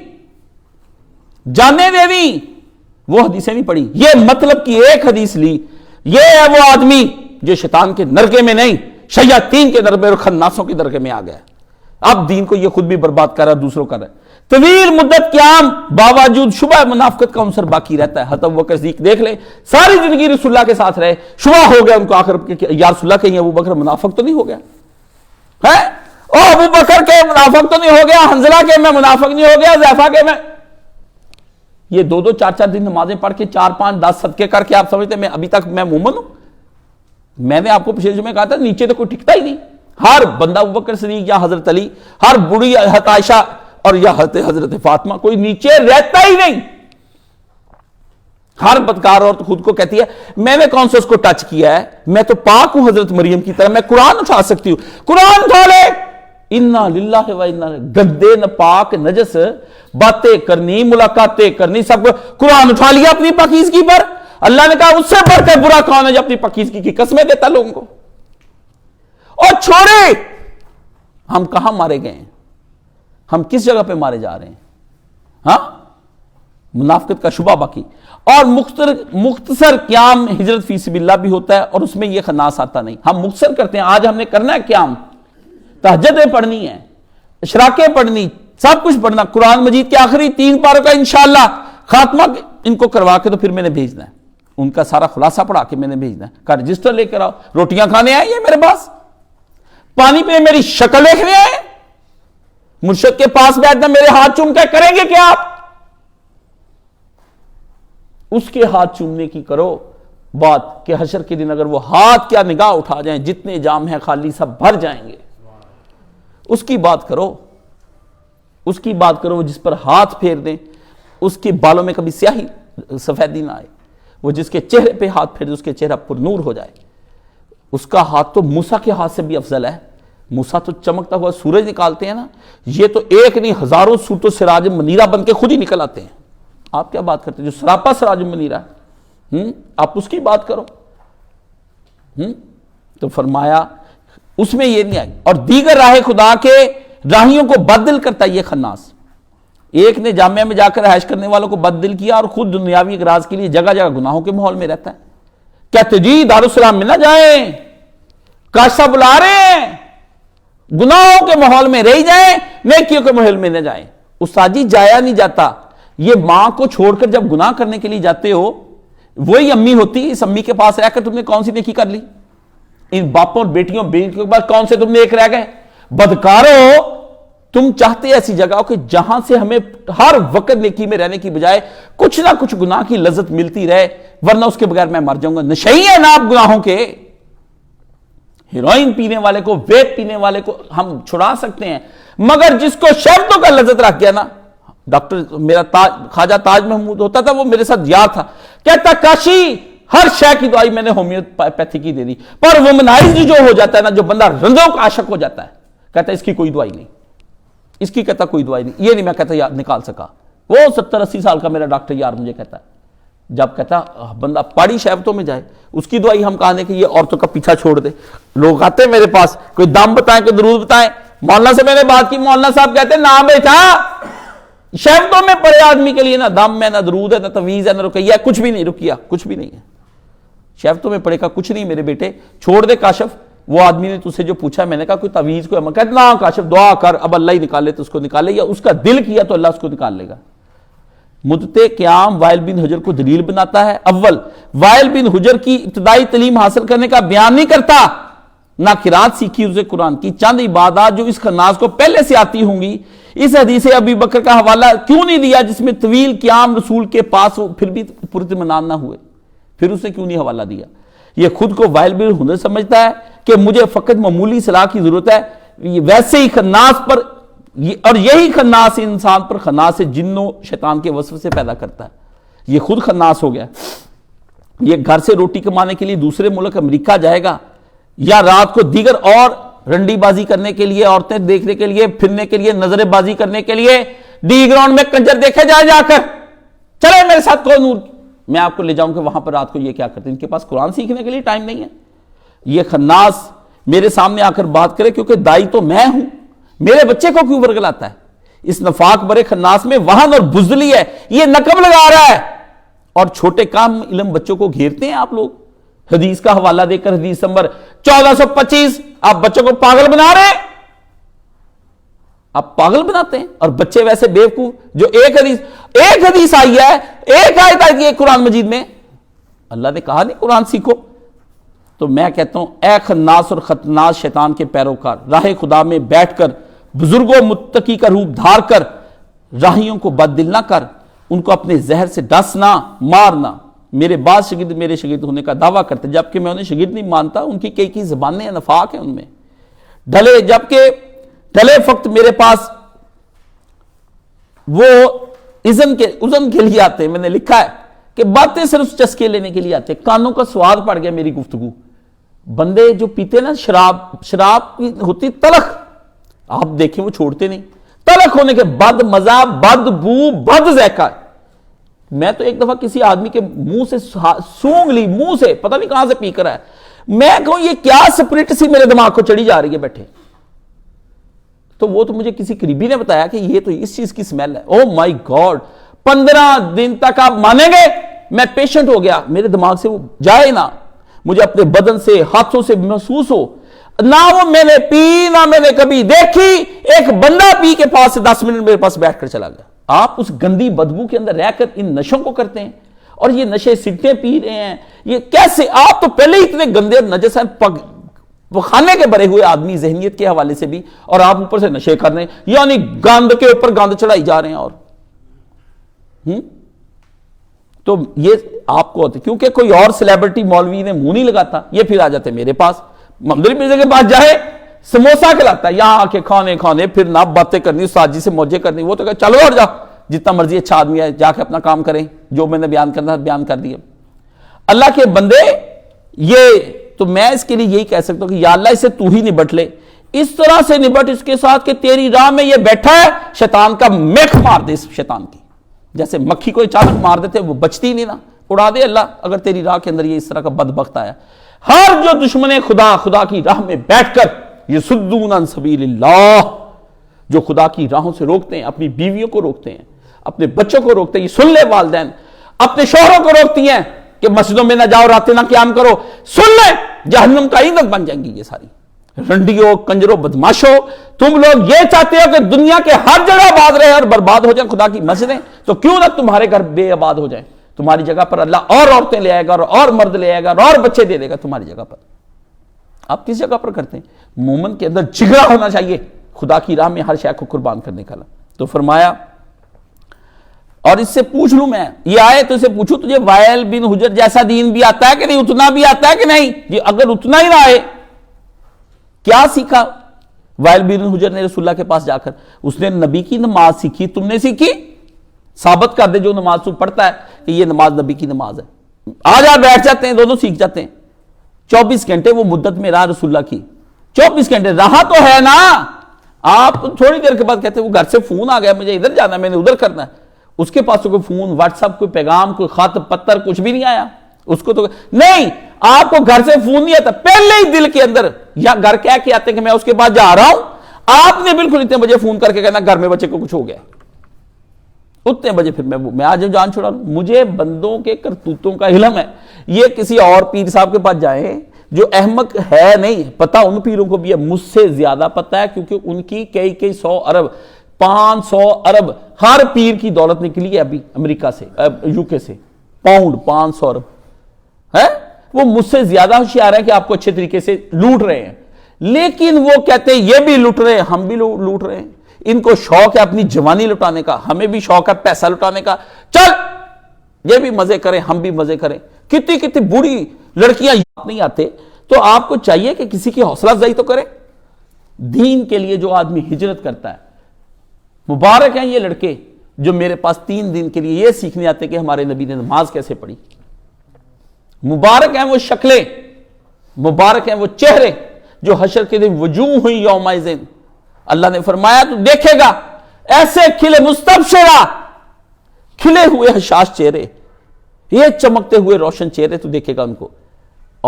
جانے دے دی، وہ حدیثیں نہیں پڑھی، یہ مطلب کی ایک حدیث لی، یہ ہے وہ آدمی جو شیطان کے نرگے میں نہیں، شیاطین کے نرگے اور خناسوں کے نرگے میں آ گیا، اب دین کو یہ خود بھی برباد کر رہا ہے، دوسروں کر رہا ہے۔ طویل مدت قیام باوجود شبہ منافقت کا عنصر باقی رہتا ہے۔ حضرت ابوبکر صدیق دیکھ لیں، ساری زندگی رسول اللہ کے ساتھ رہے، شبہ ہو گیا ان کو آخر یا رسول اللہ کہیں ابوبکر منافق تو نہیں ہو گیا ہے، ابوبکر کے منافق تو نہیں ہو گیا، حنظلہ کے میں منافق نہیں ہو گیا، حذیفہ کے میں، یہ 2-2 4-4 دن نمازیں پڑھ کے 4-5-10 صدقے کر کے آپ سمجھتے ہیں میں ابھی تک میں مومن ہوں؟ میں نے آپ کو پچھلے جمعے کہا تھا نیچے تو کوئی ٹکتا ہی نہیں، ہر بندہ ابوبکر صدیق یا حضرت علی، ہر بڑی حضرت عائشہ اور یا حضرت فاطمہ، کوئی نیچے رہتا ہی نہیں، ہر بدکار عورت خود کو کہتی ہے میں نے کون سے اس کو ٹچ کیا ہے، میں تو پاک ہوں حضرت مریم کی طرح، میں قرآن اٹھا سکتی ہوں، قرآن اٹھا لے، انا للہ و انا گندے نپاک نجس باتیں کرنی، ملاقاتیں کرنی، سب کو قرآن اٹھا لیا اپنی پاکیزگی پر، اللہ نے کہا اس سے بڑھ کر برا کون ہے جو اپنی پاکیزگی کی قسمیں دیتا لوگوں کو، اور چھوڑے ہم کہاں مارے گئے ہیں، ہم کس جگہ پہ مارے جا رہے ہیں، منافقت کا شبہ باقی، اور مختصر قیام ہجرت فی سبیل اللہ بھی ہوتا ہے اور اس میں یہ خناس آتا نہیں، ہم مختصر کرتے ہیں، آج ہم نے کرنا ہے قیام، تہجدیں پڑھنی ہیں، اشراقیں پڑھنی، سب کچھ پڑھنا، قرآن مجید کے آخری 3 پاروں کا انشاءاللہ خاتمہ ان کو کروا کے تو پھر میں نے بھیجنا ہے، ان کا سارا خلاصہ پڑھا کے میں نے بھیجنا ہے، کا رجسٹر لے کر آؤ، روٹیاں کھانے آئے یہ میرے پاس، پانی پینے میری شکل دیکھنے آئے، مرشد کے پاس بیٹھنا میرے ہاتھ چوم کے کریں گے کیا آپ؟ اس کے ہاتھ چومنے کی کرو بات کہ حشر کے دن اگر وہ ہاتھ کیا نگاہ اٹھا جائیں، جتنے جام ہیں خالی سب بھر جائیں گے، اس کی بات کرو، اس کی بات کرو، جس پر ہاتھ پھیر دیں اس کے بالوں میں کبھی سیاہی سفیدی نہ آئے، وہ جس کے چہرے پہ ہاتھ پھیر دے اس کے چہرہ پر نور ہو جائے، اس کا ہاتھ تو موسیٰ کے ہاتھ سے بھی افضل ہے، موسیٰ تو چمکتا ہوا سورج نکالتے ہیں نا، یہ تو ایک نہیں ہزاروں صورتوں سراج منیرہ بن کے خود ہی نکل آتے ہیں، آپ کیا بات کرتے ہیں جو سراپا سراج منیرہ ہے، آپ اس کی بات کرو، تو فرمایا اس میں یہ نہیں آئی، اور دیگر راہ خدا کے راہیوں کو بددل کرتا ہے یہ خناس، ایک نے جامعہ میں جا کر رہائش کرنے والوں کو بددل کیا اور خود دنیاوی اغراض کے لیے جگہ جگہ گناہوں کے ماحول میں رہتا ہے، کہتے جی دارالسلام میں نہ جائیں، کاشا بلا رہے ہیں، گناہوں کے ماحول میں رہ جائیں، نیکیوں کے ماحول میں نہ جائیں، استاد جی جایا نہیں جاتا، یہ ماں کو چھوڑ کر جب گناہ کرنے کے لیے جاتے ہو، وہی امی ہوتی، اس امی کے پاس رہ کر تم نے کون سی نیکی کر لی، ان باپوں اور بیٹیوں کے بعد کون سے تم نے ایک رہ گئے، بدکارو، تم چاہتے ایسی جگہ ہو کہ جہاں سے ہمیں ہر وقت نیکی میں رہنے کی بجائے کچھ نہ کچھ گناہ کی لذت ملتی رہے، ورنہ اس کے بغیر میں مر جاؤں گا، نشئی ہے نا آپ گناہوں کے، ہیروئن پینے والے کو، ویپ پینے والے کو ہم چھڑا سکتے ہیں، مگر جس کو شرطوں کا لذت رکھ گیا نا، ڈاکٹر میرا خواجہ تاج محمود ہوتا تھا، وہ میرے ساتھ یار تھا، کہتا کاشی ہر شے کی دوائی میں نے ہومیوپیتھی کی دے دی، پر وومنائزڈ جو ہو جاتا ہے نا، جو بندہ رندوں کا عاشق ہو جاتا ہے، کہتا ہے اس کی کوئی دوائی نہیں، اس کی کہتا کوئی دوائی نہیں، یہ نہیں میں کہتا یار نکال سکا۔ وہ 70-80 سال کا میرا ڈاکٹر یار مجھے کہتا ہے، جب کہتا بندہ پاڑی شہبتوں میں جائے، اس کی دوائی ہم کہاں دیں کہ یہ عورتوں کا پیچھا چھوڑ دے۔ لوگ آتے ہیں میرے پاس، کوئی دم بتائیں، کوئی درود بتائیں، مولانا سے میں نے بات کی، مولانا صاحب کہتے ہیں نا بیٹا، شہبتوں میں پڑے آدمی کے لیے نہ دم ہے، نہ درود ہے، نہ تویز ہے، نہ رقیہ، کچھ بھی نہیں، رقیہ کچھ بھی نہیں ہے، شہبتوں میں پڑے کا کچھ نہیں میرے بیٹے، چھوڑ دے کاشف۔ وہ آدمی نے تجھ سے جو پوچھا، میں نے کہا کوئی تویز کوئی عمل، کہتا نا کاشف دعا کر، اب اللہ ہی نکالے تو اس کو نکالے، یا اس کا دل کیا تو اللہ اس کو نکال لے گا۔ مدت قیام وائل بن حجر کو دلیل بناتا ہے۔ اول، وائل بن حجر کی ابتدائی تعلیم حاصل کرنے کا بیان نہیں کرتا، نہ قرات سیکھی اسے قرآن کی، چند عبادات جو اس خناس کو پہلے سے آتی ہوں گی۔ اس حدیث ابی بکر کا حوالہ کیوں نہیں دیا جس میں طویل قیام رسول کے پاس ہو پھر بھی پراطمینان نہ ہوئے، پھر اس نے کیوں نہیں حوالہ دیا؟ یہ خود کو وائل بن حجر سمجھتا ہے کہ مجھے فقط معمولی صلاح کی ضرورت ہے، ویسے ہی خناس پر، اور یہی خناس انسان پر خناس جن و شیطان کے وسوسے سے پیدا کرتا ہے۔ یہ خود خناس ہو گیا، یہ گھر سے روٹی کمانے کے لیے دوسرے ملک امریکہ جائے گا، یا رات کو دیگر اور رنڈی بازی کرنے کے لیے، عورتیں دیکھنے کے لیے، پھرنے کے لیے، نظر بازی کرنے کے لیے ڈی گراؤنڈ میں کنجر دیکھے جائے جا کر، چلے میرے ساتھ کو نور، میں آپ کو لے جاؤں کہ وہاں پر رات کو یہ کیا کرتے ہیں۔ ان کے پاس قرآن سیکھنے کے لیے ٹائم نہیں ہے۔ یہ خناس میرے سامنے آ کر بات کرے، کیونکہ دائی تو میں ہوں، میرے بچے کو کیوں ورگلاتا ہے؟ اس نفاق برے خناس میں وہن اور بزدلی ہے، یہ نقب لگا رہا ہے، اور چھوٹے کام علم بچوں کو گھیرتے ہیں آپ لوگ حدیث کا حوالہ دے کر، حدیث نمبر 1425، آپ بچوں کو پاگل بنا رہے ہیں، آپ پاگل بناتے ہیں، اور بچے ویسے بیوقوف جو ایک حدیث آئی ہے، ایک آیت آئی ہے قرآن مجید میں، اللہ نے کہا نہیں قرآن سیکھو۔ تو میں کہتا ہوں اے خناس اور خطناس شیطان کے پیروکار، راہ خدا میں بیٹھ کر بزرگوں متقی کا روپ دھار کر راہیوں کو بد دل نہ کر، ان کو اپنے زہر سے ڈسنا مارنا۔ میرے بعض شاگرد میرے شاگرد ہونے کا دعویٰ کرتے جبکہ میں انہیں شاگرد نہیں مانتا، ان کی کئی زبانیں نفاق ہیں ان میں ڈھلے، جبکہ ڈھلے فقط میرے پاس وہ اذن کے لیے آتے ہیں۔ میں نے لکھا ہے کہ باتیں صرف چسکے لینے کے لیے آتے ہیں، کانوں کا سواد پڑ گیا میری گفتگو۔ بندے جو پیتے نا شراب کی ہوتی تلخ، آپ دیکھیں وہ چھوڑتے نہیں، تلخ ہونے کے بد مزہ، بد بو، بد ذائقہ۔ میں تو ایک دفعہ کسی آدمی کے منہ سے سونگ لی، منہ سے، پتہ نہیں کہاں سے پی کر ہے، میں کہوں یہ کیا سپرٹ سی میرے دماغ کو چڑھی جا رہی ہے بیٹھے، تو وہ تو مجھے کسی قریبی نے بتایا کہ یہ تو اس چیز کی سمیل ہے۔ او مائی گاڈ، 15 دن تک آپ مانیں گے میں پیشنٹ ہو گیا، میرے دماغ سے وہ جائے نہ، مجھے اپنے بدن سے، ہاتھوں سے محسوس ہو، نہ وہ میں نے پی، نہ میں نے کبھی دیکھی۔ ایک بندہ پی کے پاس سے 10 منٹ میرے پاس بیٹھ کر چلا گیا۔ آپ اس گندی بدبو کے اندر رہ کر ان نشوں کو کرتے ہیں، اور یہ نشے سگٹیں پی رہے ہیں، یہ کیسے؟ آپ تو پہلے ہی اتنے گندے اور نجس ہیں، خانے کے بھرے ہوئے آدمی ذہنیت کے حوالے سے بھی، اور آپ اوپر سے نشے کر رہے ہیں، یعنی گند کے اوپر گند چڑھائی جا رہے ہیں۔ اور تو یہ آپ کو ہوتے، کیونکہ کوئی اور سیلیبریٹی مولوی نے منہ نہیں لگاتا، یہ پھر آ جاتے میرے پاس، محمد مرزا کے پاس جائے سموسا کھلاتا ہے، یہاں آ کے کھانے پھر نہ باتیں کرنی، استاد جی سے موجے کرنی، وہ تو کہ چلو اور جا، جتنا مرضی اچھا آدمی ہے جا کے اپنا کام کریں، جو میں نے بیان کرنا بیان کر دیا۔ اللہ کے بندے، یہ تو میں اس کے لیے یہی کہہ سکتا ہوں کہ یا اللہ اسے تو ہی نبٹ لے، اس طرح سے نبٹ اس کے ساتھ کہ تیری راہ میں یہ بیٹھا ہے، شیطان کا میخ مار دے اس شیطان کی، جیسے مکھی کو اچانک مار دیتے وہ بچتی نہیں نا، اڑا دے اللہ اگر تیری راہ کے اندر یہ اس طرح کا بدبخت آیا۔ ہر جو دشمن خدا کی راہ میں بیٹھ کر یصدون عن سبیل اللہ، جو خدا کی راہوں سے روکتے ہیں، اپنی بیویوں کو روکتے ہیں، اپنے بچوں کو روکتے ہیں، یہ سن لے والدین، اپنے شوہروں کو روکتی ہیں کہ مسجدوں میں نہ جاؤ، راتیں نہ قیام کرو، سن لیں جہنم کا ایندھن بن جائیں گی یہ ساری رنڈیوں، کنجروں، بدماشوں۔ تم لوگ یہ چاہتے ہو کہ دنیا کے ہر جگہ آباد رہے اور برباد ہو جائیں خدا کی مسجدیں، تو کیوں نہ تمہارے گھر بے آباد ہو جائیں، تمہاری جگہ پر اللہ اور عورتیں لے آئے گا، اور مرد لے آئے گا، اور بچے دے دے گا تمہاری جگہ پر۔ آپ کس جگہ پر کرتے ہیں؟ مومن کے اندر جگرا ہونا چاہیے خدا کی راہ میں ہر شے کو قربان کرنے کا۔ تو فرمایا، اور اس سے پوچھ لوں میں، یہ آئے تو اسے پوچھوں تجھے وائل بن حجر جیسا دین بھی آتا ہے کہ نہیں، اتنا بھی آتا ہے کہ نہیں؟ یہ اگر اتنا ہی نہ آئے کیا سیکھا وائل بن حجر نے رسول اللہ کے پاس جا کر؟ اس نے نبی کی نماز سیکھی، تم نے سیکھی؟ ثابت کر دے جو نماز تو پڑھتا ہے کہ یہ نماز نبی کی نماز ہے۔ آ جا بیٹھ جاتے ہیں، دونوں سیکھ جاتے ہیں۔ 24 گھنٹے وہ مدت میں رہا رسول اللہ کی، 24 گھنٹے رہا تو ہے نا۔ آپ تھوڑی دیر کے بعد کہتے ہیں وہ گھر سے فون آ گیا، مجھے ادھر جانا ہے، میں نے ادھر کرنا ہے۔ اس کے پاس تو کوئی فون، واٹس ایپ، کوئی پیغام، کوئی خط پتر کچھ بھی نہیں آیا اس کو تو نہیں۔ آپ کو گھر سے فون نہیں آتا، پہلے ہی دل کے اندر یا گھر کہہ کے آتے ہیں کہ میں اس کے پاس جا رہا ہوں، آپ نے بالکل اتنے بجے فون کر کے کہنا گھر میں بچے کو کچھ ہو گیا، اتنے بجے پھر میں آج جان چھوڑا لوں۔ مجھے بندوں کے کرتوتوں کا علم ہے، یہ کسی اور پیر صاحب کے پاس جائیں جو احمق ہے نہیں، پتہ ان پیروں کو بھی ہے، مجھ سے زیادہ پتہ ہے، کیونکہ ان کی کئی 100 ارب 500 ارب ہر پیر کی دولت نکلی ہے ابھی امریکہ سے، یو کے سے، پاؤنڈ 500 ارب ہے۔ وہ مجھ سے زیادہ ہوشیار ہے کہ آپ کو اچھے طریقے سے لوٹ رہے ہیں، لیکن وہ کہتے ہیں یہ بھی لوٹ رہے ہیں، ہم بھی لوٹ رہے ہیں۔ ان کو شوق ہے اپنی جوانی لٹانے کا، ہمیں بھی شوق ہے پیسہ لٹانے کا، چل یہ بھی مزے کریں ہم بھی مزے کریں۔ کتنی بوڑھی لڑکیاں نہیں آتے، تو آپ کو چاہیے کہ کسی کی حوصلہ افزائی تو کرے۔ دین کے لیے جو آدمی ہجرت کرتا ہے، مبارک ہیں یہ لڑکے جو میرے پاس 3 دن کے لیے یہ سیکھنے آتے کہ ہمارے نبی نے نماز کیسے پڑھی۔ مبارک ہیں وہ شکلیں، مبارک ہیں وہ چہرے جو حشر کے دن وجوہ ہوئی یومئذ، اللہ نے فرمایا تو دیکھے گا ایسے کھلے مستبشرہ، کھلے ہوئے حشاش چہرے، یہ چمکتے ہوئے روشن چہرے تو دیکھے گا ان کو۔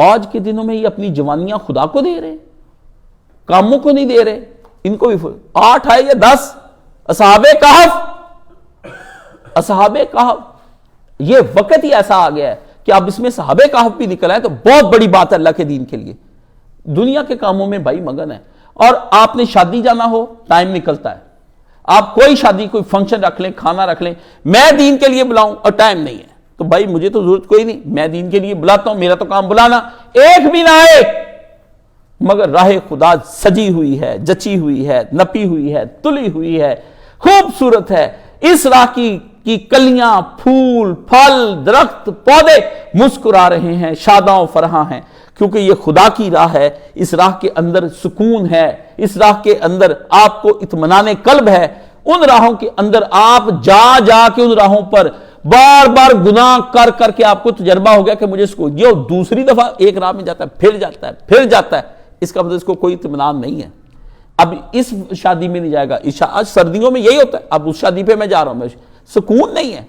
آج کے دنوں میں یہ اپنی جوانیاں خدا کو دے رہے، کاموں کو نہیں دے رہے۔ ان کو بھی 8 ہے یا 10 اصحاب کہف، یہ وقت ہی ایسا آ گیا ہے کہ اب اس میں صحاب کہف بھی نکل آئے تو بہت بڑی بات ہے اللہ کے دین کے لیے۔ دنیا کے کاموں میں بھائی مگن ہے، اور آپ نے شادی جانا ہو ٹائم نکلتا ہے، آپ کوئی شادی کوئی فنکشن رکھ لیں، کھانا رکھ لیں، میں دین کے لیے بلاؤں اور ٹائم نہیں ہے تو بھائی مجھے تو ضرورت کوئی نہیں، میں دین کے لیے بلاتا ہوں، میرا تو کام بلانا، ایک بھی نہ آئے مگر راہ خدا سجی ہوئی ہے، جچی ہوئی ہے، نپی ہوئی ہے، تلی ہوئی ہے، خوبصورت ہے۔ اس راہ کی کلیاں، پھول، پھل، درخت، پودے مسکرا رہے ہیں، شاداں و فرحاں ہیں، کیونکہ یہ خدا کی راہ ہے۔ اس راہ کے اندر سکون ہے، اس راہ کے اندر آپ کو اطمینان قلب ہے۔ ان راہوں کے اندر آپ جا کے ان راہوں پر بار بار گناہ کر کے آپ کو تجربہ ہو گیا کہ مجھے اس کو، یہ دوسری دفعہ ایک راہ میں جاتا ہے پھر جاتا ہے، اس کا مطلب اس کو کوئی اطمینان نہیں ہے۔ اب اس شادی میں نہیں جائے گا، آج سردیوں میں یہی ہوتا ہے، اب اس شادی پہ میں جا رہا ہوں، سکون نہیں ہے۔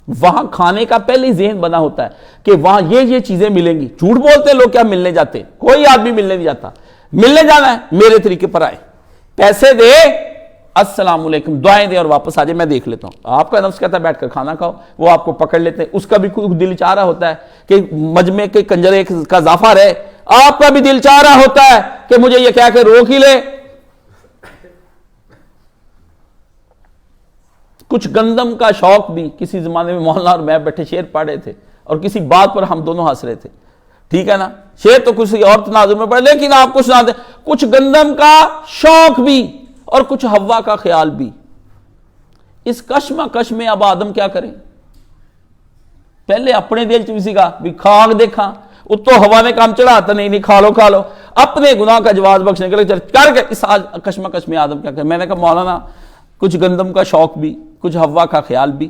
وہاں کھانے کا پہلے ہی ذہن بنا ہوتا ہے کہ وہاں یہ چیزیں ملیں گی۔ جھوٹ بولتے ہیں لوگ، کیا ملنے جاتے ہیں؟ کوئی آدمی ملنے نہیں جاتا، ملنے جانا ہے میرے طریقے پر آئے، پیسے دے، السلام علیکم، دعائیں دے اور واپس آ جائے، میں دیکھ لیتا ہوں۔ آپ کا نفس کہتا ہے بیٹھ کر کھانا کھاؤ، وہ آپ کو پکڑ لیتے ہیں، اس کا بھی کوئی دل چاہ رہا ہوتا ہے کہ مجمع کے کنجرے کا اضافہ رہے، آپ کا بھی دل چاہ رہا ہوتا ہے کہ مجھے یہ کہہ کے روک ہی لے۔ کچھ گندم کا شوق بھی کسی زمانے میں مولانا اور میں بیٹھے شعر پڑھ رہے تھے اور کسی بات پر ہم دونوں ہنس رہے تھے، ٹھیک ہے نا، شعر تو کسی اور تناظر میں پڑھے، لیکن آپ کو سنا دیں کچھ گندم کا شوق بھی اور کچھ ہوا کا خیال بھی۔ اس کشمکش میں اب آدم کیا کریں؟ پہلے اپنے دل چوسی کا بھی کھاگ دیکھا، اتو ہوا نے کام چڑھاتا نہیں کھا لو، اپنے گناہ کا جواز بخشنے کے لیے کر کے اس کشمکش میں آدم کیا کرے؟ میں نے کہا مولانا کچھ گندم کا شوق بھی، کچھ ہوا کا خیال بھی۔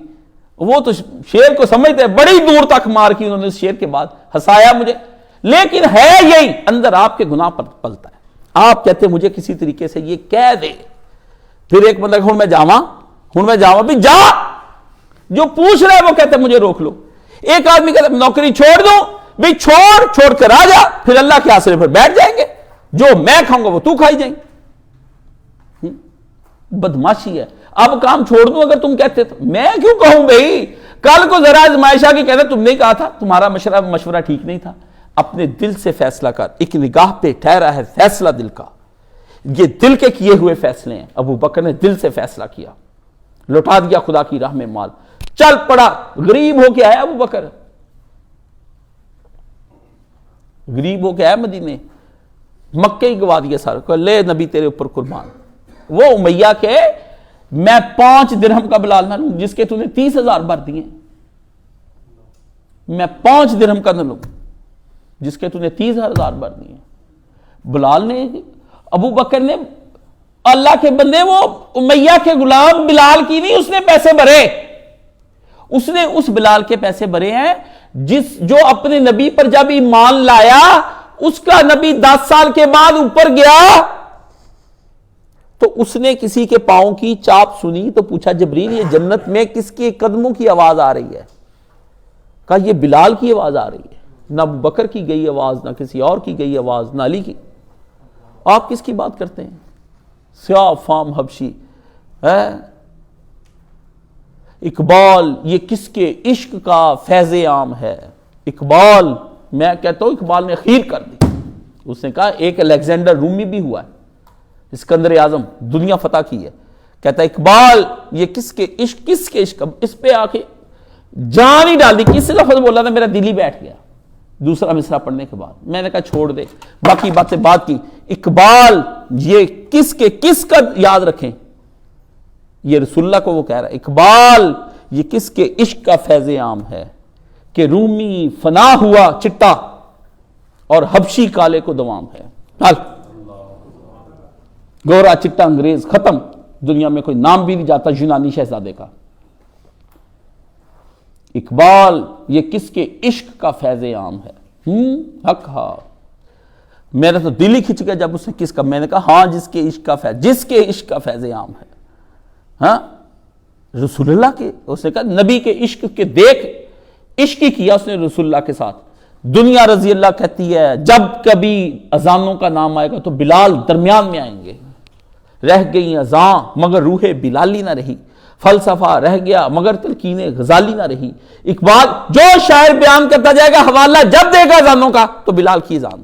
وہ تو شعر کو سمجھتے ہیں، بڑی دور تک مار کی انہوں نے اس شعر کے بعد، ہنسایا مجھے، لیکن ہے یہی اندر آپ کے گناہ پر پلتا ہے۔ آپ کہتے ہیں مجھے کسی طریقے سے یہ کہہ دے، پھر ایک بندہ ہوں میں جاواں بھی جا، جو پوچھ رہا ہے وہ کہتے ہیں مجھے روک لو۔ ایک آدمی کہتا ہے نوکری چھوڑ دوں بھی، چھوڑ کر آ جا، پھر اللہ کے آسرے پر بیٹھ جائیں گے، جو میں کھاؤں گا وہ تو کھائی جائیں گے۔ بدماشی ہے۔ اب کام چھوڑ دوں اگر تم کہتے تو میں کیوں کہوں بھائی؟ کل کو ذرا آزمائشہ کی کہنا تم نے کہا تھا، تمہارا مشورہ ٹھیک نہیں تھا، اپنے دل سے فیصلہ کر، ایک نگاہ پہ ٹھہرا ہے فیصلہ دل کا، یہ دل کے کیے ہوئے فیصلے ہیں۔ ابو بکر نے دل سے فیصلہ کیا، لوٹا دیا خدا کی راہ میں مال، چل پڑا، غریب ہو کے آیا ابو بکر، غریب ہو کے آیا مدینے، مکہ ہی گوا دیا سارا، کہ لے نبی تیرے اوپر قربان۔ وہ امیہ کے میں 5 درہم کا بلال نہ لوں جس کے تو نے 30,000 بھر دیے، میں 5 درہم کا نہ لوں جس کے تو نے 30,000 بھر دیے۔ بلال نے ابو بکر نے اللہ کے بندے وہ امیہ کے غلام بلال کی نہیں، اس نے پیسے بھرے، اس نے اس بلال کے پیسے بھرے ہیں جو اپنے نبی پر جب ایمان لایا اس کا نبی 10 سال کے بعد اوپر گیا تو اس نے کسی کے پاؤں کی چاپ سنی تو پوچھا جبریل یہ جنت میں کس کے قدموں کی آواز آ رہی ہے؟ کہا یہ بلال کی آواز آ رہی ہے، نہ ابو بکر کی گئی آواز، نہ کسی اور کی گئی آواز، نہ علی کی۔ آپ کس کی بات کرتے ہیں؟ سیاہ فام حبشی ہے اقبال، یہ کس کے عشق کا فیض عام ہے؟ اقبال، میں کہتا ہوں اقبال نے خیر کر دی۔ اس نے کہا ایک الیگزینڈر رومی بھی ہوا ہے، اسکندر اعظم، دنیا فتح کی ہے، کہتا ہے اقبال یہ کس کے عشق، اس پہ آ کے جان ہی ڈال دی۔ کس لفظ بولا تھا میرا دل ہی بیٹھ گیا دوسرا مصرع پڑھنے کے بعد، میں نے کہا چھوڑ دے، باقی باتیں بات کی۔ اقبال یہ کس کا یاد رکھیں، یہ رسول اللہ کو وہ کہہ رہا ہے، اقبال یہ کس کے عشق کا فیض عام ہے کہ رومی فنا ہوا چٹا اور حبشی کالے کو دوام ہے۔ حل گورا چٹا انگریز ختم، دنیا میں کوئی نام بھی نہیں جاتا یونانی شہزادے کا۔ اقبال یہ کس کے عشق کا فیض عام ہے؟ حق ہاں، میرا تو دل ہی کھچ گیا جب اس نے کس کا، میں نے کہا ہاں جس کے عشق کا فیض عام ہے، ہاں رسول اللہ کے، اس نے کہا نبی کے عشق کے دیکھ، عشق ہی کیا اس نے رسول اللہ کے ساتھ۔ دنیا رضی اللہ کہتی ہے جب کبھی اذانوں کا نام آئے گا تو بلال درمیان میں آئیں گے، رہ گئی اذان مگر روح بلالی نہ رہی، فلسفہ رہ گیا مگر تلقین غزالی نہ رہی۔ اقبال جو شاعر بیان کرتا جائے گا حوالہ جب دے گا اذانوں کا تو بلال کی اذان،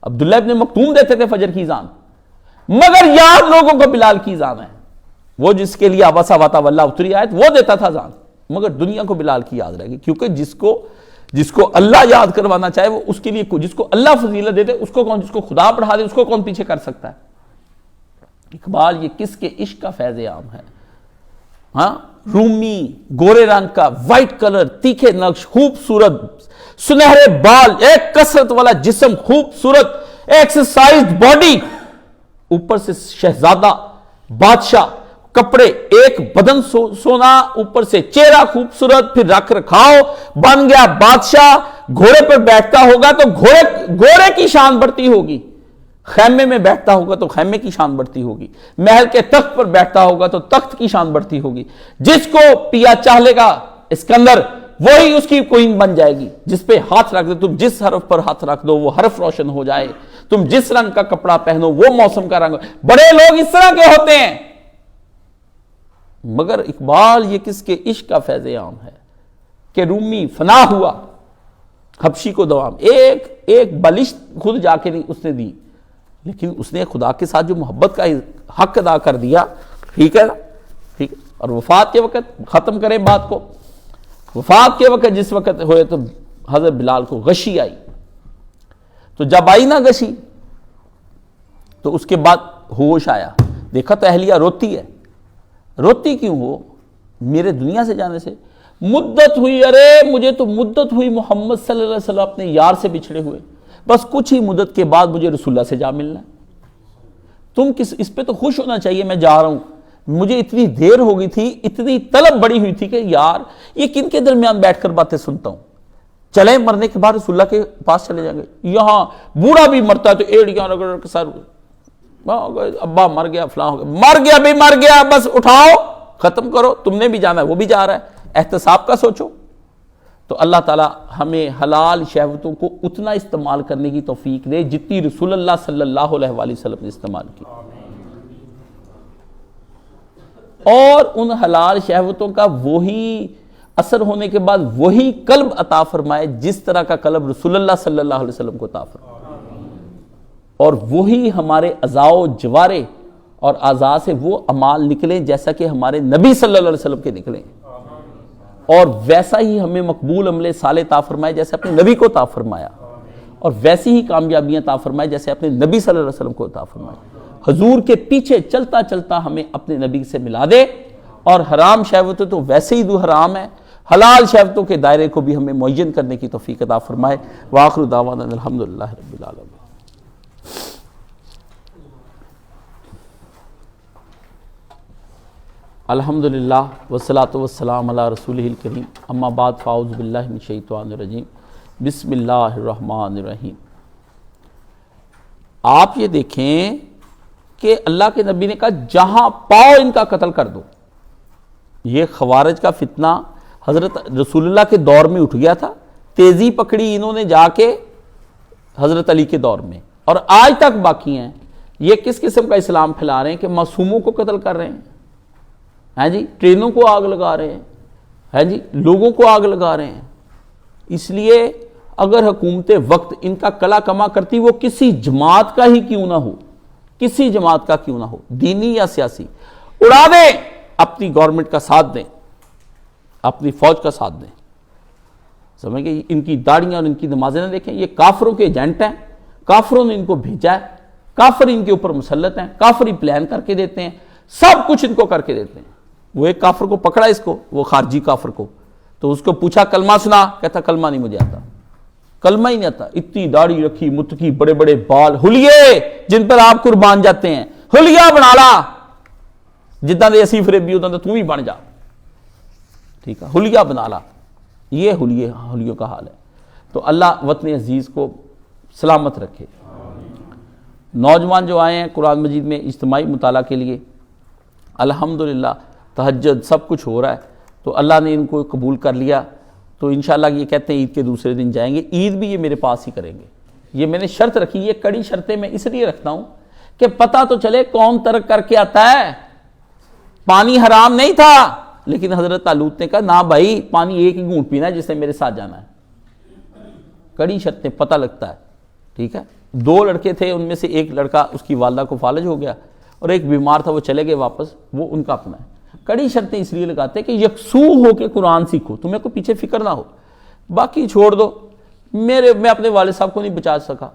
عبداللہ ابن مکتوم دیتے تھے فجر کی اذان، مگر یاد لوگوں کو بلال کی اذان ہے، وہ جس کے لیے ابسا وتولی اتری آیت وہ دیتا تھا اذان، مگر دنیا کو بلال کی یاد رہے گی، کیونکہ جس کو اللہ یاد کروانا چاہے وہ اس کے لیے، جس کو اللہ فضیلت دے دے اس کو کون، جس کو خدا پڑھا دے اس کو کون پیچھے کر سکتا ہے؟ اقبال یہ کس کے عشق کا فیض عام ہے؟ ہاں رومی، گورے رنگ کا، وائٹ کلر، تیکھے نقش، خوبصورت سنہرے بال، ایک کثرت والا جسم، خوبصورت ایکسرسائزڈ باڈی، اوپر سے شہزادہ بادشاہ، کپڑے ایک بدن سونا، اوپر سے چہرہ خوبصورت، پھر رکھ رکھاؤ، بن گیا بادشاہ، گھوڑے پر بیٹھتا ہوگا تو گھوڑے کی شان بڑھتی ہوگی، خیمے میں بیٹھتا ہوگا تو خیمے کی شان بڑھتی ہوگی، محل کے تخت پر بیٹھتا ہوگا تو تخت کی شان بڑھتی ہوگی، جس کو پیا چاہ لے گا اسکندر وہی اس کی کوئن بن جائے گی، جس پہ ہاتھ رکھ دے، تم جس حرف پر ہاتھ رکھ دو وہ حرف روشن ہو جائے، تم جس رنگ کا کپڑا پہنو وہ موسم کا رنگ، بڑے لوگ اس طرح کے ہوتے ہیں، مگر اقبال یہ کس کے عشق کا فیض عام ہے کہ رومی فنا ہوا حبشی کو دوام، ایک بلش خود جا کے نہیں اس نے دی، لیکن اس نے خدا کے ساتھ جو محبت کا حق ادا کر دیا، ٹھیک ہے نا، ٹھیک ہے۔ اور وفات کے وقت ختم کریں بات کو، وفات کے وقت جس وقت ہوئے تو حضرت بلال کو غشی آئی، تو جب آئی نا غشی تو اس کے بعد ہوش آیا، دیکھا تو اہلیہ روتی ہے، روتی کیوں ہو؟ میرے دنیا سے جانے سے مدت ہوئی، ارے مجھے تو مدت ہوئی محمد صلی اللہ علیہ وسلم اپنے یار سے بچھڑے ہوئے، بس کچھ ہی مدت کے بعد مجھے رسول اللہ سے جا ملنا ہے، تم اس پہ تو خوش ہونا چاہیے، میں جا رہا ہوں، مجھے اتنی دیر ہو گئی تھی، اتنی طلب بڑی ہوئی تھی کہ یار یہ کن کے درمیان بیٹھ کر باتیں سنتا ہوں، چلیں مرنے کے بعد رسول اللہ کے پاس چلے جائیں گے، یہاں بوڑھا بھی مرتا ہے تو ایڑیاں رگڑ کے سر، ابا مر گیا فلاں ہو گیا، مر گیا بس اٹھاؤ ختم کرو، تم نے بھی جانا ہے وہ بھی جا رہا ہے، احتساب کا سوچو۔ تو اللہ تعالی ہمیں حلال شہوتوں کو اتنا استعمال کرنے کی توفیق دے جتنی رسول اللہ صلی اللہ علیہ وآلہ وسلم نے استعمال کی، اور ان حلال شہوتوں کا وہی اثر ہونے کے بعد وہی قلب عطا فرمائے جس طرح کا قلب رسول اللہ صلی اللہ علیہ وسلم کو عطا فرمائے، اور وہی ہمارے اعضاء و جوارے اور اعضاء سے وہ اعمال نکلیں جیسا کہ ہمارے نبی صلی اللہ علیہ وسلم کے نکلیں، اور ویسا ہی ہمیں مقبول عمل صالح عطا فرمائے جیسے اپنے نبی کو عطا فرمایا، اور ویسی ہی کامیابیاں عطا فرمائے جیسے اپنے نبی صلی اللہ علیہ وسلم کو عطا فرمائے، حضور کے پیچھے چلتا چلتا ہمیں اپنے نبی سے ملا دے، اور حرام شہوتیں تو ویسے ہی دو حرام ہے، حلال شہوتوں کے دائرے کو بھی ہمیں معین کرنے کی توفیق عطا فرمائے۔ وآخر دعوانا الحمدللہ رب العالمین۔ الحمدللہ والصلاۃ والسلام علی رسولہ الکریم، اما بعد فاعوذ باللہ من الشیطان الرجیم، بسم اللہ الرحمن الرحیم۔ آپ یہ دیکھیں کہ اللہ کے نبی نے کہا جہاں پاؤ ان کا قتل کر دو۔ یہ خوارج کا فتنہ حضرت رسول اللہ کے دور میں اٹھ گیا تھا، تیزی پکڑی انہوں نے جا کے حضرت علی کے دور میں، اور آج تک باقی ہیں۔ یہ کس قسم کا اسلام پھیلا رہے ہیں کہ معصوموں کو قتل کر رہے ہیں، ہاں جی، ٹرینوں کو آگ لگا رہے ہیں، ہاں جی، لوگوں کو آگ لگا رہے ہیں۔ اس لیے اگر حکومت وقت ان کا کلا کما کرتی، وہ کسی جماعت کا ہی کیوں نہ ہو، کسی جماعت کا کیوں نہ ہو، دینی یا سیاسی، اڑا دیں، اپنی گورنمنٹ کا ساتھ دیں، اپنی فوج کا ساتھ دیں۔ سمجھ گئے؟ ان کی داڑیاں اور ان کی نمازیں نہ دیکھیں، یہ کافروں کے ایجنٹ ہیں، کافروں نے ان کو بھیجا ہے، کافر ان کے اوپر مسلط ہیں، کافر ہی پلان کر کے دیتے ہیں، سب کچھ ان کو کر کے دیتے ہیں۔ وہ ایک کافر کو پکڑا، اس کو، وہ خارجی کافر کو، تو اس کو پوچھا کلمہ سنا، کہتا کلمہ نہیں مجھے آتا، کلمہ ہی نہیں آتا۔ اتنی داڑھی رکھی، متکی، بڑے بڑے بال، حلیے جن پر آپ قربان جاتے ہیں، حلیہ بنا لا، جتنا دے اسی فریبی ہوتا تو بھی بن جا، ٹھیک ہے، حلیہ بنا لا۔ یہ حلیوں کا حال ہے۔ تو اللہ وطن عزیز کو سلامت رکھے۔ نوجوان جو آئے ہیں قرآن مجید میں اجتماعی مطالعہ کے لیے، الحمدللہ تہجد سب کچھ ہو رہا ہے، تو اللہ نے ان کو قبول کر لیا، تو انشاءاللہ یہ کہتے ہیں عید کے دوسرے دن جائیں گے، عید بھی یہ میرے پاس ہی کریں گے۔ یہ میں نے شرط رکھی، یہ کڑی شرطیں میں اس لیے رکھتا ہوں کہ پتہ تو چلے کون ترک کر کے آتا ہے۔ پانی حرام نہیں تھا، لیکن حضرت طالوت نے کہا نہ بھائی، پانی ایک ہی گھونٹ پینا ہے جس نے میرے ساتھ جانا ہے۔ کڑی شرطیں، پتہ لگتا ہے، ٹھیک ہے۔ 2 لڑکے تھے، ان میں سے ایک لڑکا اس کی والدہ کو فالج ہو گیا، اور ایک بیمار تھا، وہ چلے گئے واپس، وہ ان کا اپنا ہے۔ کڑی شرطیں اس لیے لگاتے ہیں کہ یکسو ہو کے قرآن سیکھو، تمہیں کوئی پیچھے فکر نہ ہو، باقی چھوڑ دو۔ میں اپنے والد صاحب کو نہیں بچا سکا،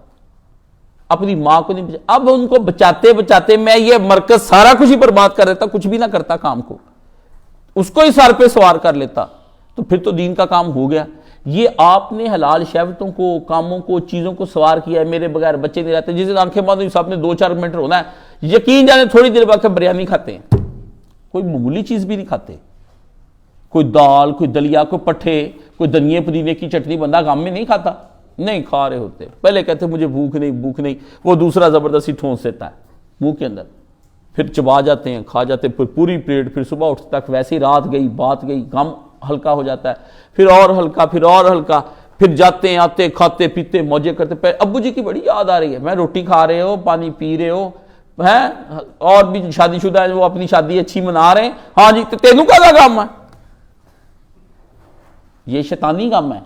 اپنی ماں کو نہیں بچا، اب ان کو بچاتے بچاتے میں یہ مرکز سارا کچھ ہی برباد کر دیتا، کچھ بھی نہ کرتا کام کو، اس کو ہی سر پہ سوار کر لیتا، تو پھر تو دین کا کام ہو گیا۔ یہ آپ نے حلال شہوتوں کو، کاموں کو، چیزوں کو سوار کیا ہے، میرے بغیر بچے نہیں رہتے، جس دن آنکھیں بند صاحب نے 2-4 منٹ رونا ہے، یقین جانے تھوڑی دیر بعد بریانی کھاتے ہیں، کوئی معمولی چیز بھی نہیں کھاتے، کوئی دال، کوئی دلیا، کوئی پٹھے، کوئی دھنیے پودینے کی چٹنی بندہ گام میں نہیں کھاتا، نہیں کھا رہے ہوتے۔ پہلے کہتے مجھے بھوک نہیں، وہ دوسرا زبردستی ٹھونس دیتا ہے منہ کے اندر، پھر چبا جاتے ہیں، کھا جاتے ہیں، پھر پوری پلیٹ، پھر صبح اٹھتے تک ویسے ہی رات گئی، بات گئی، غم ہلکا ہو جاتا ہے، پھر اور ہلکا، پھر اور ہلکا، پھر جاتے ہیں، آتے، کھاتے پیتے، موجے کرتے۔ ابو جی کی بڑی یاد آ رہی ہے، میں روٹی کھا رہے ہو، پانی پی رہے ہو ہیں، اور بھی شادی شدہ ہے وہ اپنی شادی اچھی منا رہے ہیں، ہاں جی تینوں کا کام ہے۔ یہ شیطانی کام ہے۔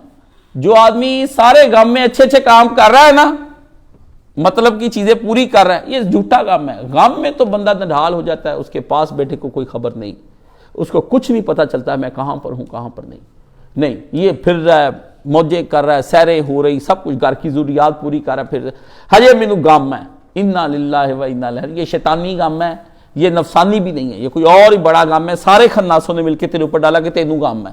جو آدمی سارے غم میں اچھے اچھے کام کر رہا ہے نا، مطلب کی چیزیں پوری کر رہا ہے، یہ جھوٹا کام ہے۔ غم میں تو بندہ نڈھال ہو جاتا ہے، اس کے پاس بیٹھے کو کوئی خبر نہیں، اس کو کچھ نہیں پتا چلتا ہے میں کہاں پر ہوں کہاں پر نہیں، یہ پھر رہا ہے، موجے کر رہا ہے، سیریں ہو رہی، سب کچھ گھر کی ضروریات پوری کر رہا ہے، پھر ہجے مینو غم ہے، انا للہ و انا الیہ۔ یہ شیطانی غم ہے، یہ نفسانی بھی نہیں ہے، یہ کوئی اور ہی بڑا غم ہے، سارے خناسوں نے مل کے تیرے اوپر ڈالا کہ تینوں غم ہے۔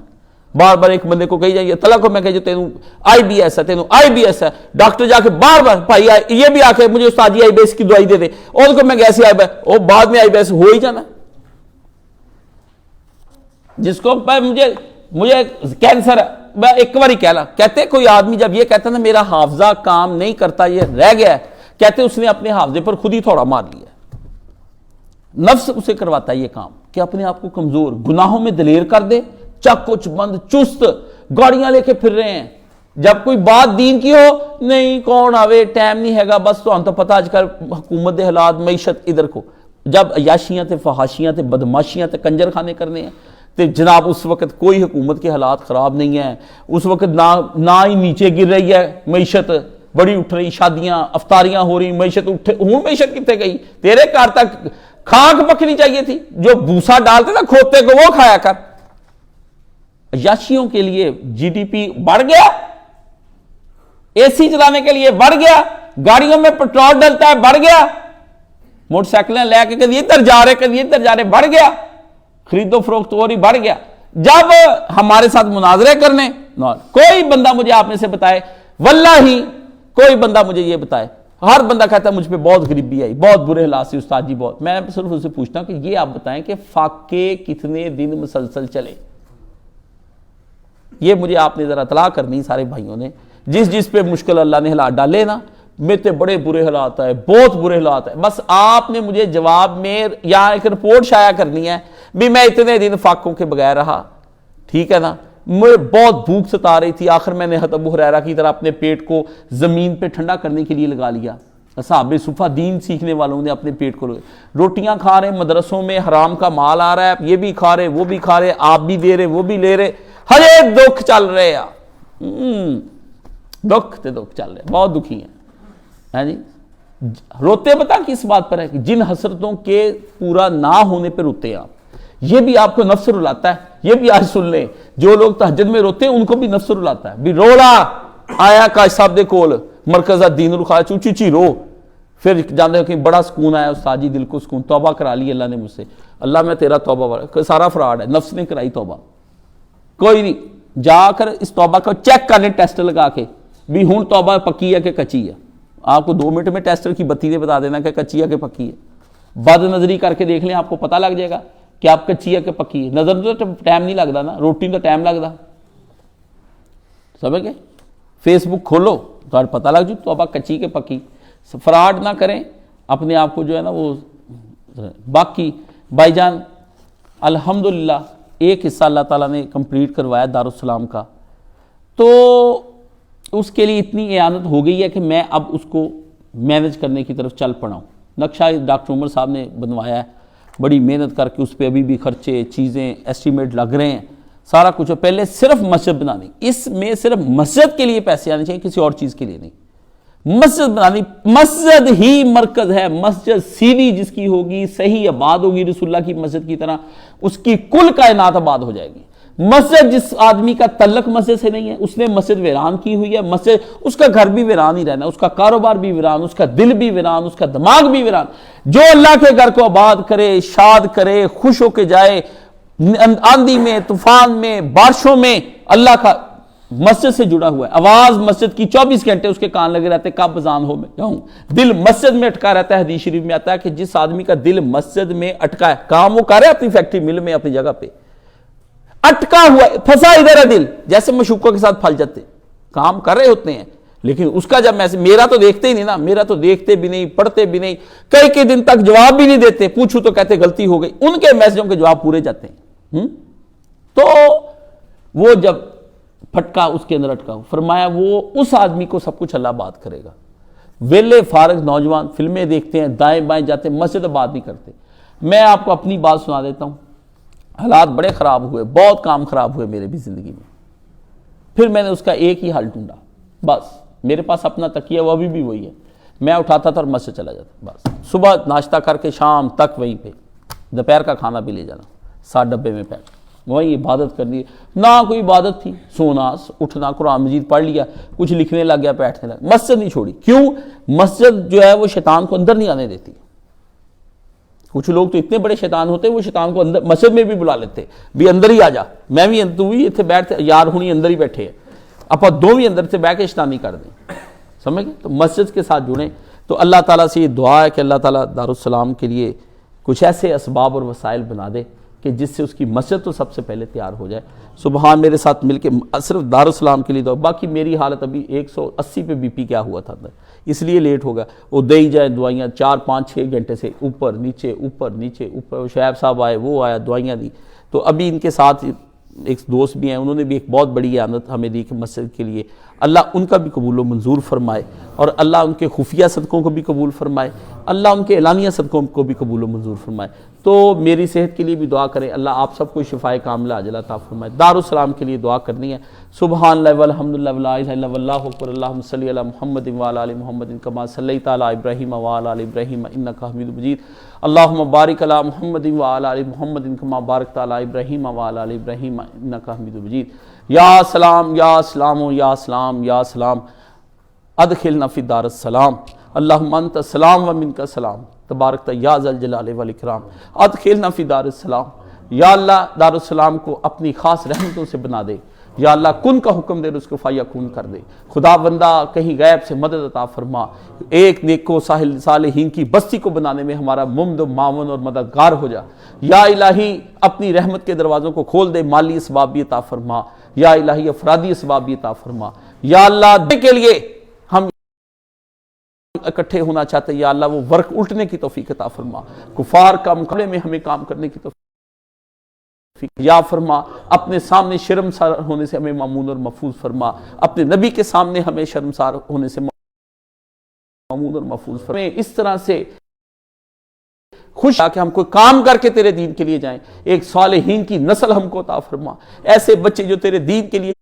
بار بار ایک بندے کو کہی جائے طلاق کو، میں کہی تینوں آئی بی ایس ہے، تینوں آئی بی ایس ہے، ڈاکٹر جا کے بار بار بھائی یہ بھی آ کے مجھے استاد جی آئی بی ایس کی دوائی دے دے، اور کو میں کیسے آئی بی ایس، وہ بعد میں آئی بی ایس ہو ہی جانا۔ جس کو مجھے کینسر ہے، میں ایک بار ہی کہلا، کہتے کوئی آدمی جب یہ کہتا نا میرا حافظہ کام نہیں کرتا، یہ رہ گیا ہے، کہتے اس نے اپنے حافظے پر خود ہی تھوڑا مار لیا۔ نفس اسے کرواتا ہے یہ کام کہ اپنے آپ کو کمزور، گناہوں میں دلیر کر دے، چک کچھ بند، چست، گاڑیاں لے کے پھر رہے ہیں، جب کوئی بات دین کی ہو نہیں کون آوے، ٹائم نہیں ہے گا، بس تو ہم تو پتہ آج کل حکومت دے حالات، معیشت ادھر کو، جب عیاشیاں تے فحاشیاں تے بدماشیاں تے کنجر خانے کرنے ہیں، تو جناب اس وقت کوئی حکومت کے حالات خراب نہیں ہیں، اس وقت نہ ہی نیچے گر رہی ہے معیشت، بڑی اٹھ رہی، شادیاں افطاریاں ہو رہی، معیشت ہوں معیشت کتنے گئی، تیرے گھر تک کھانک پکنی چاہیے تھی، جو بھوسا ڈالتے نا کھوتے کو وہ کھایا کر۔ عیاشیوں کے لیے جی ڈی پی بڑھ گیا، اے سی چلانے کے لیے بڑھ گیا، گاڑیوں میں پیٹرول ڈلتا ہے بڑھ گیا، موٹر سائیکلیں لے کے کدی ادھر جا رہے کدی ادھر جا رہے بڑھ گیا، خرید و فروخت اور ہی بڑھ گیا۔ جب ہمارے ساتھ مناظرے کرنے، کوئی بندہ مجھے آپ میں سے بتائے، واللہ کوئی بندہ مجھے یہ بتائے ہر بندہ کہتا ہے مجھ پہ بہت غریبی آئی، بہت برے حالات سے استاد جی بہت. میں صرف اس سے پوچھتا ہوں کہ یہ آپ بتائیں کہ فاقے کتنے دن مسلسل چلے؟ یہ مجھے آپ نے ذرا اطلاع کرنی سارے بھائیوں نے. جس پہ مشکل اللہ نے حالات ڈالے نا، میں تے بڑے برے حالات ہے، بہت برے حالات ہے. بس آپ نے مجھے جواب میں یا ایک رپورٹ شائع کرنی ہے بھی میں اتنے دن فاقوں کے بغیر رہا، ٹھیک ہے نا، مجھے بہت بھوک ستا رہی تھی، آخر میں نے حضرت ابو ہریرہ کی طرح اپنے پیٹ کو زمین پہ ٹھنڈا کرنے کے لیے لگا لیا. اصحاب صفہ دین سیکھنے والوں نے اپنے پیٹ کو روٹیاں کھا رہے ہیں، مدرسوں میں حرام کا مال آ رہا ہے، یہ بھی کھا رہے وہ بھی کھا رہے، آپ بھی دے رہے وہ بھی لے رہے، ہر ایک دکھ چل رہے ہیں. دکھ چل رہے، بہت دکھی ہیں جی. روتے پتہ کس بات پر ہے کہ جن حسرتوں کے پورا نہ ہونے پہ روتے ہیں آپ. یہ بھی آپ کو نفس رلاتا ہے، یہ بھی آج سن لیں، جو لوگ تہجد میں روتے ہیں ان کو بھی نفس رلاتا ہے. بھی روڑا آیا کاش صاحب دے کول مرکزہ دین الخلا چوچی رو، پھر جانتے ہو کہ بڑا سکون آیا استاد جی، دل کو سکون، توبہ کرا لی اللہ نے مجھ سے، اللہ میں تیرا توبہ، سارا فراڈ ہے، نفس نے کرائی توبہ. کوئی نہیں، جا کر اس توبہ کو چیک کرنے ٹیسٹ لگا کے بھی ہوں توبہ پکی ہے کہ کچی ہے. آپ کو 2 منٹ میں ٹیسٹر کی بتی نے بتا دینا کہ کچی ہے کہ پکی ہے. بد نظری کر کے دیکھ لیں، آپ کو پتہ لگ جائے گا کہ آپ کچی ہے کہ پکی ہے. نظر تو ٹائم نہیں لگتا نا، روٹی تو ٹائم لگتا، سمجھ گئے؟ فیس بک کھولو تو پتہ لگ جائے توبہ کچی کہ پکی. فراڈ نہ کریں اپنے آپ کو جو ہے نا وہ. باقی بھائی جان الحمدللہ ایک حصہ اللہ تعالیٰ نے کمپلیٹ کروایا دارالسلام کا، تو اس کے لیے اتنی اعانت ہو گئی ہے کہ میں اب اس کو مینج کرنے کی طرف چل پڑا ہوں. نقشہ ڈاکٹر عمر صاحب نے بنوایا ہے بڑی محنت کر کے، اس پہ ابھی بھی خرچے چیزیں ایسٹیمیٹ لگ رہے ہیں، سارا کچھ. پہلے صرف مسجد بنانی، اس میں صرف مسجد کے لیے پیسے آنے چاہیے، کسی اور چیز کے لیے نہیں. مسجد بنانی، مسجد ہی مرکز ہے. مسجد سیدھی جس کی ہوگی، صحیح آباد ہوگی رسول اللہ کی مسجد کی طرح، اس کی کل کائنات آباد ہو جائے گی. مسجد جس آدمی کا تعلق مسجد سے نہیں ہے، اس نے مسجد ویران کی ہوئی ہے. مسجد اس کا گھر بھی ویران ہی رہنا، اس کا کاروبار بھی ویران، اس کا دل بھی ویران، اس کا دماغ بھی ویران. جو اللہ کے گھر کو آباد کرے، شاد کرے، خوش ہو کے جائے، آندھی میں، طوفان میں، بارشوں میں، اللہ کا مسجد سے جڑا ہوا ہے. آواز مسجد کی 24 گھنٹے اس کے کان لگے رہتے، کب اذان ہو میں جاؤں. دل مسجد میں اٹکا رہتا ہے. حدیث شریف میں آتا ہے کہ جس آدمی کا دل مسجد میں اٹکا ہے، کام وہ کر رہا ہے اپنی فیکٹری مل میں، اپنی جگہ پہ اٹکا ہوا ہے، پھنسا ادھر ہے دل، جیسے مشوقوں کے ساتھ پھل جاتے، کام کر رہے ہوتے ہیں لیکن اس کا جب میسج، میرا تو دیکھتے ہی نہیں نا، میرا تو دیکھتے بھی نہیں، پڑھتے بھی نہیں، کئی دن تک جواب بھی نہیں دیتے، پوچھو تو کہتے غلطی ہو گئی. ان کے میسجوں کے جواب پورے جاتے ہیں. تو وہ جب پھٹکا اس کے اندر اٹکا، فرمایا وہ اس آدمی کو سب کچھ اللہ بات کرے گا. ویلے فارغ نوجوان فلمیں دیکھتے ہیں، دائیں بائیں جاتے ہیں، مسجد بات نہیں کرتے. میں آپ کو اپنی بات سنا دیتا ہوں، حالات بڑے خراب ہوئے، بہت کام خراب ہوئے میرے بھی زندگی میں. پھر میں نے اس کا ایک ہی حل ڈھونڈا، بس میرے پاس اپنا تکیہ وہ ابھی بھی وہی ہے، میں اٹھاتا تھا اور مسجد چلا جاتا. بس صبح ناشتہ کر کے شام تک وہیں پہ، دوپہر کا کھانا بھی لے جانا، 7 ڈبے میں پیک، وہیں عبادت کرنی. نہ کوئی عبادت تھی، سونا اٹھنا، قرآن مجید پڑھ لیا، کچھ لکھنے لگ گیا، بیٹھنے لگ. مسجد نہیں چھوڑی. کیوں؟ مسجد جو ہے وہ شیطان کو اندر نہیں آنے دیتی. کچھ لوگ تو اتنے بڑے شیطان ہوتے وہ شیطان کو اندر مسجد میں بھی بلا لیتے، بھی اندر ہی آ جا، میں بھی تو بھی اتنے بیٹھتے، یار ہونی اندر ہی بیٹھے ہیں، آپ دو بھی اندر سے بیٹھ کے شیطانی کر دیں. سمجھ گئے؟ تو مسجد کے ساتھ جڑیں. تو اللہ تعالیٰ سے یہ دعا ہے کہ اللہ تعالیٰ دارالسلام کے لیے کچھ ایسے اسباب اور وسائل بنا دے کہ جس سے اس کی مسجد تو سب سے پہلے تیار ہو جائے. سبحان میرے ساتھ مل کے صرف دارالسلام کے لیے دعا. باقی میری حالت ابھی 180 پہ بی پی کیا ہوا تھا اندر، اس لیے لیٹ ہو گیا. وہ دے ہی جائے دوائیاں 4 5 6 گھنٹے سے اوپر نیچے اوپر نیچے اوپر. شعیب صاحب آئے، وہ آیا، دوائیاں دی. تو ابھی ان کے ساتھ ایک دوست بھی ہیں، انہوں نے بھی ایک بہت بڑی اعانت ہمیں دی کہ مسجد کے لیے اللہ ان کا بھی قبول و منظور فرمائے، اور اللہ ان کے خفیہ صدقوں کو بھی قبول فرمائے، اللہ ان کے اعلانیہ صدقوں کو بھی قبول و منظور فرمائے. تو میری صحت کے لیے بھی دعا کریں، اللہ آپ سب کو شفائے کاملہ عاجلہ عطا فرمائے. دارالسلام کے لیے دعا کرنی ہے. سبحان اللہ والحمدللہ ولا الہ الا اللہ اکبر. اللہم صلی علی محمد وعلی آل محمد کما صلیت علی ابراہیم وعلی آل ابراہیم انک حمید مجید. اللہم بارک علی محمد وعلی آل محمد کما بارکت علی ابراہیم وعلی آل ابراہیم انک حمید مجید. یا سلام یا سلام یا سلام یا سلام ادخلنا فی دار السلام. اللہم انت السلام و منک السلام تبارکت یا ذا الجلال والاکرام. ادخلنا فی دار السلام. یا اللہ دارالسلام کو اپنی خاص رحمتوں سے بنا دے. یا اللہ کن کا حکم دے اس کو فیکون کر دے۔ خدا بندہ کہیں غیب سے مدد عطا فرما، ایک نیک و صالحین کی بستی کو بنانے میں ہمارا ممد و معاون اور مددگار ہو جا۔ یا الہی اپنی رحمت کے دروازوں کو کھول دے، مالی اسباب بھی عطا فرما، یا الہی افرادی اسباب بھی عطا فرما۔ یا اللہ دے کے لیے ہم اکٹھے ہونا چاہتے ہیں، یا اللہ وہ ورق الٹنے کی توفیق عطا فرما، کفار کا مقابلے میں ہمیں کام کرنے کی توفیق یا فرما، اپنے سامنے شرمسار ہونے سے ہمیں مامون اور محفوظ فرما، اپنے نبی کے سامنے ہمیں شرمسار ہونے سے مامون اور محفوظ فرما۔ اس طرح سے خوش کہ ہم کوئی کام کر کے تیرے دین کے لیے جائیں، ایک صالحین کی نسل ہم کو عطا فرما، ایسے بچے جو تیرے دین کے لیے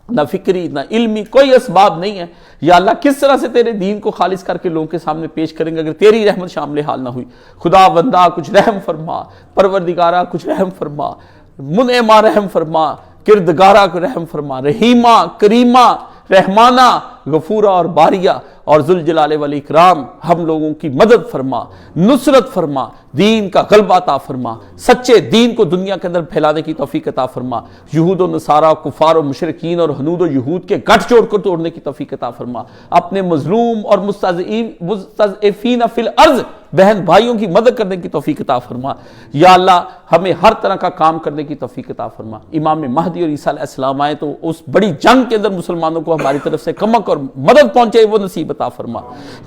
نہ فکری نہ علمی کوئی اسباب نہیں ہے۔ یا اللہ کس طرح سے تیرے دین کو خالص کر کے لوگوں کے سامنے پیش کریں گے اگر تیری رحمت شامل حال نہ ہوئی؟ خدا بندہ کچھ رحم فرما، پروردگارہ کچھ رحم فرما، منعما رحم فرما، کردگارہ کو رحم فرما، رحیمہ کریمہ رحمانہ غفورہ اور باریہ اور ذوالجلال والاکرام ہم لوگوں کی مدد فرما، نصرت فرما، دین کا غلبہ عطا فرما، سچے دین کو دنیا کے اندر پھیلانے کی توفیق عطا فرما، یہود و نصارہ کفار و مشرکین اور حنود و یہود کے گٹھ جوڑ کر توڑنے کی توفیق عطا فرما، اپنے مظلوم اور مستضعفین فی الارض بہن بھائیوں کی مدد کرنے کی توفیق عطا فرما۔ یا اللہ ہمیں ہر طرح کا کام کرنے کی توفیق عطا فرما۔ امام مہدی اور عیسیٰ علیہ السلام آئے تو اس بڑی جنگ کے اندر مسلمانوں کو ہماری طرف سے کمک اور مدد پہنچے، وہ نصیب عطا فرما۔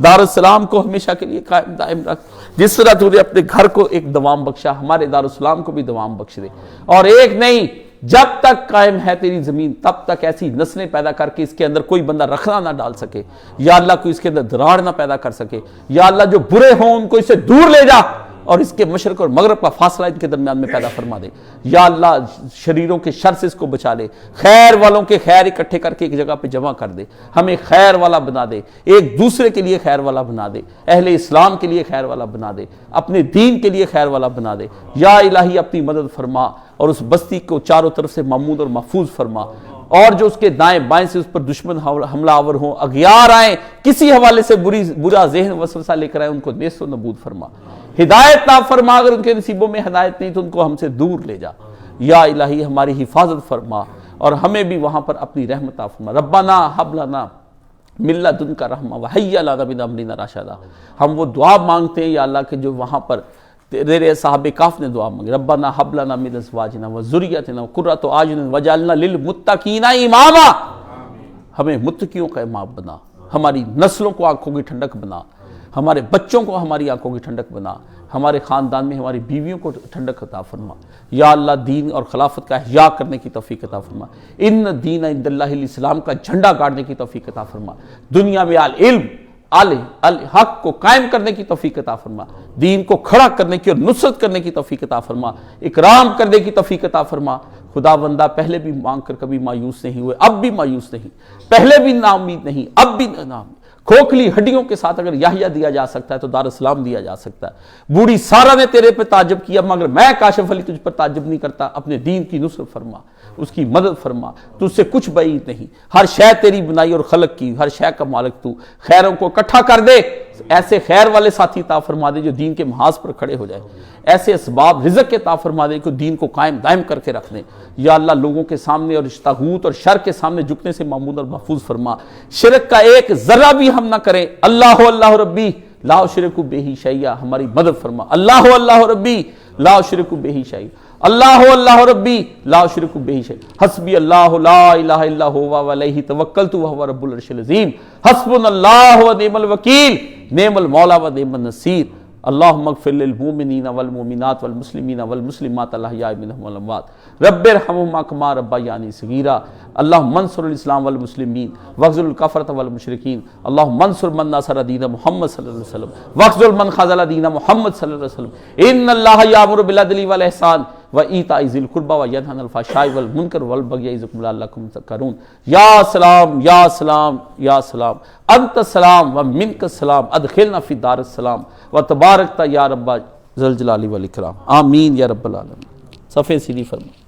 دار السلام کو ہمیشہ کے لیے قائم دائم رکھ، جس طرح تو نے اپنے گھر کو ایک دوام بخشا، ہمارے دار السلام کو بھی دوام بخش دے، اور ایک نہیں جب تک قائم ہے تیری زمین تب تک ایسی نسلیں پیدا کر کے اس کے اندر کوئی بندہ رکھنا نہ ڈال سکے، یا اللہ کوئی اس کے اندر دراڑ نہ پیدا کر سکے، یا اللہ جو برے ہوں ان کو اس سے دور لے جا اور اس کے مشرق اور مغرب کا فاصلہ ان کے درمیان میں پیدا فرما دے، یا اللہ شریروں کے شر سے اس کو بچا لے، خیر والوں کے خیر اکٹھے کر کے ایک جگہ پہ جمع کر دے، ہمیں خیر والا بنا دے، ایک دوسرے کے لیے خیر والا بنا دے، اہل اسلام کے لیے خیر والا بنا دے، اپنے دین کے لیے خیر والا بنا دے، یا الہی اپنی مدد فرما اور اس بستی کو چاروں طرف سے محمود اور محفوظ فرما، اور جو اس کے دائیں بائیں سے اس پر دشمن حملہ آور ہوں، اغیار آئیں، کسی حوالے سے برا ذہن وسوسہ لے کر آئیں، ان کو نیست و نبود فرما، ہدایت نہ فرما، اگر ان کے نصیبوں میں ہدایت نہیں تو ان کو ہم سے دور لے جا، یا الہی ہماری حفاظت فرما اور ہمیں بھی وہاں پر اپنی رحمت عطا فرما۔ ربنا حب لنا من لدنک رحمہ وہیئ لنا من امرنا رشدا، ہم وہ دعا مانگتے ہیں یا اللہ کہ جو وہاں پر تیرے صحابہ کاف نے دعا مانگی، ربنا حب لنا من ازواجنا وذریتنا قرۃ اعین واجعلنا للمتقین اماما، ہمیں متقیوں کا امام بنا، ہماری نسلوں کو آنکھوں کی ٹھنڈک بنا، ہمارے بچوں کو ہماری آنکھوں کی ٹھنڈک بنا، ہمارے خاندان میں ہماری بیویوں کو ٹھنڈک عطا فرما، یا اللہ دین اور خلافت کا احیاء کرنے کی توفیق عطا فرما، ان دین عند اللہ الاسلام کا جھنڈا گاڑنے کی توفیق عطا فرما، دنیا میں العلم الحق کو قائم کرنے کی توفیق عطا فرما، دین کو کھڑا کرنے کی اور نصرت کرنے کی توفیق عطا فرما، اکرام کرنے کی توفیق عطا فرما۔ خدا بندہ پہلے بھی مانگ کر کبھی مایوس نہیں ہوئے، اب بھی مایوس نہیں، پہلے بھی نا امید نہیں، اب بھی نا امید۔ کھوکھلی ہڈیوں کے ساتھ اگر یحییٰ دیا جا سکتا ہے تو دار السلام دیا جا سکتا ہے۔ بوڑھی سارہ نے تیرے پہ تعجب کیا مگر میں کاشف علی تجھ پر تعجب نہیں کرتا، اپنے دین کی نصرت فرما، اس کی مدد فرما، تجھ سے کچھ بعید نہیں، ہر شے تیری بنائی اور خلق کی، ہر شے کا مالک تو، خیروں کو اکٹھا کر دے، ایسے خیر والے ساتھی عطا فرما دے جو دین کے محاذ پر کھڑے ہو جائے، ایسے اسباب رزق کے عطا فرما دے کہ دین کو قائم دائم کر کے رکھ دیں، یا اللہ لوگوں کے سامنے اور طاغوت اور شر کے سامنے جھکنے سے معمون اور محفوظ فرما، شرک کا ایک ذرہ بھی ہم نہ کریں، اللہ اللہ ربی لا اشرک بہ شیئا، ہماری مدد فرما، اللہ اللہ ربی لا اشرک بہ شیئا، اللہ اللہ ربی لا اشرک بہ شیئا، حسبی اللہ لا الہ الا هو علیہ توکلت وهو رب العرش العظیم، حسبنا اللہ ونعم الوکیل، نعم المولا ونعم النصیر، اللہم اغفر للمؤمنین والمؤمنات والمسلمین والمسلمات الاحیاء منہم والاموات، رب ارحمہما کما ربیانی صغیرا، اللہم انصر الاسلام والمسلمین واخذل الکفرۃ والمشرکین، اللہم انصر من نصر دین محمد صلی اللہ علیہ وسلم واخذل من خذل دین محمد صلی اللہ علیہ وسلم، ان اللہ یامر بالعدل والاحسان وایتاء ذی القربی وینہی عن الفحشاء والمنکر والبغی یعظکم لعلکم تذکرون۔ یا سلام یا سلام یا سلام، انت السلام ومنک السلام، ادخلنا فی دار السلام وتبارکت یا رب ذی الجلال والاکرام، آمین یا رب العالمین۔ صفحے سیدھی فرما۔